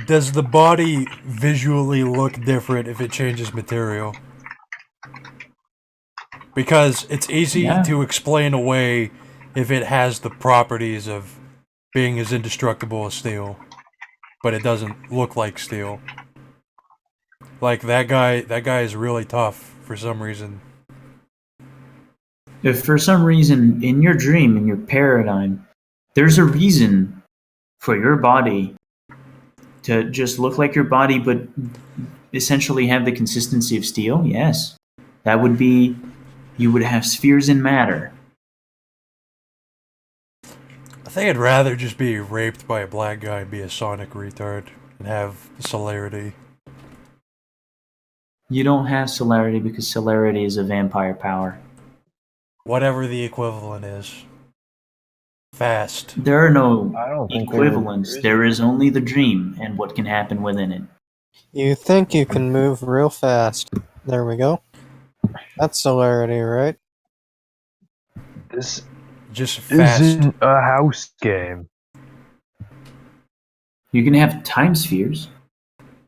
does the body visually look different if it changes material? Because it's easy to explain away if it has the properties of being as indestructible as steel, but it doesn't look like steel. Like that guy is really tough for some reason. If for some reason in your dream, in your paradigm, there's a reason for your body to just look like your body but essentially have the consistency of steel, yes. That would be, you would have spheres in matter. I think I'd rather just be raped by a black guy and be a sonic retard and have celerity. You don't have celerity because celerity is a vampire power. Whatever the equivalent is. Fast. There are no I don't think equivalents. There is only the dream and what can happen within it. You think you can move real fast. There we go. That's celerity, right? This Just fast. isn't a house game. You can have time spheres.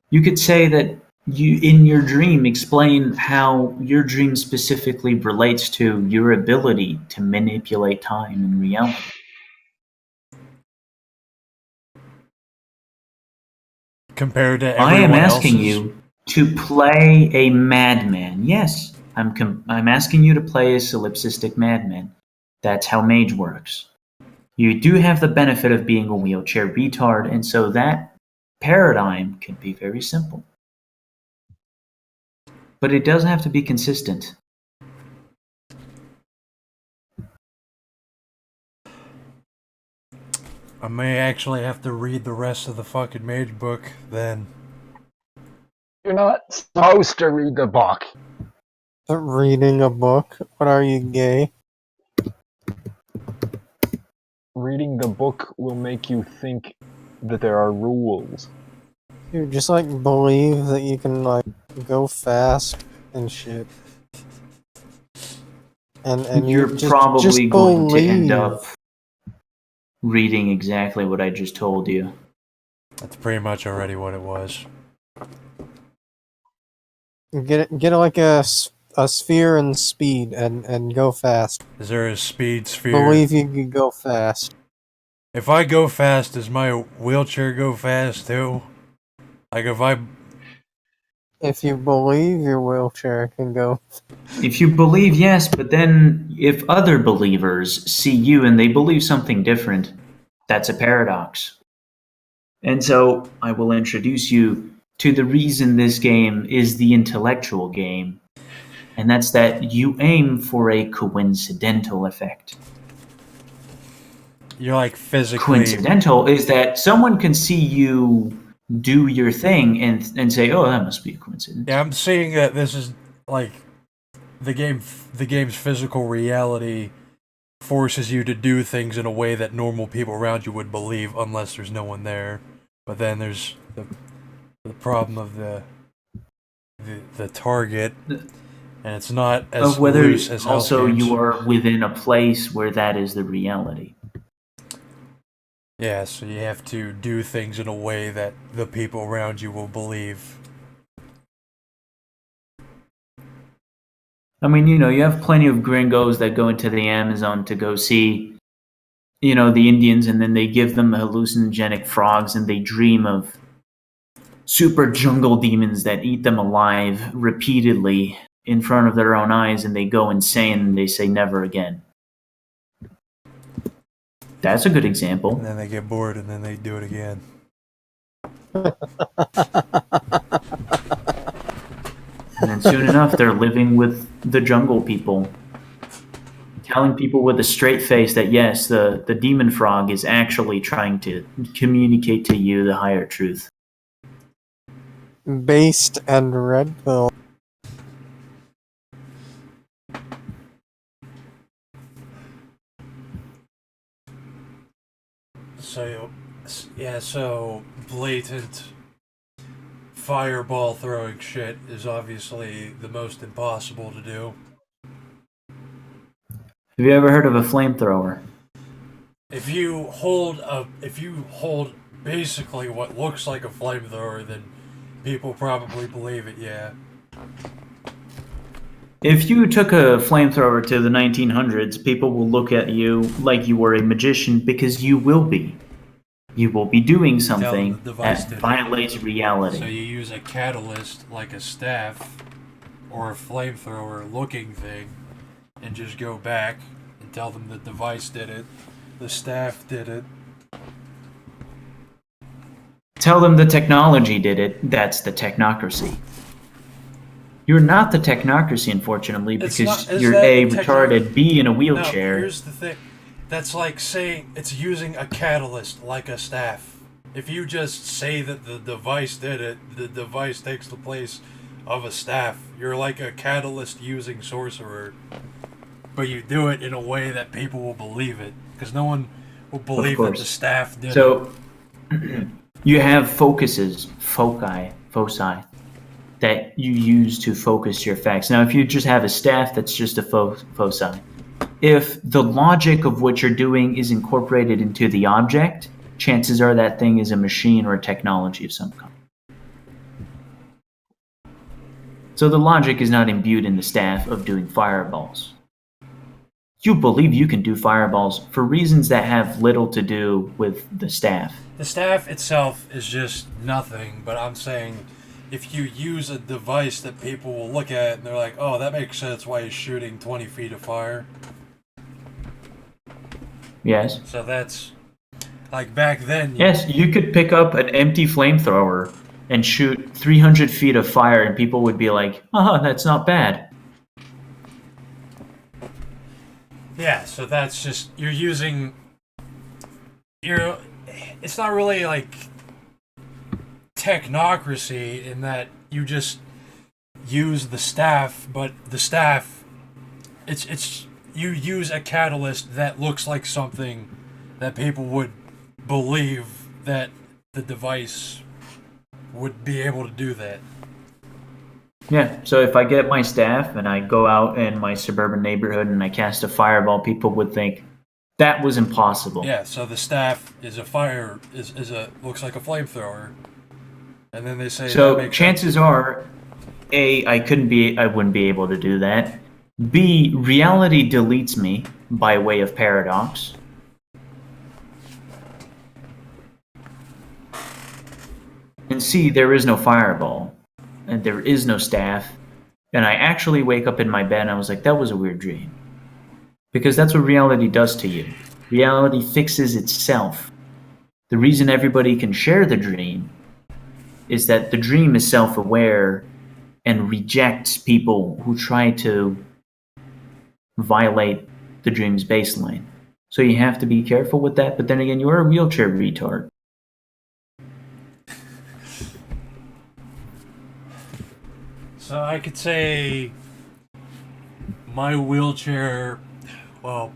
You could say that you, in your dream, explain how your dream specifically relates to your ability to manipulate time in reality. Compared to I everyone am asking else's. you to play a madman. Yes, I'm asking you to play a solipsistic madman. That's how Mage works. You do have the benefit of being a wheelchair retard, and so that paradigm can be very simple. But it does have to be consistent. I may actually have to read the rest of the fucking Mage book then. You're not supposed to read the book. Reading a book? What are you, gay? Reading the book will make you think that there are rules. You just like believe that you can like go fast and shit. And You're you probably just going to end believe. up reading exactly what I just told you. That's pretty much already what it was. Get like a sphere and speed and go fast. Is there a speed sphere? Believe you can go fast. If I go fast, does my wheelchair go fast too? Like If you believe your wheelchair can go. If you believe, yes, but then if other believers see you and they believe something different, that's a paradox. And so I will introduce you to the reason this game is the intellectual game, and that's that you aim for a coincidental effect. you're like physically... Coincidental is that someone can see you do your thing and say, oh, that must be a coincidence. Yeah, I'm seeing that this is like the game's physical reality forces you to do things in a way that normal people around you would believe unless there's no one there. But then there's the problem of the target, and it's not as Of whether loose as house also games. you are within a place where that is the reality. Yeah, so you have to do things in a way that the people around you will believe. I mean, you have plenty of gringos that go into the Amazon to go see, the Indians, and then they give them hallucinogenic frogs and they dream of super jungle demons that eat them alive repeatedly in front of their own eyes, and they go insane and they say never again. That's a good example. And then they get bored and then they do it again. And then soon enough, they're living with the jungle people, telling people with a straight face that yes, the demon frog is actually trying to communicate to you the higher truth. Based and red pill. So blatant fireball throwing shit is obviously the most impossible to do. Have you ever heard of a flamethrower? If you hold basically what looks like a flamethrower, then people probably believe it, yeah. If you took a flamethrower to the 1900s, people will look at you like you were a magician, because you will be. You will be doing something that violates reality. So you use a catalyst like a staff or a flamethrower looking thing and just go back and tell them the device did it, the staff did it. Tell them the technology did it. That's the technocracy. You're not the technocracy, unfortunately, because you're A, retarded, B, in a wheelchair. No, here's the thing. That's like saying it's using a catalyst like a staff. If you just say that the device did it, the device takes the place of a staff. You're like a catalyst using sorcerer. But you do it in a way that people will believe it. Because no one will believe that the staff did it. So, you have foci, that you use to focus your facts. Now, if you just have a staff, that's just a foci. If the logic of what you're doing is incorporated into the object, chances are that thing is a machine or a technology of some kind. So the logic is not imbued in the staff of doing fireballs. You believe you can do fireballs for reasons that have little to do with the staff. The staff itself is just nothing, but I'm saying if you use a device that people will look at and they're like, oh, that makes sense why he's shooting 20 feet of fire. Yes. So that's, like back then... Yes, you could pick up an empty flamethrower and shoot 300 feet of fire and people would be like, oh, that's not bad. Yeah, so that's just, you're using... It's not really like technocracy in that you just use the staff, but the staff, it's you use a catalyst that looks like something that people would believe that the device would be able to do that. Yeah, so if I get my staff and I go out in my suburban neighborhood and I cast a fireball, people would think that was impossible. Yeah, so the staff is looks like a flamethrower. And then they say so chances are, A, I wouldn't be able to do that. B, reality deletes me by way of paradox. And C, there is no fireball. And there is no staff. And I actually wake up in my bed and I was like, that was a weird dream. Because that's what reality does to you. Reality fixes itself. The reason everybody can share the dream is that the dream is self-aware and rejects people who try to violate the dream's baseline. So you have to be careful with that, but then again, you're a wheelchair retard. So I could say my wheelchair, well,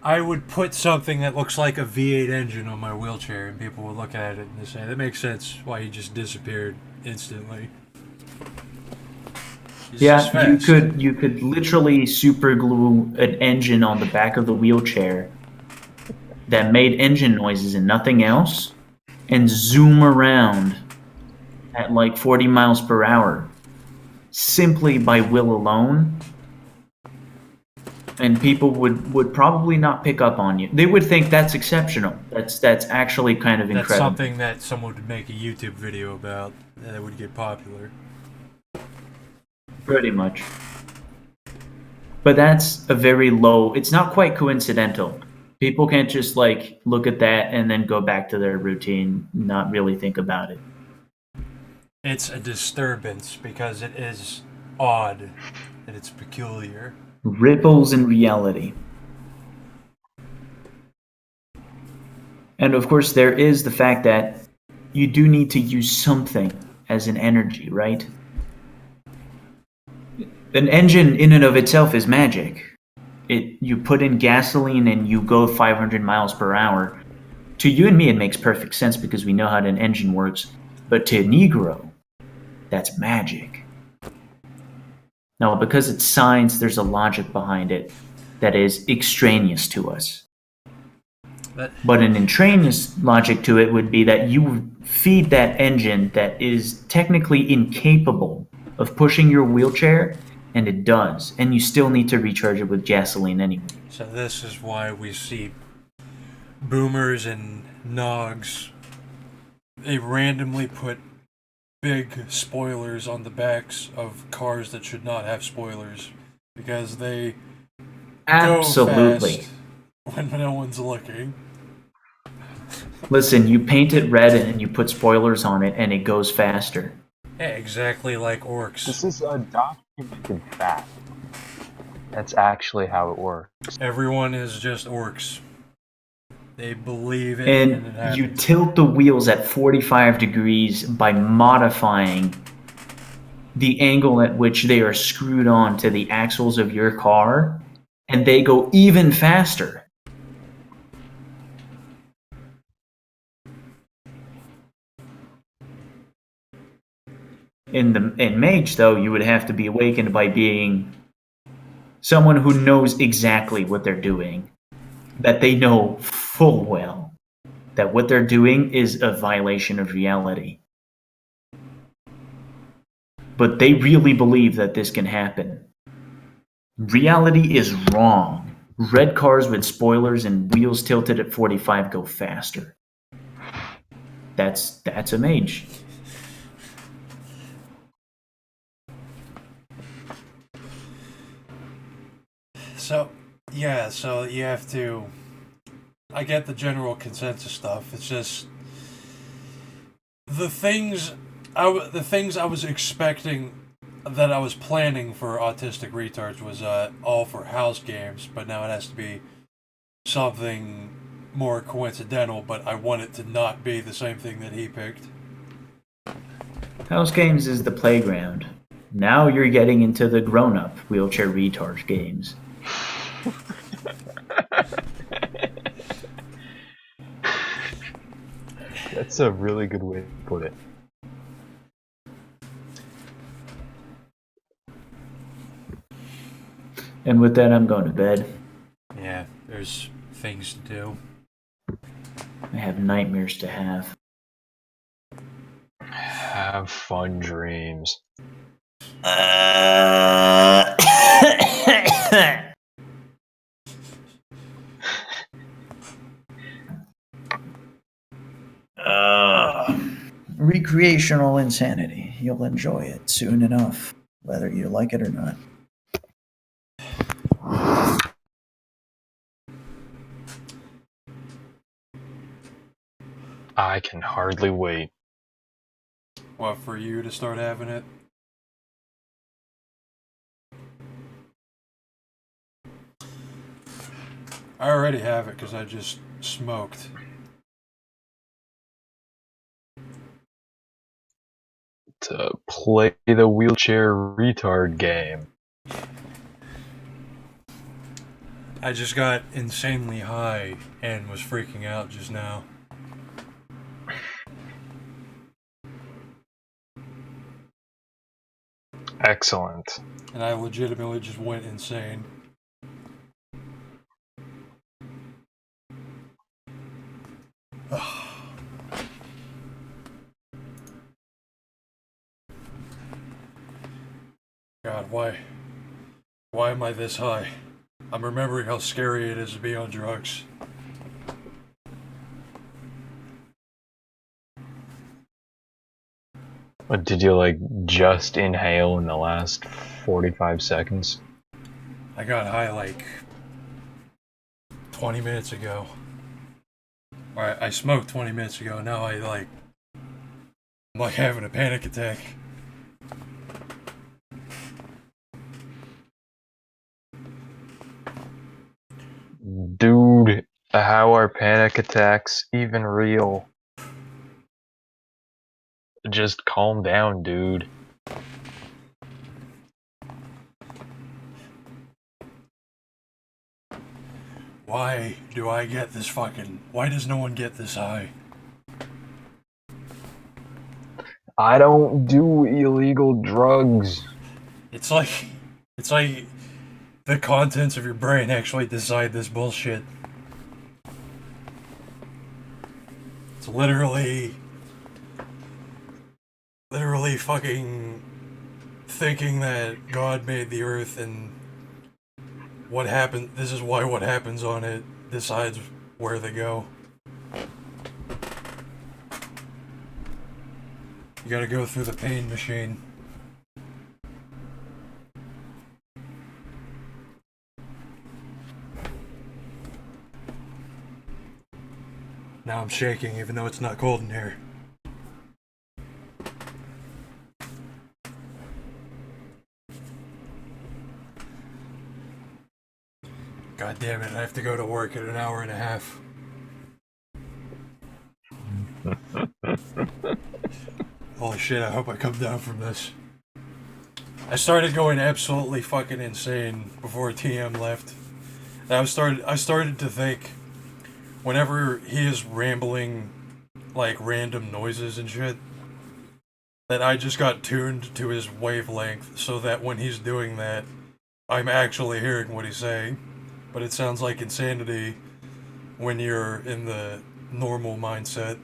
I would put something that looks like a V8 engine on my wheelchair and people would look at it and they say, that makes sense why you just disappeared instantly. Yeah, you could literally super glue an engine on the back of the wheelchair that made engine noises and nothing else, and zoom around at like 40 miles per hour. simply by will alone, and people would probably not pick up on you. They would think that's exceptional. That's actually kind of That's incredible. something that someone would make a YouTube video about that would get popular. Pretty much. But that's a very low, it's not quite coincidental. People can't just like look at that and then go back to their routine, not really think about it. It's a disturbance because it is odd and it's peculiar. Ripples in reality. And of course, there is the fact that you do need to use something as an energy, right? An engine in and of itself is magic. You put in gasoline and you go 500 miles per hour. To you and me, it makes perfect sense because we know how an engine works. But to a Negro, that's magic. Now, because it's science, there's a logic behind it that is extraneous to us. But an entraneous logic to it would be that you feed that engine that is technically incapable of pushing your wheelchair, and it does, and you still need to recharge it with gasoline anyway. So this is why we see boomers and nogs. They randomly put big spoilers on the backs of cars that should not have spoilers because they Absolutely. go fast when no one's looking. Listen, you paint it red and you put spoilers on it and it goes faster. Yeah, exactly like orcs. This is a documented fact. That's actually how it works. Everyone is just orcs. They believe it And it happens. you tilt the wheels at 45 degrees by modifying the angle at which they are screwed on to the axles of your car, and they go even faster. In Mage, though, you would have to be awakened by being someone who knows exactly what they're doing, that they know full well that what they're doing is a violation of reality. But they really believe that this can happen. Reality is wrong. Red cars with spoilers and wheels tilted at 45 go faster. That's a Mage. So you have to. I get the general consensus stuff. It's just the things I was expecting, that I was planning for autistic retards was all for house games, but now it has to be something more coincidental. But I want it to not be the same thing that he picked. House games is the playground. Now you're getting into the grown-up wheelchair retard games. That's a really good way to put it. And with that, I'm going to bed. Yeah, there's things to do. I have nightmares to have. Have fun dreams. Recreational insanity. You'll enjoy it soon enough, whether you like it or not. I can hardly wait. What, for you to start having it? I already have it because I just smoked. To play the wheelchair retard game. I just got insanely high and was freaking out just now. Excellent. And I legitimately just went insane. God, why am I this high? I'm remembering how scary it is to be on drugs. But did you, like, just inhale in the last 45 seconds? I got high like 20 minutes ago. Or I smoked 20 minutes ago. Now I'm like having a panic attack. Dude, how are panic attacks even real? Just calm down, dude. Why do I get this fucking... Why does no one get this high? I don't do illegal drugs. It's like the contents of your brain actually decide this bullshit. It's literally fucking thinking that God made the earth and what happened, this is why what happens on it decides where they go. You gotta go through the pain machine. Now I'm shaking even though it's not cold in here. God damn it, I have to go to work in an hour and a half. Holy shit, I hope I come down from this. I started going absolutely fucking insane before TM left. I started to think, whenever he is rambling, like, random noises and shit, that I just got tuned to his wavelength so that when he's doing that, I'm actually hearing what he's saying. But it sounds like insanity when you're in the normal mindset.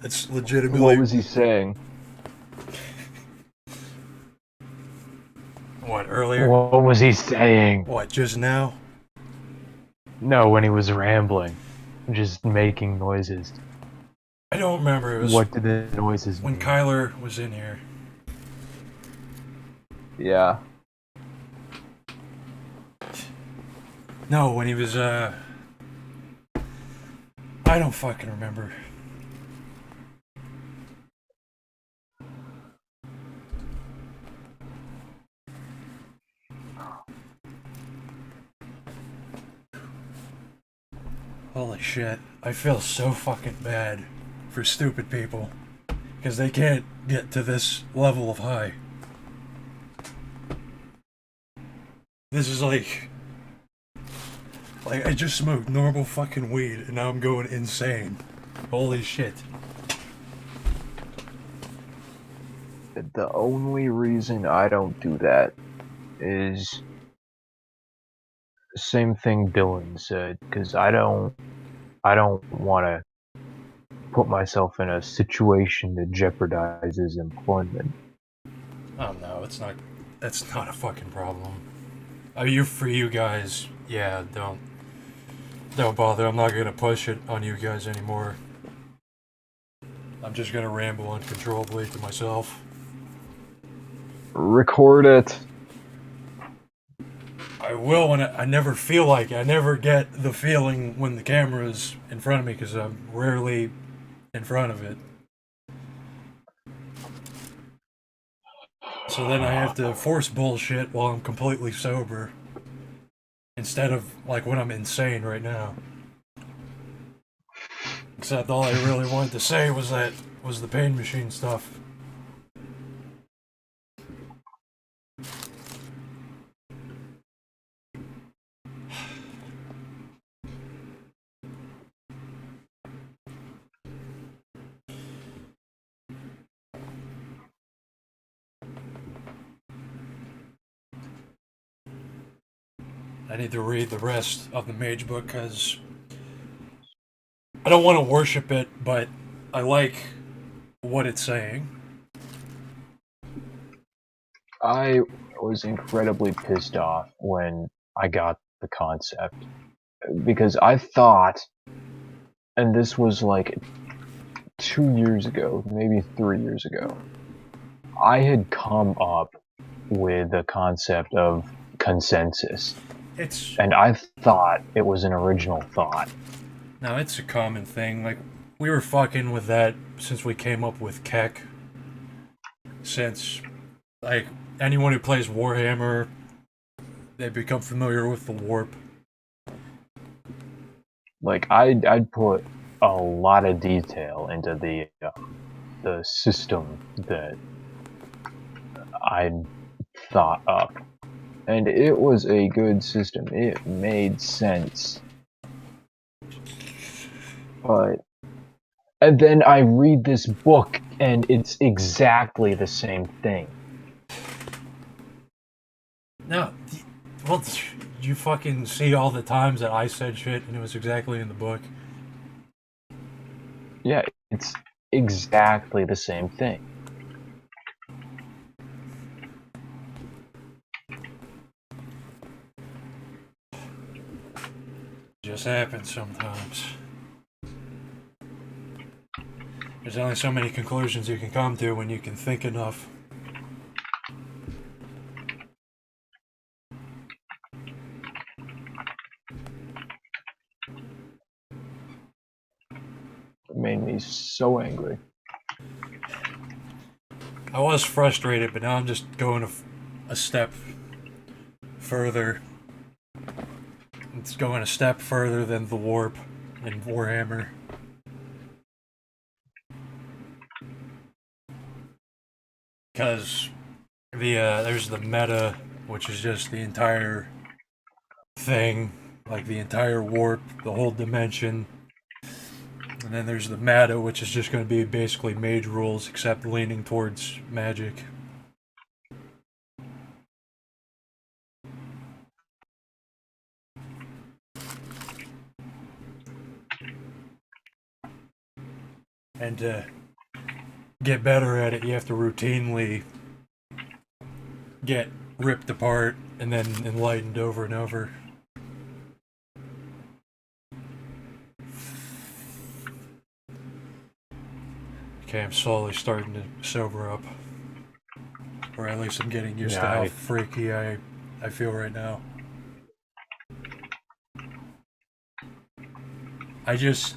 It's legitimately... What was he saying? What, earlier? What was he saying? What, just now? No, when he was rambling. Just making noises. I don't remember. It was What did the noises when mean? Kyler was in here. Yeah. No, when he was, I don't fucking remember. Holy shit. I feel so fucking bad for stupid people. Because they can't get to this level of high. This is like I just smoked normal fucking weed and now I'm going insane. Holy shit. The only reason I don't do that is the same thing Dylan said, because I don't want to put myself in a situation that jeopardizes employment. Oh no, that's not a fucking problem. For you guys, yeah, don't bother. I'm not gonna push it on you guys anymore. I'm just gonna ramble uncontrollably to myself. Record it. I will when I never feel like it. I never get the feeling when the camera's in front of me because I'm rarely in front of it. So then I have to force bullshit while I'm completely sober. Instead of like when I'm insane right now. Except all I really wanted to say was the pain machine stuff. I need to read the rest of the Mage book because I don't want to worship it, but I like what it's saying. I was incredibly pissed off when I got the concept, because I thought, and this was like 2 years ago, maybe 3 years ago, I had come up with the concept of consensus, It's and I thought it was an original thought. no, it's a common thing. Like, we were fucking with that since we came up with Keck. Since, like, anyone who plays Warhammer, they become familiar with the warp. Like, I'd put a lot of detail into the system that I'd thought up, and it was a good system. It made sense. But and then I read this book, and it's exactly the same thing. No, well, you fucking see all the times that I said shit and it was exactly in the book. Yeah, it's exactly the same thing. Just happens sometimes. There's only so many conclusions you can come to when you can think enough. It made me so angry. I was frustrated, but now I'm just going a step further. It's going a step further than the warp in Warhammer. Because there's the meta, which is just the entire thing, like the entire warp, the whole dimension. And then there's the meta, which is just going to be basically mage rules, except leaning towards magic. And to get better at it, you have to routinely get ripped apart and then enlightened over and over. Okay, I'm slowly starting to sober up. Or at least I'm getting used to how freaky I feel right now. I just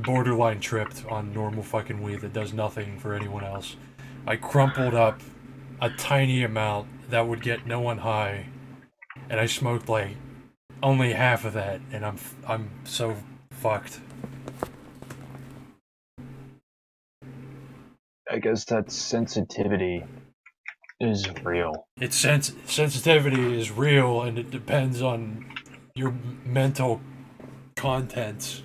borderline tripped on normal fucking weed that does nothing for anyone else. I crumpled up a tiny amount that would get no one high, and I smoked like only half of that, and I'm so fucked. I guess that sensitivity is real. Sensitivity is real, and it depends on your mental contents.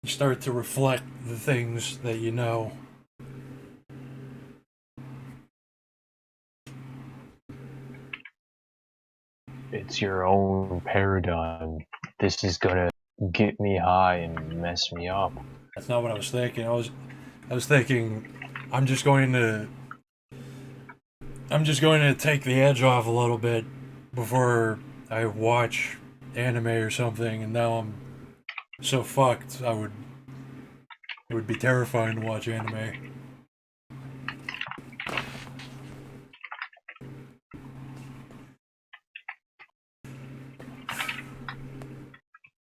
You start to reflect the things that you know. It's your own paradigm. This is gonna get me high and mess me up. That's not what I was thinking. I was thinking I'm just going to take the edge off a little bit before I watch anime or something, and now I'm so fucked. It would be terrifying to watch anime.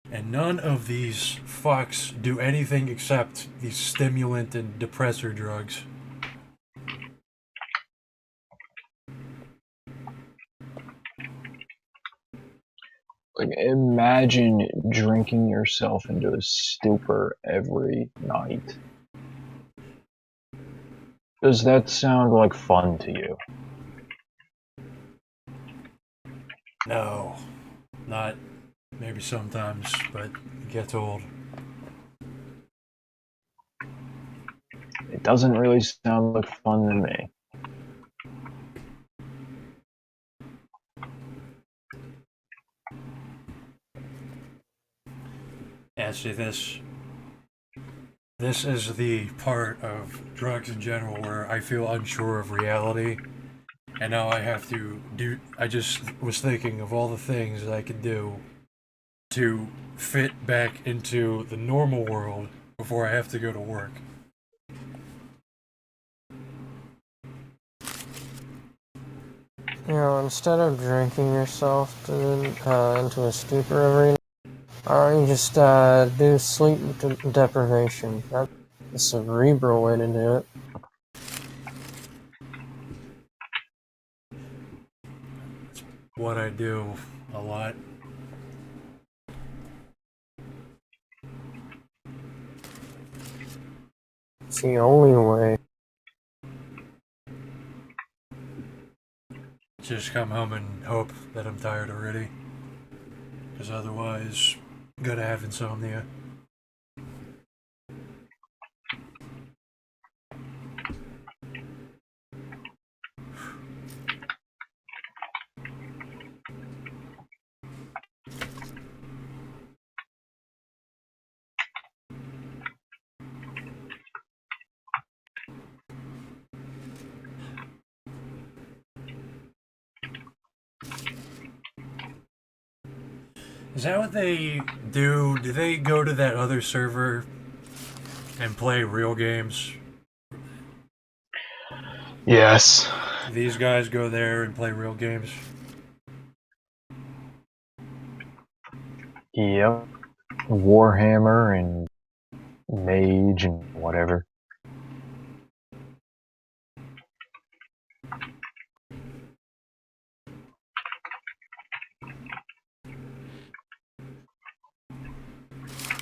And none of these fucks do anything except these stimulant and depressor drugs. Like, imagine drinking yourself into a stupor every night. Does that sound like fun to you? No, not maybe sometimes, but it gets old. It doesn't really sound like fun to me. Yeah, see, this is the part of drugs in general where I feel unsure of reality, and now I have to do. I just was thinking of all the things that I could do to fit back into the normal world before I have to go to work. You know, instead of drinking yourself into a stupor every night, you just do sleep deprivation. That's the cerebral way to do it. What I do a lot. It's the only way. Just come home and hope that I'm tired already. Because otherwise, I'm gonna have insomnia. Is that what they do? Do they go to that other server and play real games? Yes. These guys go there and play real games? Yep. Warhammer and Mage and whatever.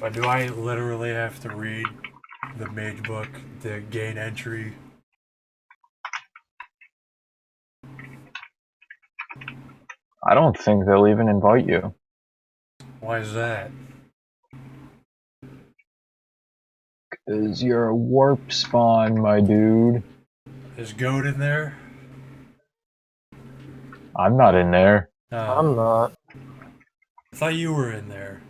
But do I literally have to read the Mage book to gain entry? I don't think they'll even invite you. Why is that? Because you're a warp spawn, my dude. Is Goat in there? I'm not in there. I'm not. I thought you were in there.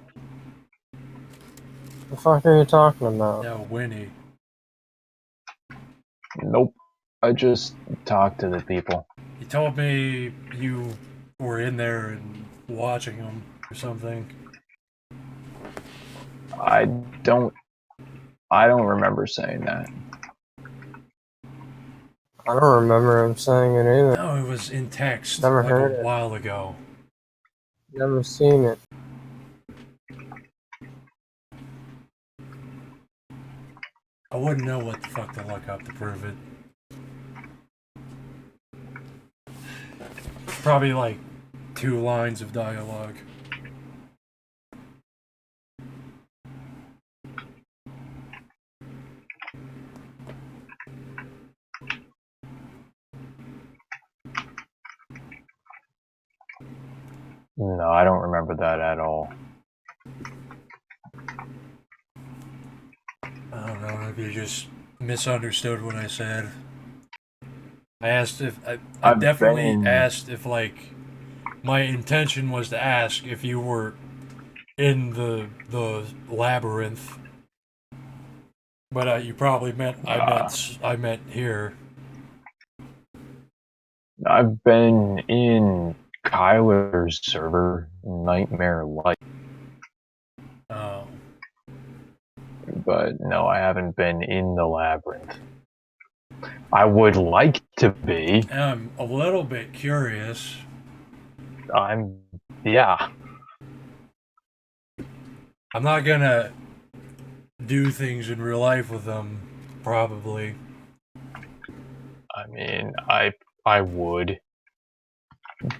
The fuck are you talking about? No, Winnie. Nope. I just talked to the people. You told me you were in there and watching them or something. I don't remember saying that. I don't remember him saying it either. No, it was in text Never like heard a it. while ago. Never seen it. I wouldn't know what the fuck to look up to prove it. Probably like 2 lines of dialogue. No, I don't remember that at all. I don't know, maybe you just misunderstood what I said. I asked if I I've definitely been- asked if like my intention was to ask if you were in the labyrinth. But you probably meant I meant here. I've been in Kyler's server, Nightmare Light, Oh. but no, I haven't been in the labyrinth. I would like to be. I'm a little bit curious. Yeah. I'm not gonna do things in real life with them, probably. I mean, I would.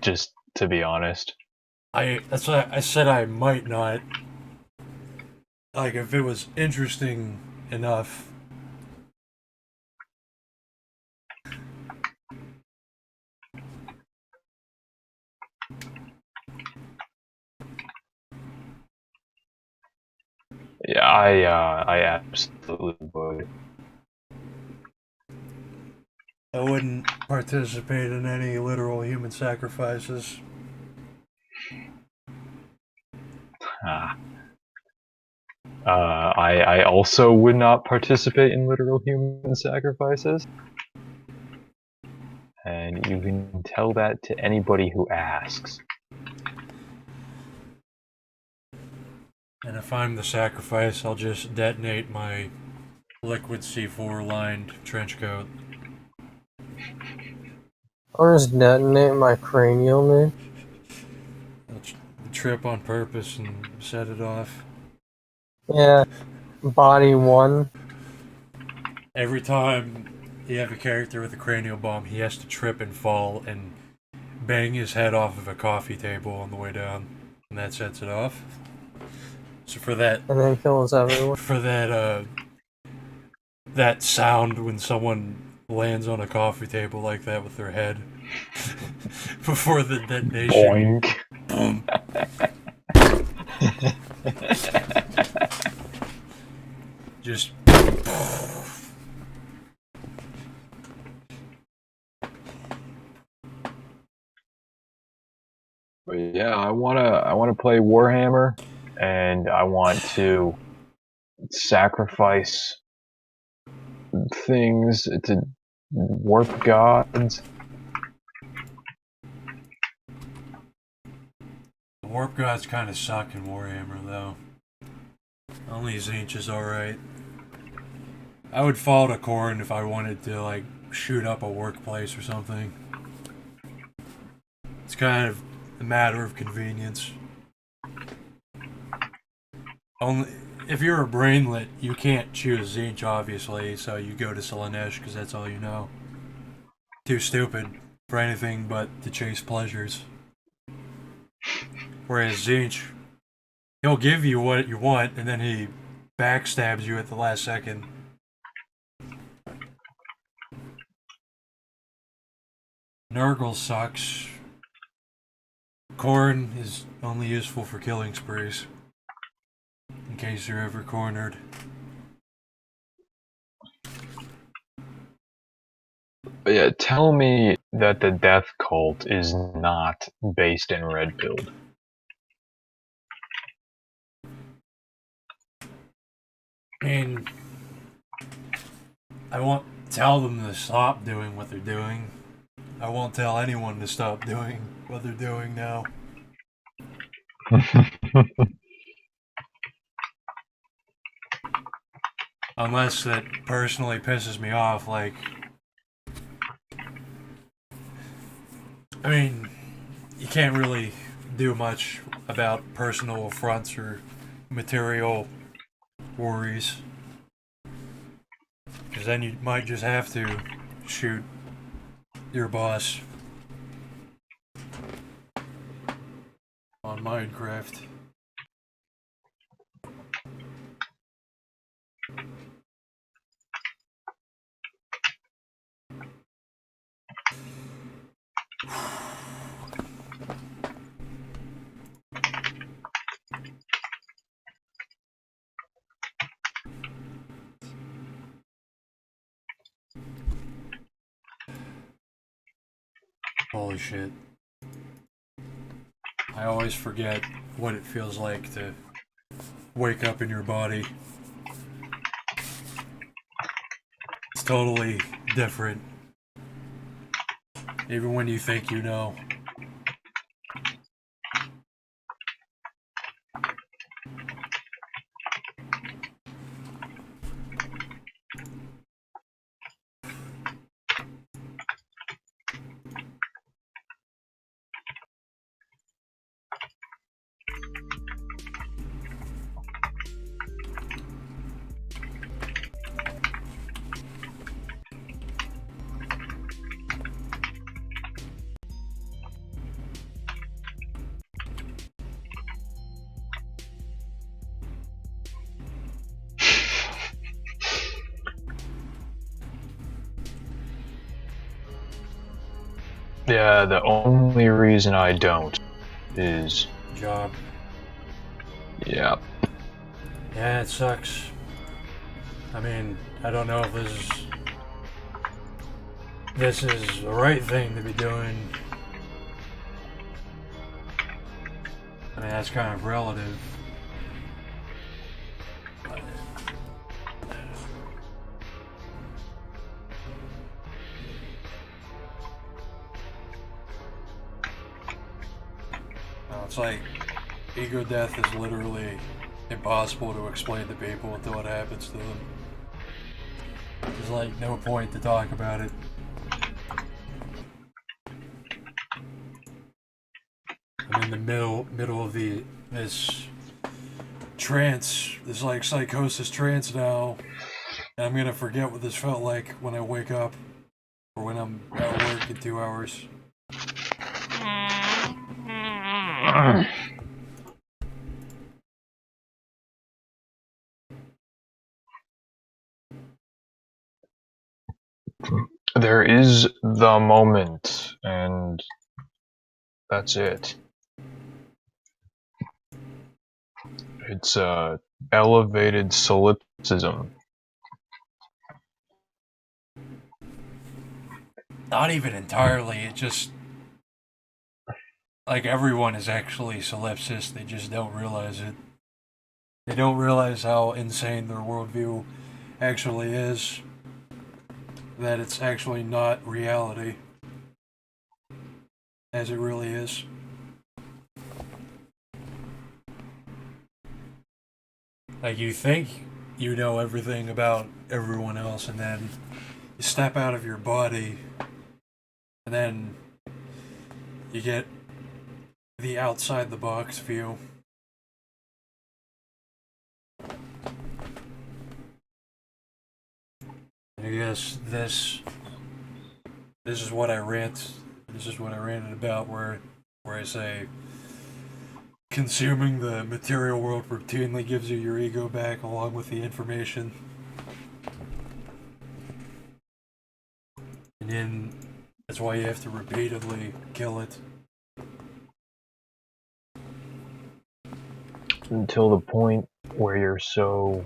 Just to be honest. That's why I said I might not. Like, if it was interesting enough. Yeah, I absolutely would. I wouldn't participate in any literal human sacrifices. I also would not participate in literal human sacrifices. And you can tell that to anybody who asks. And if I'm the sacrifice, I'll just detonate my liquid C4 lined trench coat. Or just detonate my cranial, man. I'll trip on purpose and set it off. Yeah. Body 1. Every time you have a character with a cranial bomb, he has to trip and fall and bang his head off of a coffee table on the way down. And that sets it off. So for that... And then kills everyone. For that, that sound when someone lands on a coffee table like that with their head before the detonation. Boink. Boom. Just... But yeah, I wanna play Warhammer, and I want to sacrifice things to warp gods. The warp gods kind of suck in Warhammer, though. Only Zinch is alright. I would fall to Khorne if I wanted to, like, shoot up a workplace or something. It's kind of a matter of convenience. Only if you're a brainlet, you can't choose Zinch, obviously, so you go to Slaanesh because that's all you know. Too stupid for anything but to chase pleasures. Whereas Zinch, he'll give you what you want, and then he backstabs you at the last second. Nurgle sucks. Khorne is only useful for killing sprees. In case you're ever cornered. But yeah, tell me that the Death Cult is not based in Redfield. I mean, I won't tell them to stop doing what they're doing. I won't tell anyone to stop doing what they're doing now. Unless that personally pisses me off, like... I mean, you can't really do much about personal affronts or material worries. Because then you might just have to shoot your boss on Minecraft. Holy shit. I always forget what it feels like to wake up in your body. It's totally different. Even when you think you know. Yeah, the only reason I don't is... Job. Yeah. Yeah, it sucks. I mean, I don't know if this is the right thing to be doing. I mean, that's kind of relative. it's like ego death is literally impossible to explain to people until it happens to them. There's like no point to talk about it. I'm in the middle of this trance, this like psychosis trance now, and I'm gonna forget what this felt like when I wake up, or when I'm at work in 2 hours. There is the moment, and that's it. It's elevated solipsism. Not even entirely, it just, like, everyone is actually solipsist, they just don't realize it. They don't realize how insane their worldview actually is. That it's actually not reality. As it really is. Like, you think you know everything about everyone else, and then you step out of your body, and then you get the outside the box view. I guess this is what I rant. This is what I ranted about, where I say consuming the material world routinely gives you your ego back along with the information. And then that's why you have to repeatedly kill it. Until the point where you're so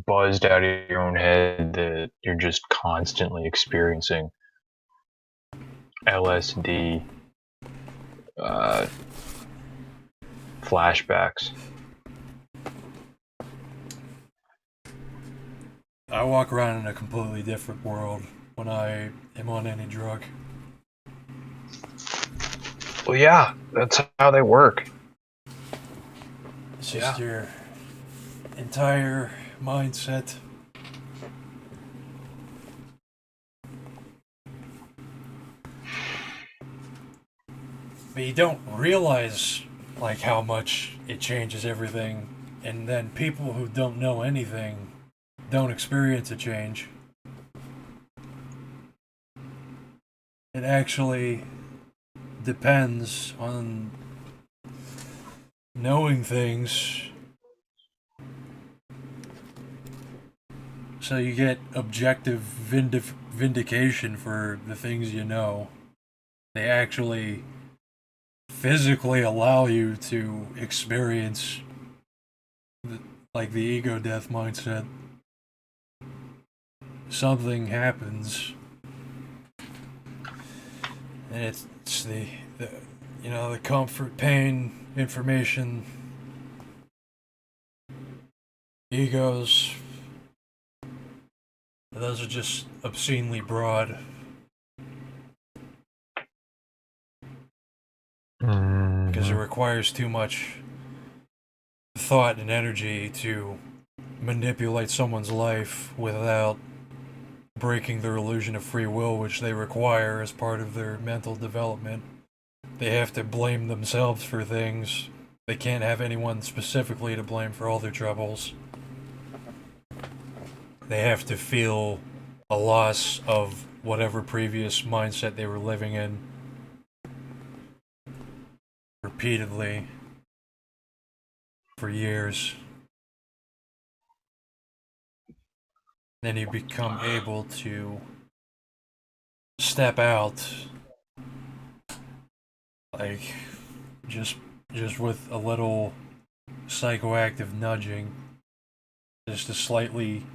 buzzed out of your own head that you're just constantly experiencing LSD flashbacks. I walk around in a completely different world when I am on any drug. Well, yeah, that's how they work. It's just your entire mindset. But you don't realize like how much it changes everything, and then people who don't know anything don't experience a change. It actually depends on knowing things. So you get objective vindication for the things you know. They actually physically allow you to experience like the ego death mindset. Something happens, and it's the you know, the comfort, pain, information, egos. Those are just obscenely broad. Because it requires too much thought and energy to manipulate someone's life without breaking their illusion of free will, which they require as part of their mental development. They have to blame themselves for things. They can't have anyone specifically to blame for all their troubles. They have to feel a loss of whatever previous mindset they were living in repeatedly for years. Then you become able to step out, like just with a little psychoactive nudging, just to slightly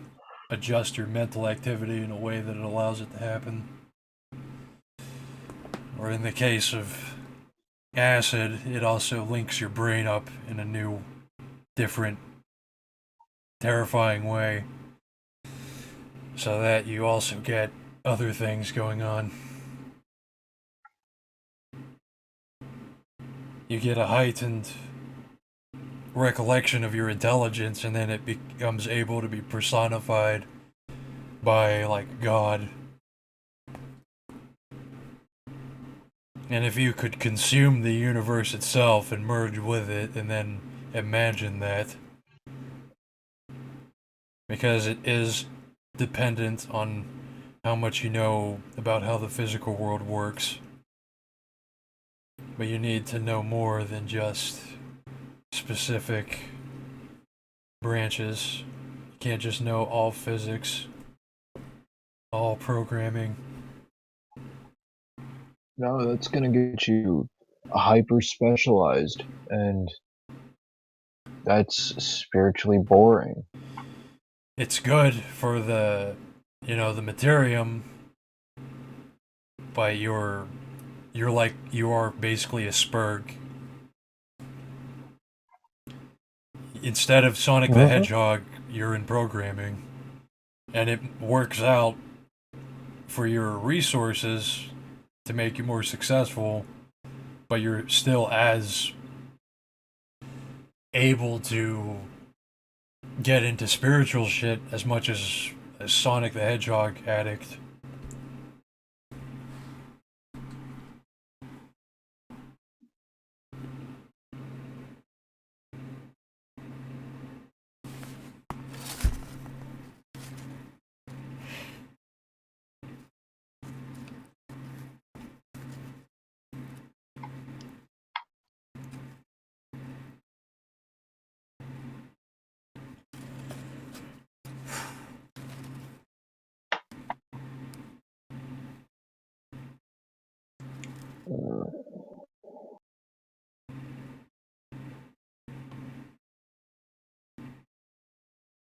adjust your mental activity in a way that it allows it to happen. Or in the case of acid, it also links your brain up in a new, different, terrifying way, so that you also get other things going on. you get a heightened recollection of your intelligence, and then it becomes able to be personified by, like, God. And if you could consume the universe itself and merge with it, and then imagine that, because it is dependent on how much you know about how the physical world works. But you need to know more than just specific branches. You can't just know all physics, all programming. No, that's gonna get you hyper specialized, and that's spiritually boring. It's good for the, the materium, but you're like, you are basically a Spurg. Instead of Sonic the Hedgehog, you're in programming. And it works out for your resources to make you more successful, but you're still as able to get into spiritual shit as much as a Sonic the Hedgehog addict.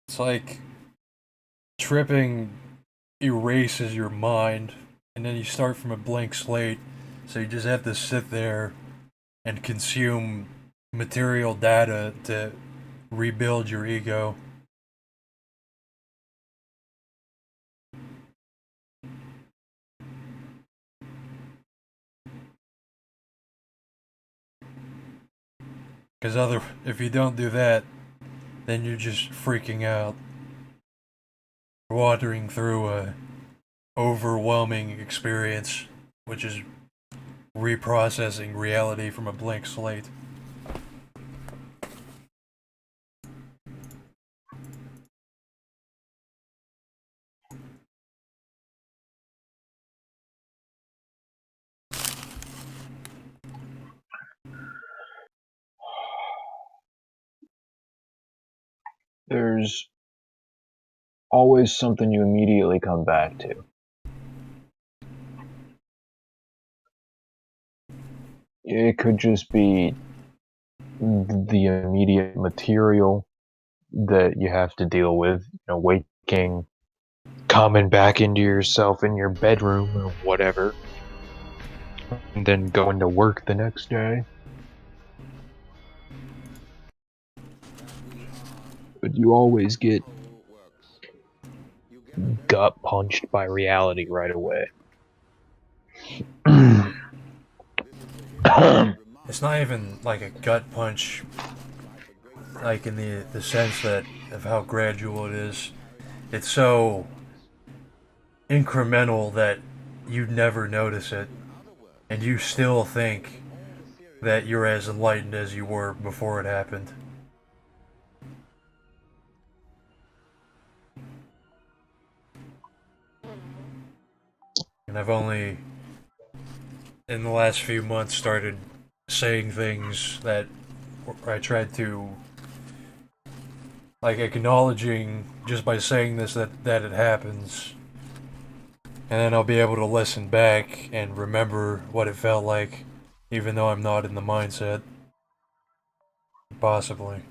It's like tripping erases your mind, and then you start from a blank slate, so you just have to sit there and consume material data to rebuild your ego. Because if you don't do that, then you're just freaking out, wandering through a overwhelming experience, which is reprocessing reality from a blank slate. There's always something you immediately come back to. It could just be the immediate material that you have to deal with, waking, coming back into yourself in your bedroom or whatever, and then going to work the next day. But you always get gut punched by reality right away. It's not even like a gut punch, like in the sense that of how gradual it is. It's so incremental that you'd never notice it, and you still think that you're as enlightened as you were before it happened. And I've only, in the last few months, started saying things that I tried to, like, acknowledging just by saying this that it happens. And then I'll be able to listen back and remember what it felt like, even though I'm not in the mindset. Possibly.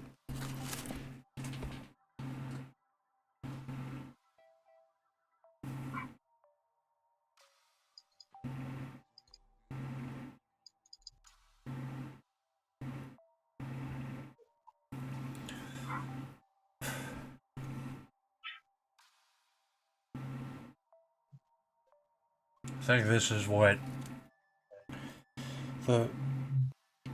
I think this is what the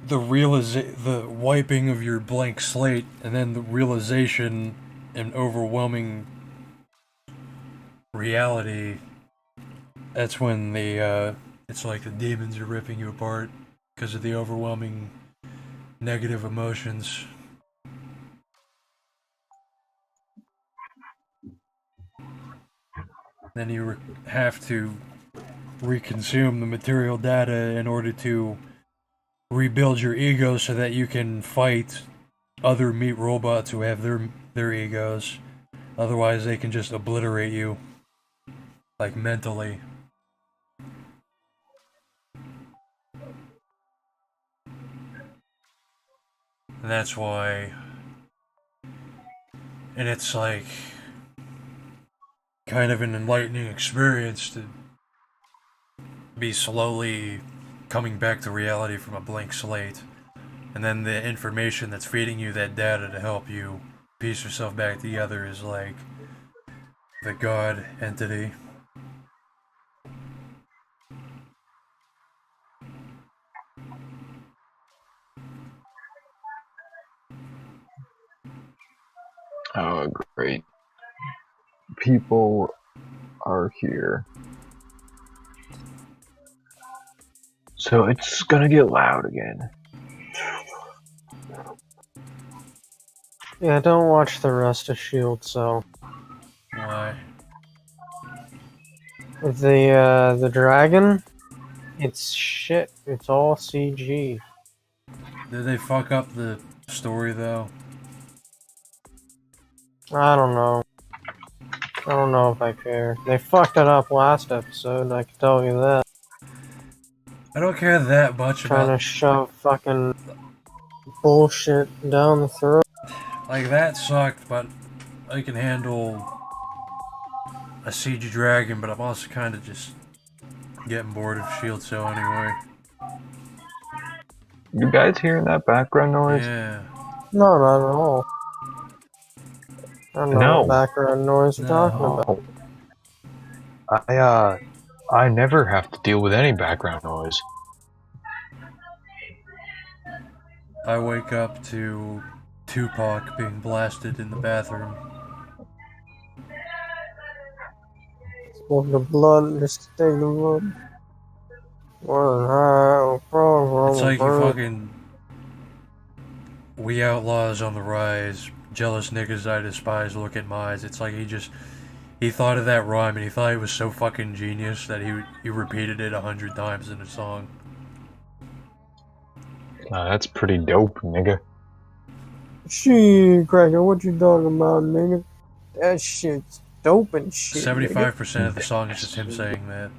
the wiping of your blank slate, and then the realization and overwhelming reality. That's when it's like the demons are ripping you apart because of the overwhelming negative emotions. Then you have to reconsume the material data in order to rebuild your ego so that you can fight other meat robots who have their egos. Otherwise, they can just obliterate you, like mentally. And that's why. And it's like kind of an enlightening experience to be slowly coming back to reality from a blank slate. And then the information that's feeding you that data to help you piece yourself back together is like the God entity. Oh, great. People are here. So it's gonna get loud again. Yeah, don't watch the rest of S.H.I.E.L.D. So Why? the dragon, it's shit. It's all CG. Did they fuck up the story though? I don't know. I don't know if I care. They fucked it up last episode, I can tell you that. I don't care that much Trying about to shove fucking bullshit down the throat. like that sucked, but I can handle a CG dragon, but I'm also kind of just getting bored of Shield so anyway. You guys hearing that background noise? Yeah. No, not at all. I don't know No. what background noise you're talking about. Oh. I never have to deal with any background noise. I wake up to Tupac being blasted in the bathroom. Smoke the blood, just take the blood. It's like you fucking we outlaws on the rise, jealous niggas I despise look at my eyes. It's like he thought of that rhyme and he thought it was so fucking genius that he repeated it 100 times in a song. That's pretty dope, nigga. Shit, Cracker, what you talking about, nigga? That shit's dope and shit. 75% of the song is just him saying that.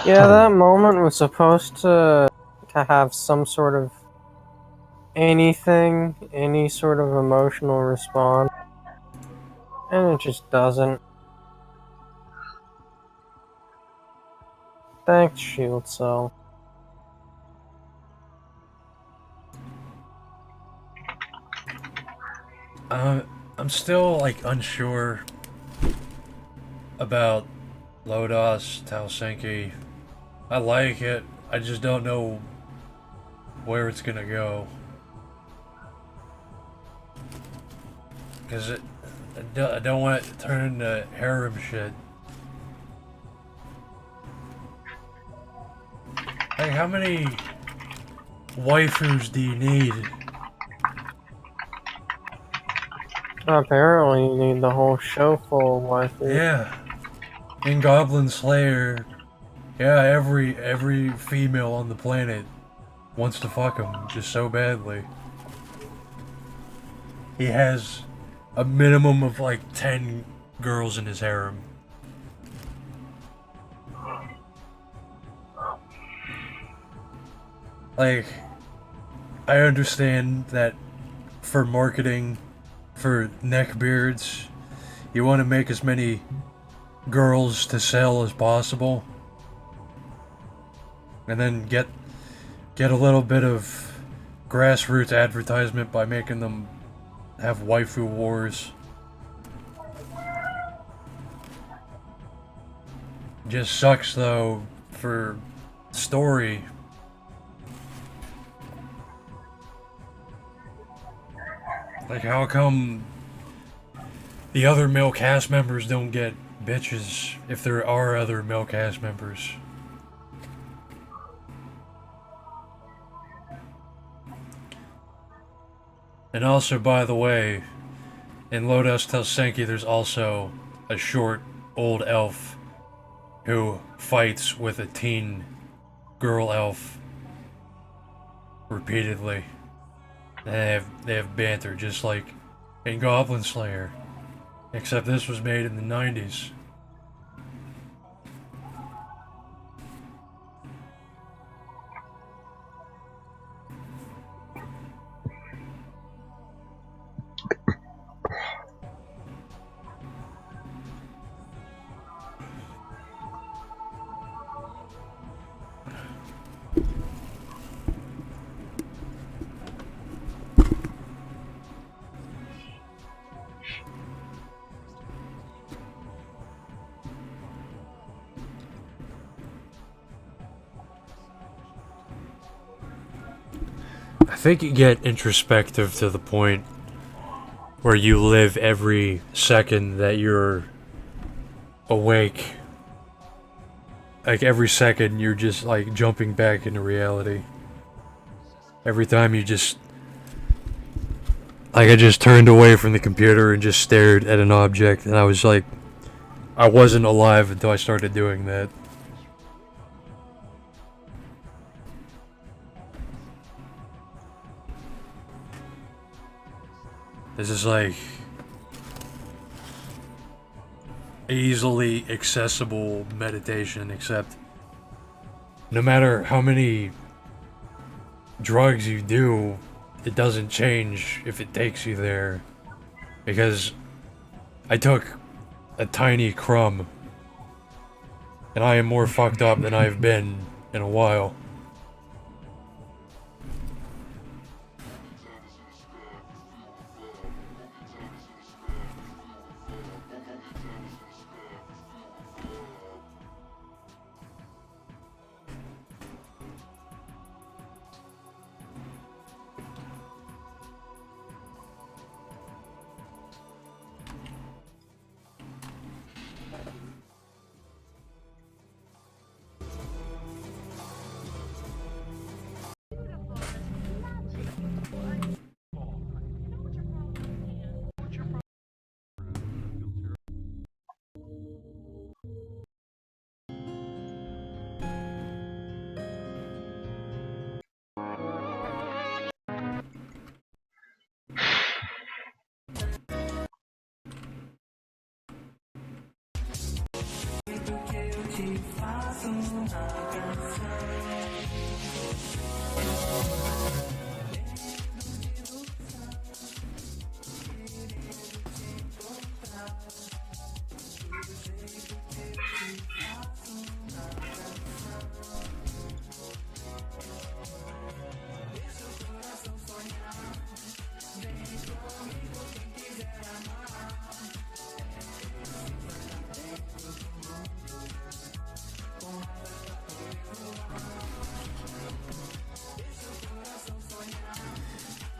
Yeah, that moment was supposed to have some sort of any sort of emotional response, and it just doesn't. Thanks, Shield Cell. I'm still like unsure about Lodos Helsinki. I like it. I just don't know where it's gonna go. Cause I don't want it to turn into harem shit. Like, how many waifus do you need? Apparently, you need the whole show full of waifus. Yeah. In Goblin Slayer, yeah, every female on the planet wants to fuck him just so badly. He has a minimum of like 10 girls in his harem. Like, I understand that for marketing, for neckbeards, you want to make as many girls to sell as possible, and then get a little bit of grassroots advertisement by making them have waifu wars. Just sucks though for story. Like, how come the other male cast members don't get bitches if there are other male cast members? And also, by the way, in Lodos Helsinki, there's also a short old elf who fights with a teen girl elf repeatedly. And they have banter just like in Goblin Slayer, except this was made in the 90s. I think you get introspective to the point where you live every second that you're awake. Like, every second you're just like jumping back into reality. Every time you just... Like, I just turned away from the computer and just stared at an object, and I was like, I wasn't alive until I started doing that. This is like easily accessible meditation, except no matter how many drugs you do, it doesn't change if it takes you there. Because I took a tiny crumb, and I am more fucked up than I've been in a while.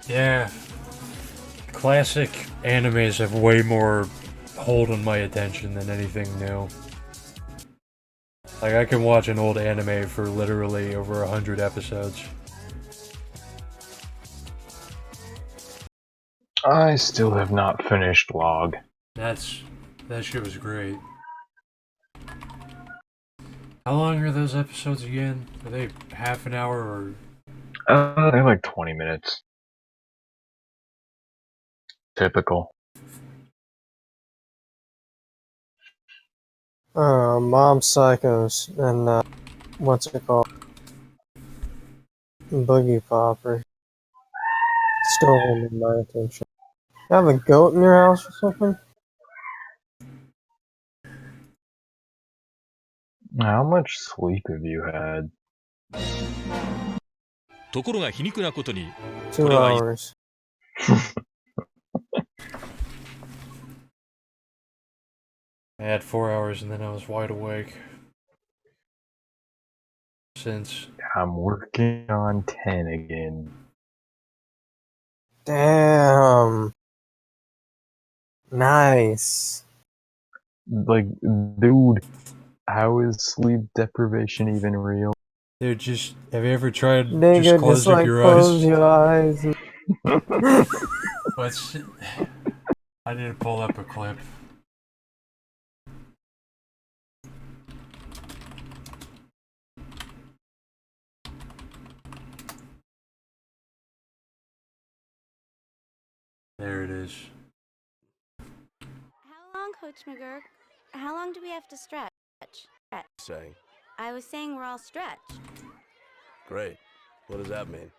Yeah. Classic animes have way more hold on my attention than anything new. Like, I can watch an old anime for literally over 100 episodes. I still have not finished Log. That shit was great. How long are those episodes again? Are they half an hour or... They're like 20 minutes. Typical. Mom Psychos and what's it called? Boogie Popper. Still holding my attention. You have a goat in your house or something? How much sleep have you had? ところが皮肉なことに 2 hours. I had 4 hours and then I was wide awake. Since I'm working on 10 again. Damn. Nice. Like, dude, how is sleep deprivation even real? dude, just have you ever tried Nigga, just closing like your close eyes? your eyes. What's I need to pull up a clip. There it is. How long, Coach McGurk? How long do we have to stretch? Saying. I was saying we're all stretched. Great. What does that mean?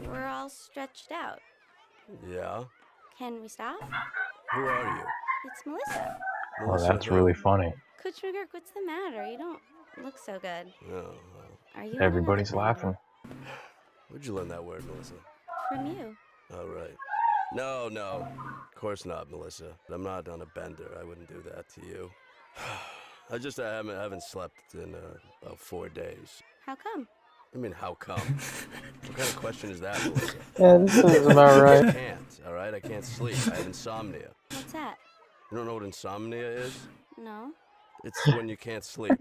We're all stretched out. Yeah? Can we stop? Who are you? It's Melissa. Oh, Melissa that's who? really funny. Coach McGurk, what's the matter? You don't look so good. Oh, well. Are you Everybody's on another laughing. Where'd you learn that word, Melissa? bender? From you. Oh, right. No. Of course not, Melissa. I'm not on a bender. I wouldn't do that to you. I haven't slept in about 4 days. How come? I mean, how come? What kind of question is that, Melissa? Yeah, this is about I right. can't, all right? I can't sleep. I have insomnia. What's that? You don't know what insomnia is? No. It's when you can't sleep.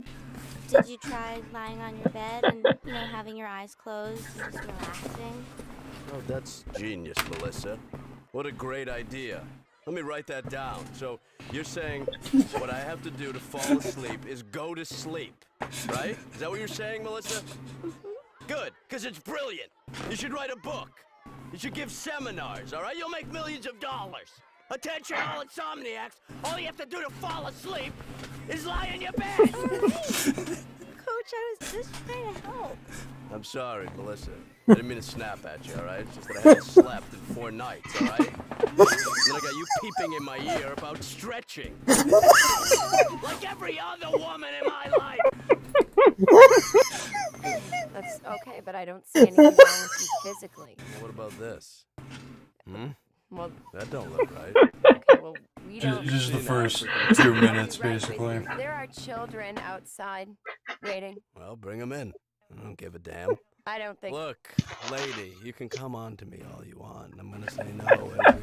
Did you try lying on your bed and, having your eyes closed and just relaxing? Oh, that's genius, Melissa. What a great idea. Let me write that down. So, you're saying what I have to do to fall asleep is go to sleep, right? Is that what you're saying, Melissa? Good, because it's brilliant. You should write a book. You should give seminars, all right? You'll make millions of dollars. Attention, all insomniacs. All you have to do to fall asleep is lie in your bed. Coach, I was just trying to help. I'm sorry, Melissa. I didn't mean to snap at you, all right? It's just that I haven't slept in 4 nights, all right? And then I got you peeping in my ear about stretching. Like every other woman in my life. That's okay, but I don't see anything wrong with you physically. Well, what about this? Well, That don't look right. okay, well, we don't. Just the first 2 minutes, Right with basically. you. There are children outside waiting. Well, bring them in. I don't give a damn. I don't think. Look, lady, you can come on to me all you want. I'm gonna say no every time.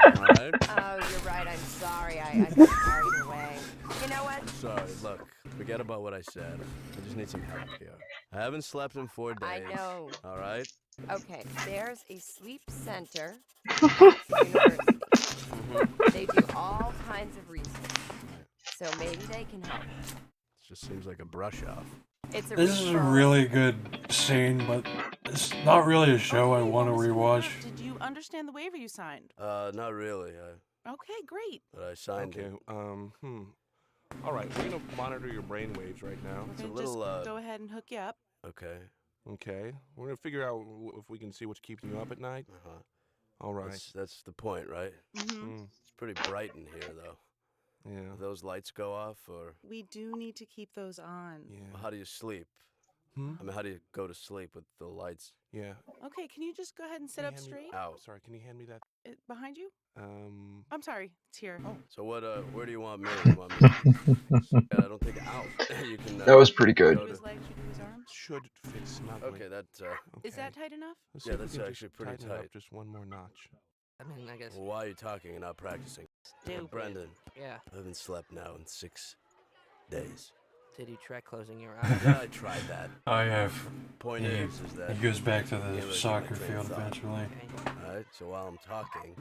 All right? Oh, you're right. I'm sorry. I got carried away. You know what? Sorry, look, forget about what I said. I just need some help here. I haven't slept in 4 days. I know. All right? Okay, there's a sleep center at the university. They do all kinds of research. So maybe they can help. It just seems like a brush off. It's a This is a referral. really good scene, but it's not really a show I want to rewatch. Did you understand the waiver you signed? Not really. Okay, great. But I signed Okay. it. All right, we're gonna monitor your brain waves right now. We're a gonna little, just go ahead and hook you up. Okay. Okay. We're gonna figure out if we can see what's keeping you up at night. Uh-huh. All right. That's the point, right? Mm-hmm. It's pretty bright in here, though. Yeah. Do those lights go off, or We do need to keep those on. Yeah. how do you sleep? I mean, how do you go to sleep with the lights? Yeah. Okay, can you just go ahead and sit Can up you hand me- straight? Ow. Sorry, can you hand me that? Behind you? I'm sorry, it's here. Oh. So what? Where do you want me? You want me? I don't think. Ow. You can. That was pretty good. go Do to- his legs, you do his arms. Should fit snugly. Okay, that. Is that tight enough? Let's Yeah, see if we that's can just actually pretty tighten it up tight. just one more notch. I mean, I guess. Well, why are you talking and not practicing? Stupid. Brendan, Yeah. I haven't slept now in 6 days. Did you try closing your eyes? Yeah, I tried that. I have. Point Yeah, is that. He goes back to Yeah, the listen, soccer my train of field thought. eventually. All right. So while I'm talking,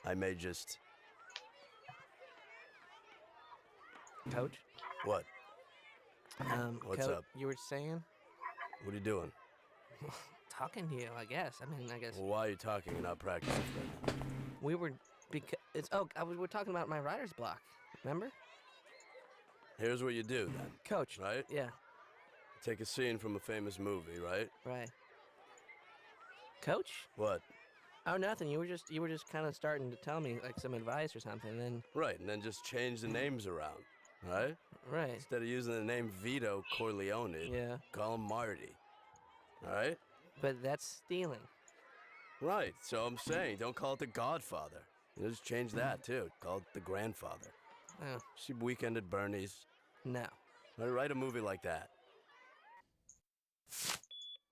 I may just. Coach? What? What's Coach, up? you were saying? What are you doing? Talking to you, I guess. I mean, I guess. Well, why are you talking and not practicing? Brendan? We were. We're talking about my writer's block. Remember? Here's what you do then. Coach. Right? Yeah, Take a scene from a famous movie, right? right. Coach? What? Oh, nothing. You were just kind of starting to tell me like some advice or something. Then Right, and then just change the names around, right? right. Instead of using the name Vito Corleone, Yeah. call him Marty. All right? But that's stealing. Right, so I'm saying, don't call it the Godfather. You just change that, too. Call it the Grandfather. Oh, See Weekend at Bernie's. no. Write a movie like that.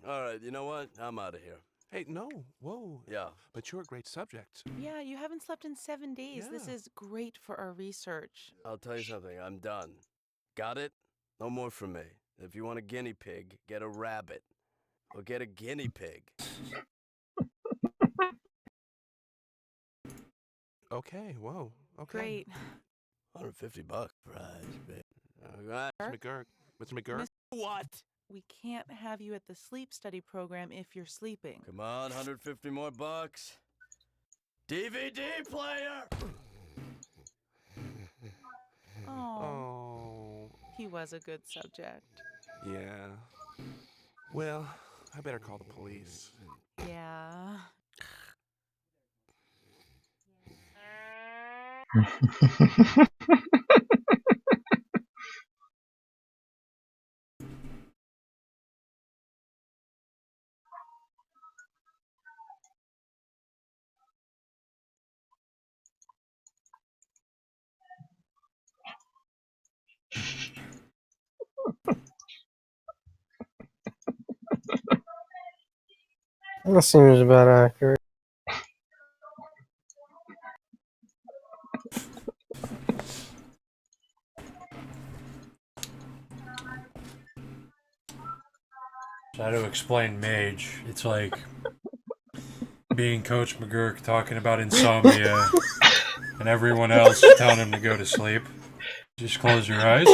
All right, you know what? I'm out of here. Hey, no. Whoa. Yeah. But you're a great subject. Yeah, you haven't slept in 7 days. This Yeah. is great for our research. I'll tell you something. I'm done. Got it? No more from me. If you want a guinea pig, get a rabbit. Or get a guinea pig. Okay, whoa. Okay. Great. $150 prize, babe. Mr. McGurk. Mr. McGurk? What? We can't have you at the sleep study program if you're sleeping. Come on, 150 more bucks. DVD player! Oh. He was a good subject. Yeah. Well, I better call the police. Yeah. That seems about accurate. Try to explain Mage. It's like being Coach McGurk talking about insomnia and everyone else telling him to go to sleep. Just close your eyes.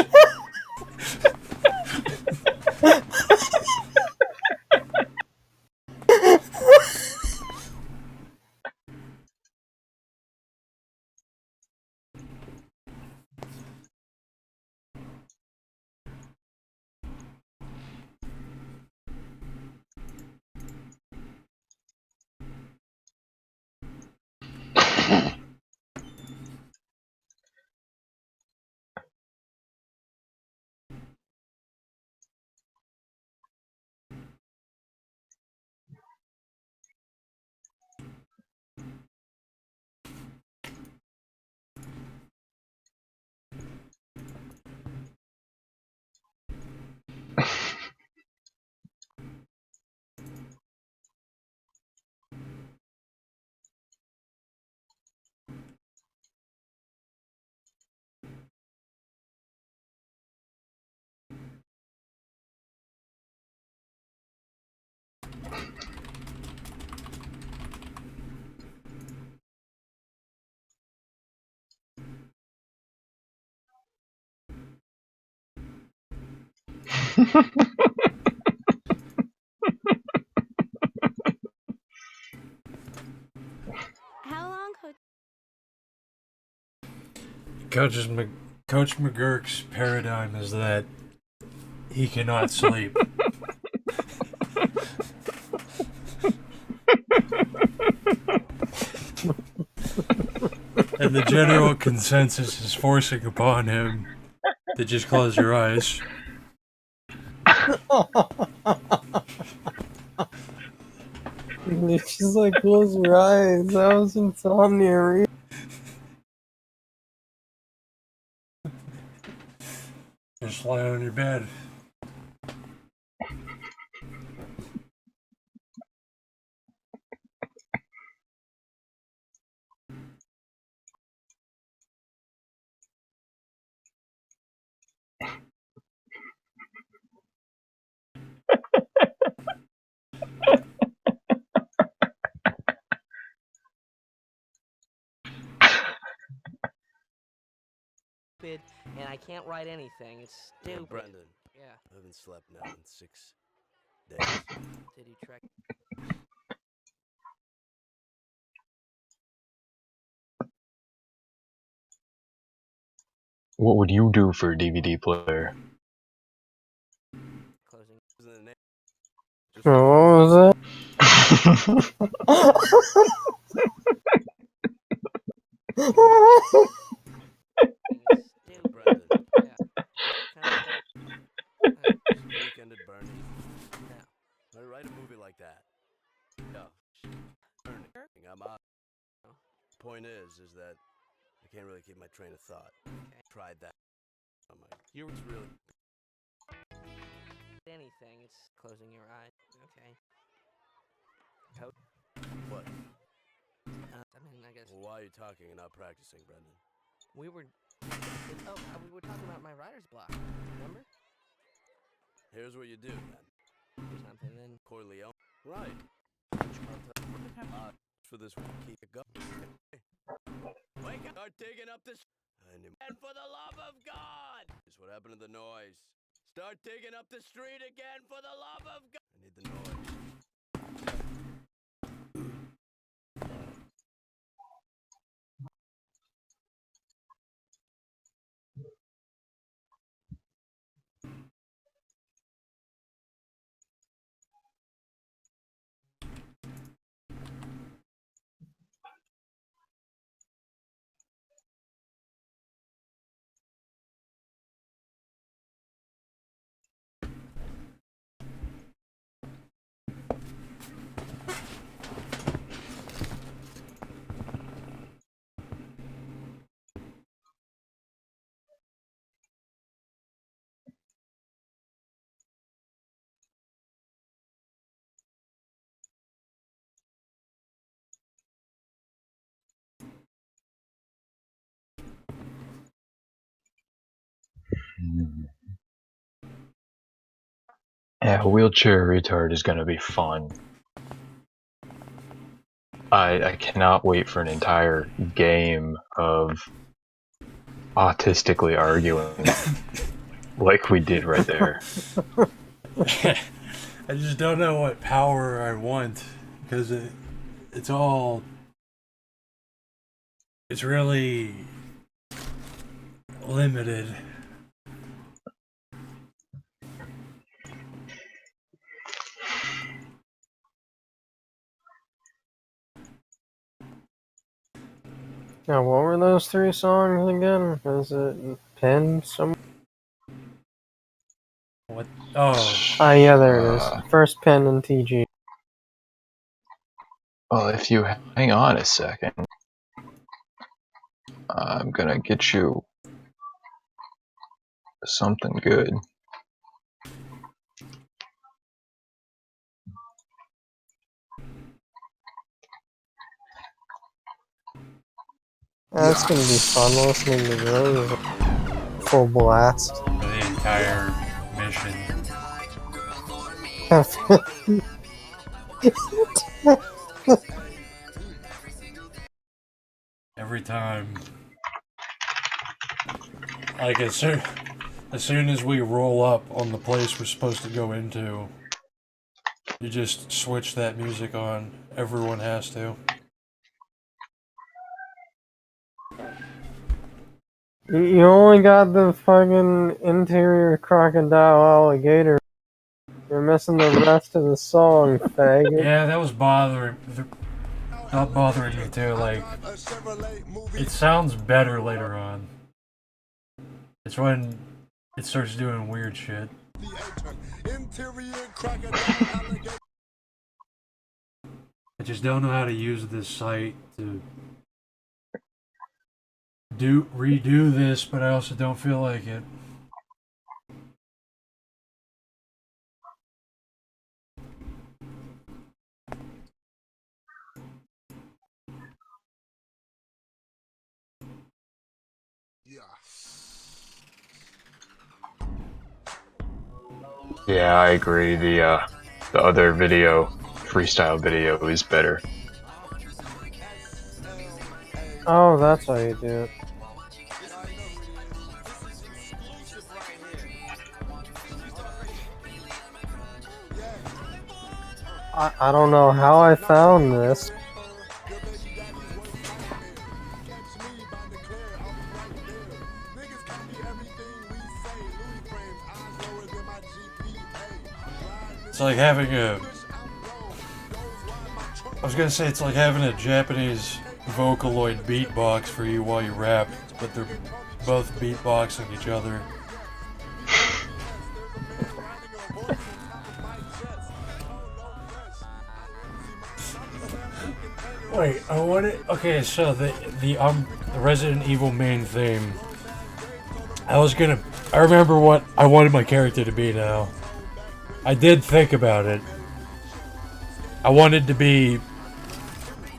How long, Coach? Coach McGurk's paradigm is that he cannot sleep. And the general consensus is forcing upon him to just close your eyes. She's like, close your eyes. That was insomnia. Just lie on your bed. And I can't write anything. It's stupid. Brendan. Yeah. I haven't slept now in 6 days. Did he track? What would you do for a DVD player? Closing. Oh, what was that? Weekend at Bernie's. Yeah. I write a movie like that. Yeah. I'm out. Point is that I can't really keep my train of thought. Tried that. I'm like, you was really Anything, it's closing your eyes. Okay. Code. What? I mean, I guess. Well, why are you talking and not practicing, Brendan? We were talking about my writer's block. Remember? Here's what you do then. Or something then. Corleone. Right. For this one, keep it going. Wake up! Start digging up this. And for the love of God! Is what happened to the noise. Start digging up the street again for the love of God! I need the noise. Yeah, wheelchair retard is gonna be fun. I cannot wait for an entire game of autistically arguing like we did right there. I just don't know what power I want, because it's really limited. Now, what were those 3 songs again? Was it pinned somewhere? What? Oh. Ah, yeah, there it is. First pin in TG. Well, if you hang on a second, I'm gonna get you something good. That's gonna be fun listening to those. Full blast. The entire mission. Every time. Like, as soon as we roll up on the place we're supposed to go into, you just switch that music on. Everyone has to. You only got the fucking interior crocodile alligator. You're missing the rest of the song, faggot. Yeah, that was bothering me too. Like, it sounds better later on. It's when it starts doing weird shit. I just don't know how to use this site to redo this, but I also don't feel like it. Yeah, I agree. The other video, freestyle video, is better. Oh, that's how you do it. I don't know how I found this. It's like having I was gonna say it's like having a Japanese Vocaloid beatbox for you while you rap, but they're both beatboxing each other. Wait, I want it. Okay, so the Resident Evil main theme. I remember what I wanted my character to be now. I did think about it. I wanted to be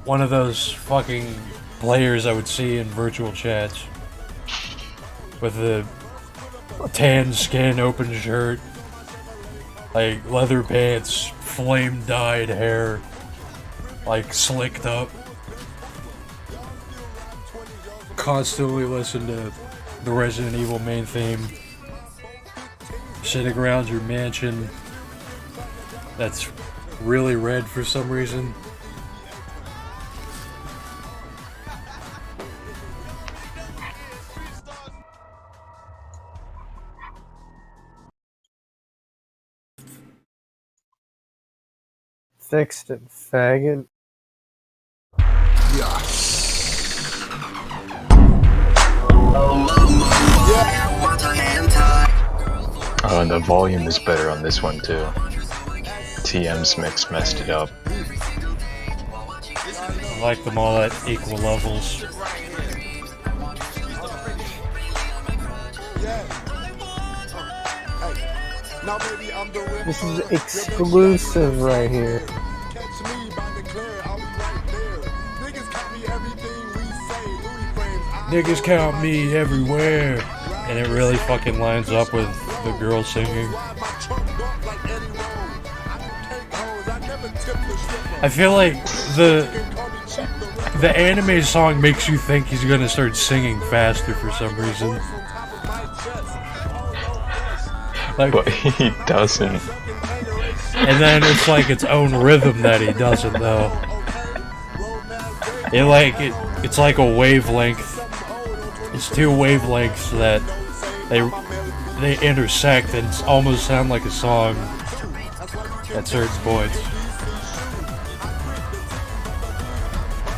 one of those fucking players I would see in virtual chats. With the tan skin, open shirt, like leather pants, flame dyed hair, like slicked up. Constantly listen to the Resident Evil main theme. Sitting around your mansion that's really red for some reason. Fixed it, faggot. Oh, and the volume is better on this one too. TM's mix messed it up. I like them all at equal levels. This is exclusive right here. Niggas count me everywhere. And it really fucking lines up with the girl singing. I feel like the anime song makes you think he's gonna start singing faster for some reason. Like, but he doesn't. And then it's like its own rhythm that he doesn't though. It's like a wavelength. It's two wavelengths that they intersect and almost sound like a song at certain points.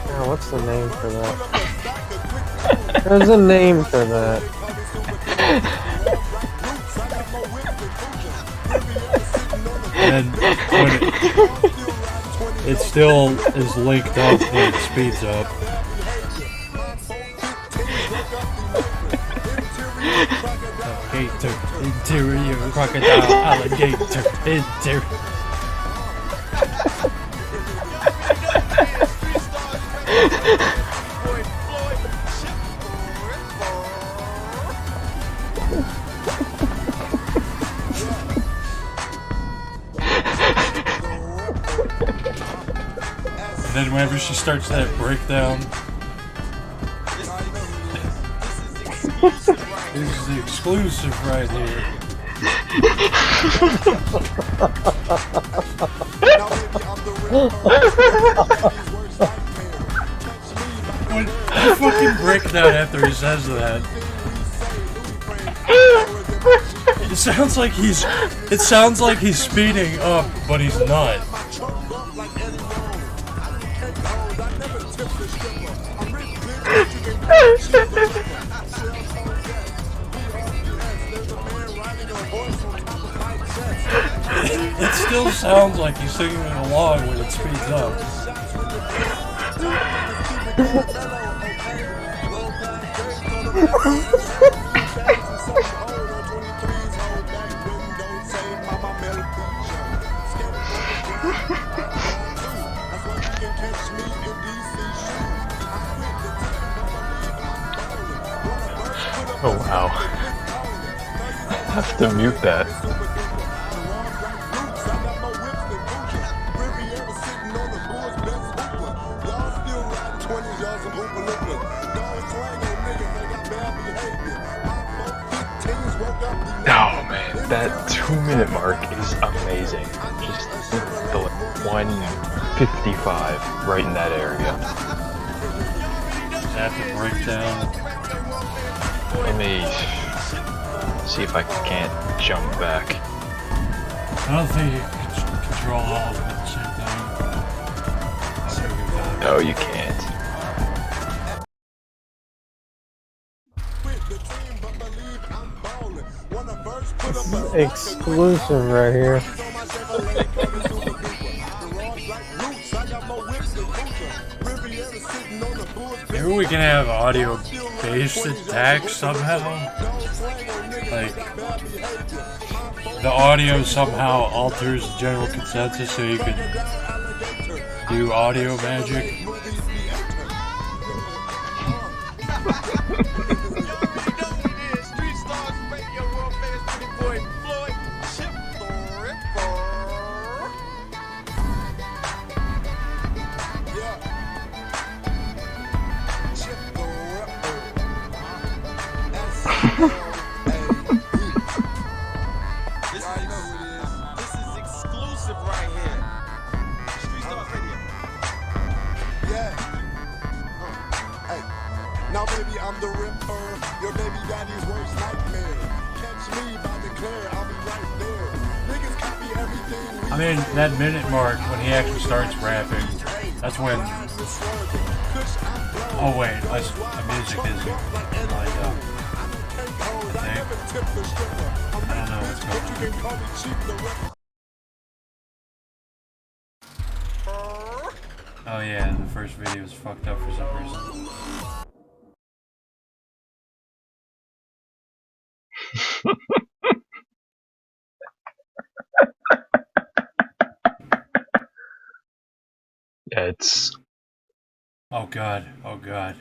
Oh, what's the name for that? There's a name for that. And when it still is linked up when it speeds up. Alligator, interior, crocodile, alligator, interior. And then whenever she starts that breakdown, this is the exclusive right here. When the fucking breakdown after he says that, it sounds like he's speeding up, but he's not. It still sounds like he's singing along when it speeds up. Oh wow. I have to mute that. Oh man, that 2-minute mark is amazing. Just the 1:55 right in that area. Have to break down. Let me see if I can't jump back. I don't think you can control all of them at the same time. No, you can't. This is exclusive right here. Maybe we can have audio-based attacks somehow. Like, the audio somehow alters the general consensus so you can do audio magic. Now baby, I'm the Ripper, your baby daddy's worst nightmare. Catch me by the Claire, I'll be right there. Niggas copy everything. I mean, that minute mark when he actually starts rapping, that's when... Oh wait, that's, the music is lined up. I think. I don't know what's going on. Oh yeah, the first video is fucked up for some reason. Yeah, it's... Oh god, oh god.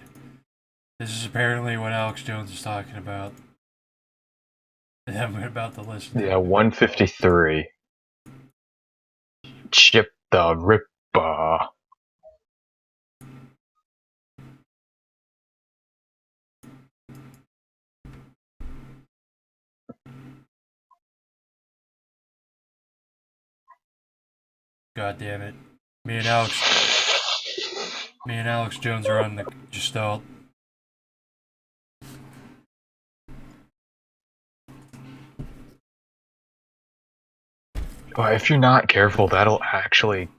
This is apparently what Alex Jones is talking about. And I'm about to listen to Yeah, 153. Chip the Ripper. God damn it. Me and Alex Jones are on the Gestalt. Well, if you're not careful, that'll actually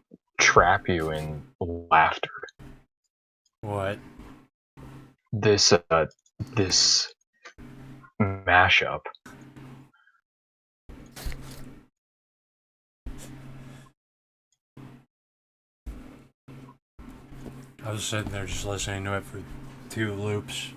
trap you in laughter. What? This mashup. I was sitting there just listening to it for 2 loops.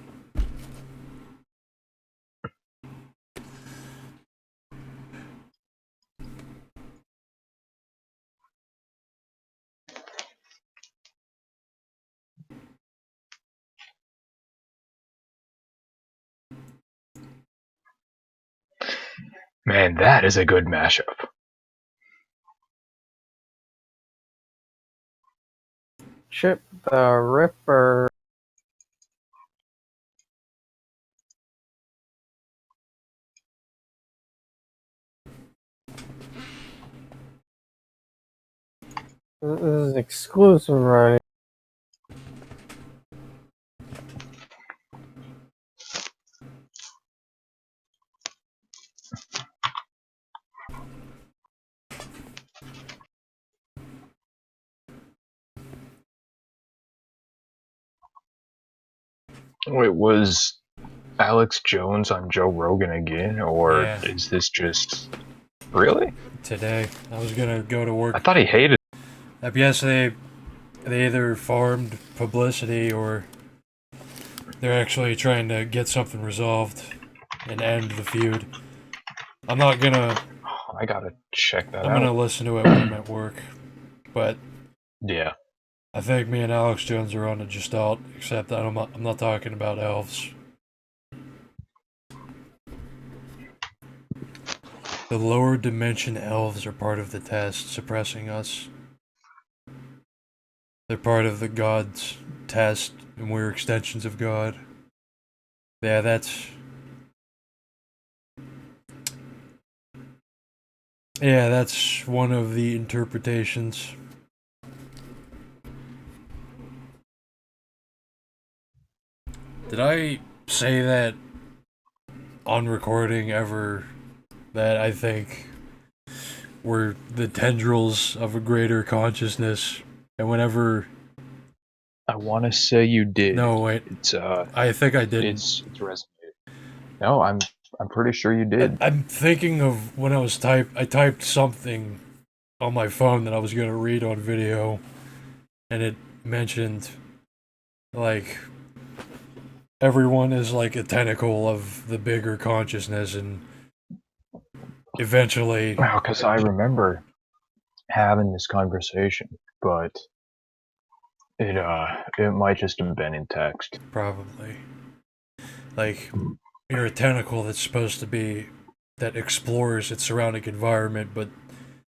Man, that is a good mashup. Chip the Ripper. This is exclusive right here. Wait, was Alex Jones on Joe Rogan again, or Yeah. is this just... Really? Today. I was gonna go to work. I thought he hated... Yes, they either farmed publicity or they're actually trying to get something resolved and end the feud. I'm not gonna... Oh, I gotta check that out. I'm gonna listen to it when I'm at work. But... Yeah. I think me and Alex Jones are on a Gestalt, except that I'm not talking about elves. The lower dimension elves are part of the test, suppressing us. They're part of the God's test, and we're extensions of God. Yeah, that's... Yeah, that's one of the interpretations. Did I say that on recording ever that I think we're the tendrils of a greater consciousness, and whenever I want to say you did. No, wait. It's I think I didn't. It's resonated. No, I'm pretty sure you did. I'm thinking of when I typed something on my phone that I was gonna read on video, and it mentioned like everyone is like a tentacle of the bigger consciousness, and eventually. Wow, because I remember having this conversation, but it might just have been in text. Probably. Like, you're a tentacle that's supposed to be that explores its surrounding environment, but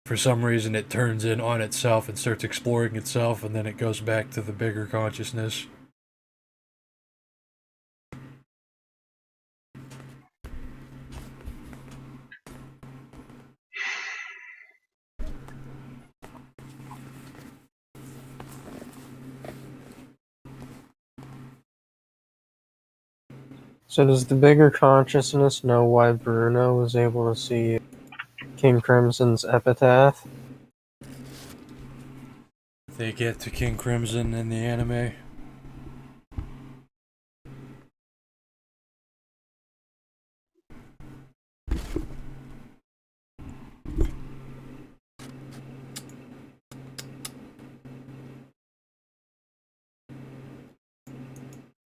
for some reason it turns in on itself and starts exploring itself, and then it goes back to the bigger consciousness. So does the bigger consciousness know why Bruno was able to see King Crimson's epitaph? They get to King Crimson in the anime.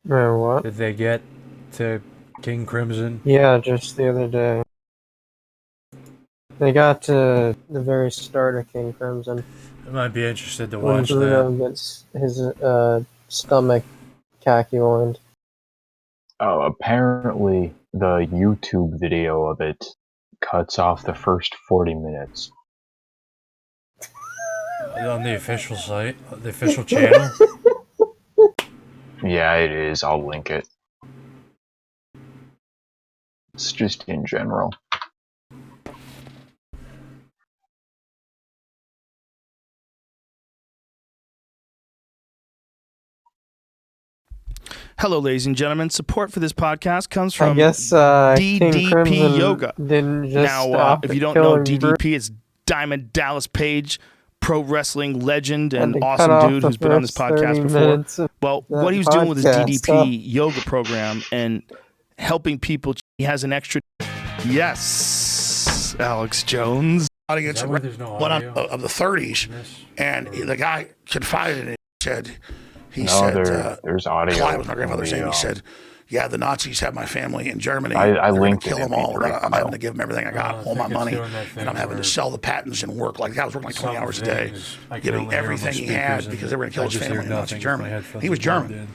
What? Did they get to King Crimson? Yeah, just the other day. They got to the very start of King Crimson. I might be interested to When watch Bruno that. gets his stomach caculined. Oh, apparently the YouTube video of it cuts off the first 40 minutes. On the official site? The official channel? Yeah, it is. I'll link it. It's just in general. Hello, ladies and gentlemen. Support for this podcast comes I from guess King DDP Crimson Yoga. didn't just Now, stop if at you don't know killing DDP, it's Diamond Dallas Page, pro wrestling legend and Had to cut awesome off dude the who's been on this first 30 podcast minutes before. of Well, that what he was doing with his podcast, DDP yoga program and helping people, he has an extra. Yes, Alex Jones. Audience of the 30s, and the guy confided in it. He said, there's audio. Clyde was my grandfather's name. He said, "Yeah, the Nazis have my family in Germany. I They're going linked to kill it in them all. the I'm having to give them everything I got, all my money, doing that thing and I'm having to where sell the patents and work. Like, the guy was working like 20 hours a day, I can giving only hear everything my he had speakers, because they were going to kill I his just family hear in Nazi nothing if my Germany. headphones He was are plugged German." in.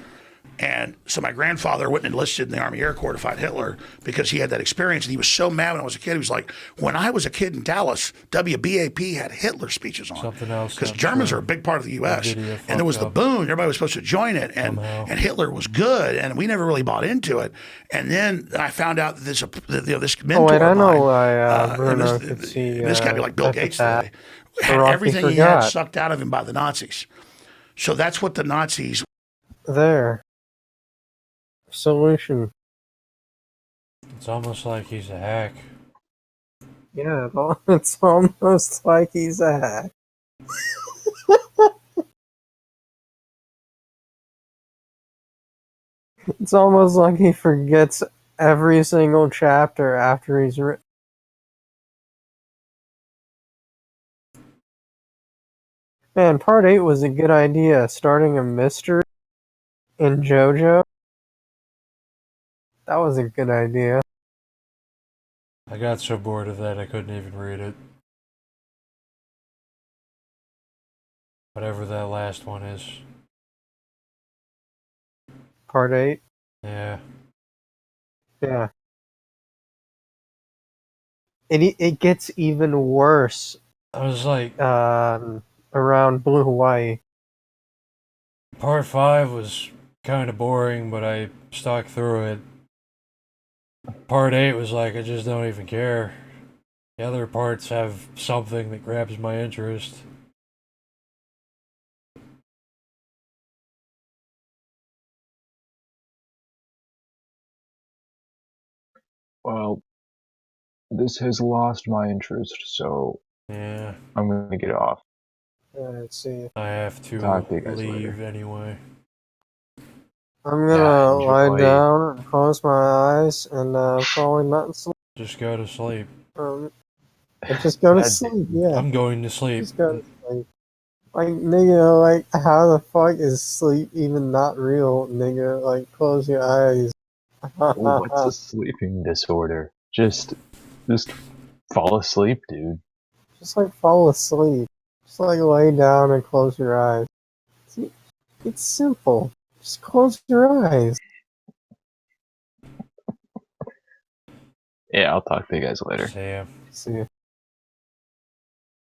And so my grandfather went and enlisted in the Army Air Corps to fight Hitler because he had that experience. And he was so mad when I was a kid. He was like, when I was a kid in Dallas, WBAP had Hitler speeches on. Something else. Because Germans are a big part of the U.S. Video And there was the fucked boom. Everybody was supposed to join it. And Hitler was good. And we never really bought into it. And then I found out that this mentor Oh wait, I of know mine, why and Bruno could see this guy be like Bill Gates today, had Rocky everything he forgot. had sucked out of him by the Nazis. So that's what the Nazis... There. Solution. It's almost like he's a hack. Yeah, it's almost like he's a hack. It's almost like he forgets every single chapter after he's written. Man, part 8 was a good idea, starting a mystery in JoJo. That was a good idea. I got so bored of that I couldn't even read it. Whatever that last one is. Part 8? Yeah. Yeah. It gets even worse. I was like... around Blue Hawaii. Part 5 was kind of boring, but I stuck through it. Part 8 was like, I just don't even care. The other parts have something that grabs my interest. Well, this has lost my interest, so yeah, I'm going to get off. Let's see. I have to Talk to you guys leave later. anyway. I'm gonna lie enjoy. down and close my eyes and probably not sleep. Just go to sleep. I just go to sleep, yeah. I'm going to sleep. Just go to sleep. Like, nigga, like, how the fuck is sleep even not real, nigga? Like, close your eyes. What's a sleeping disorder? Just fall asleep, dude. Just, like, fall asleep. Just, like, lay down and close your eyes. It's simple. Just close your eyes. Yeah, I'll talk to you guys later. See ya. See ya.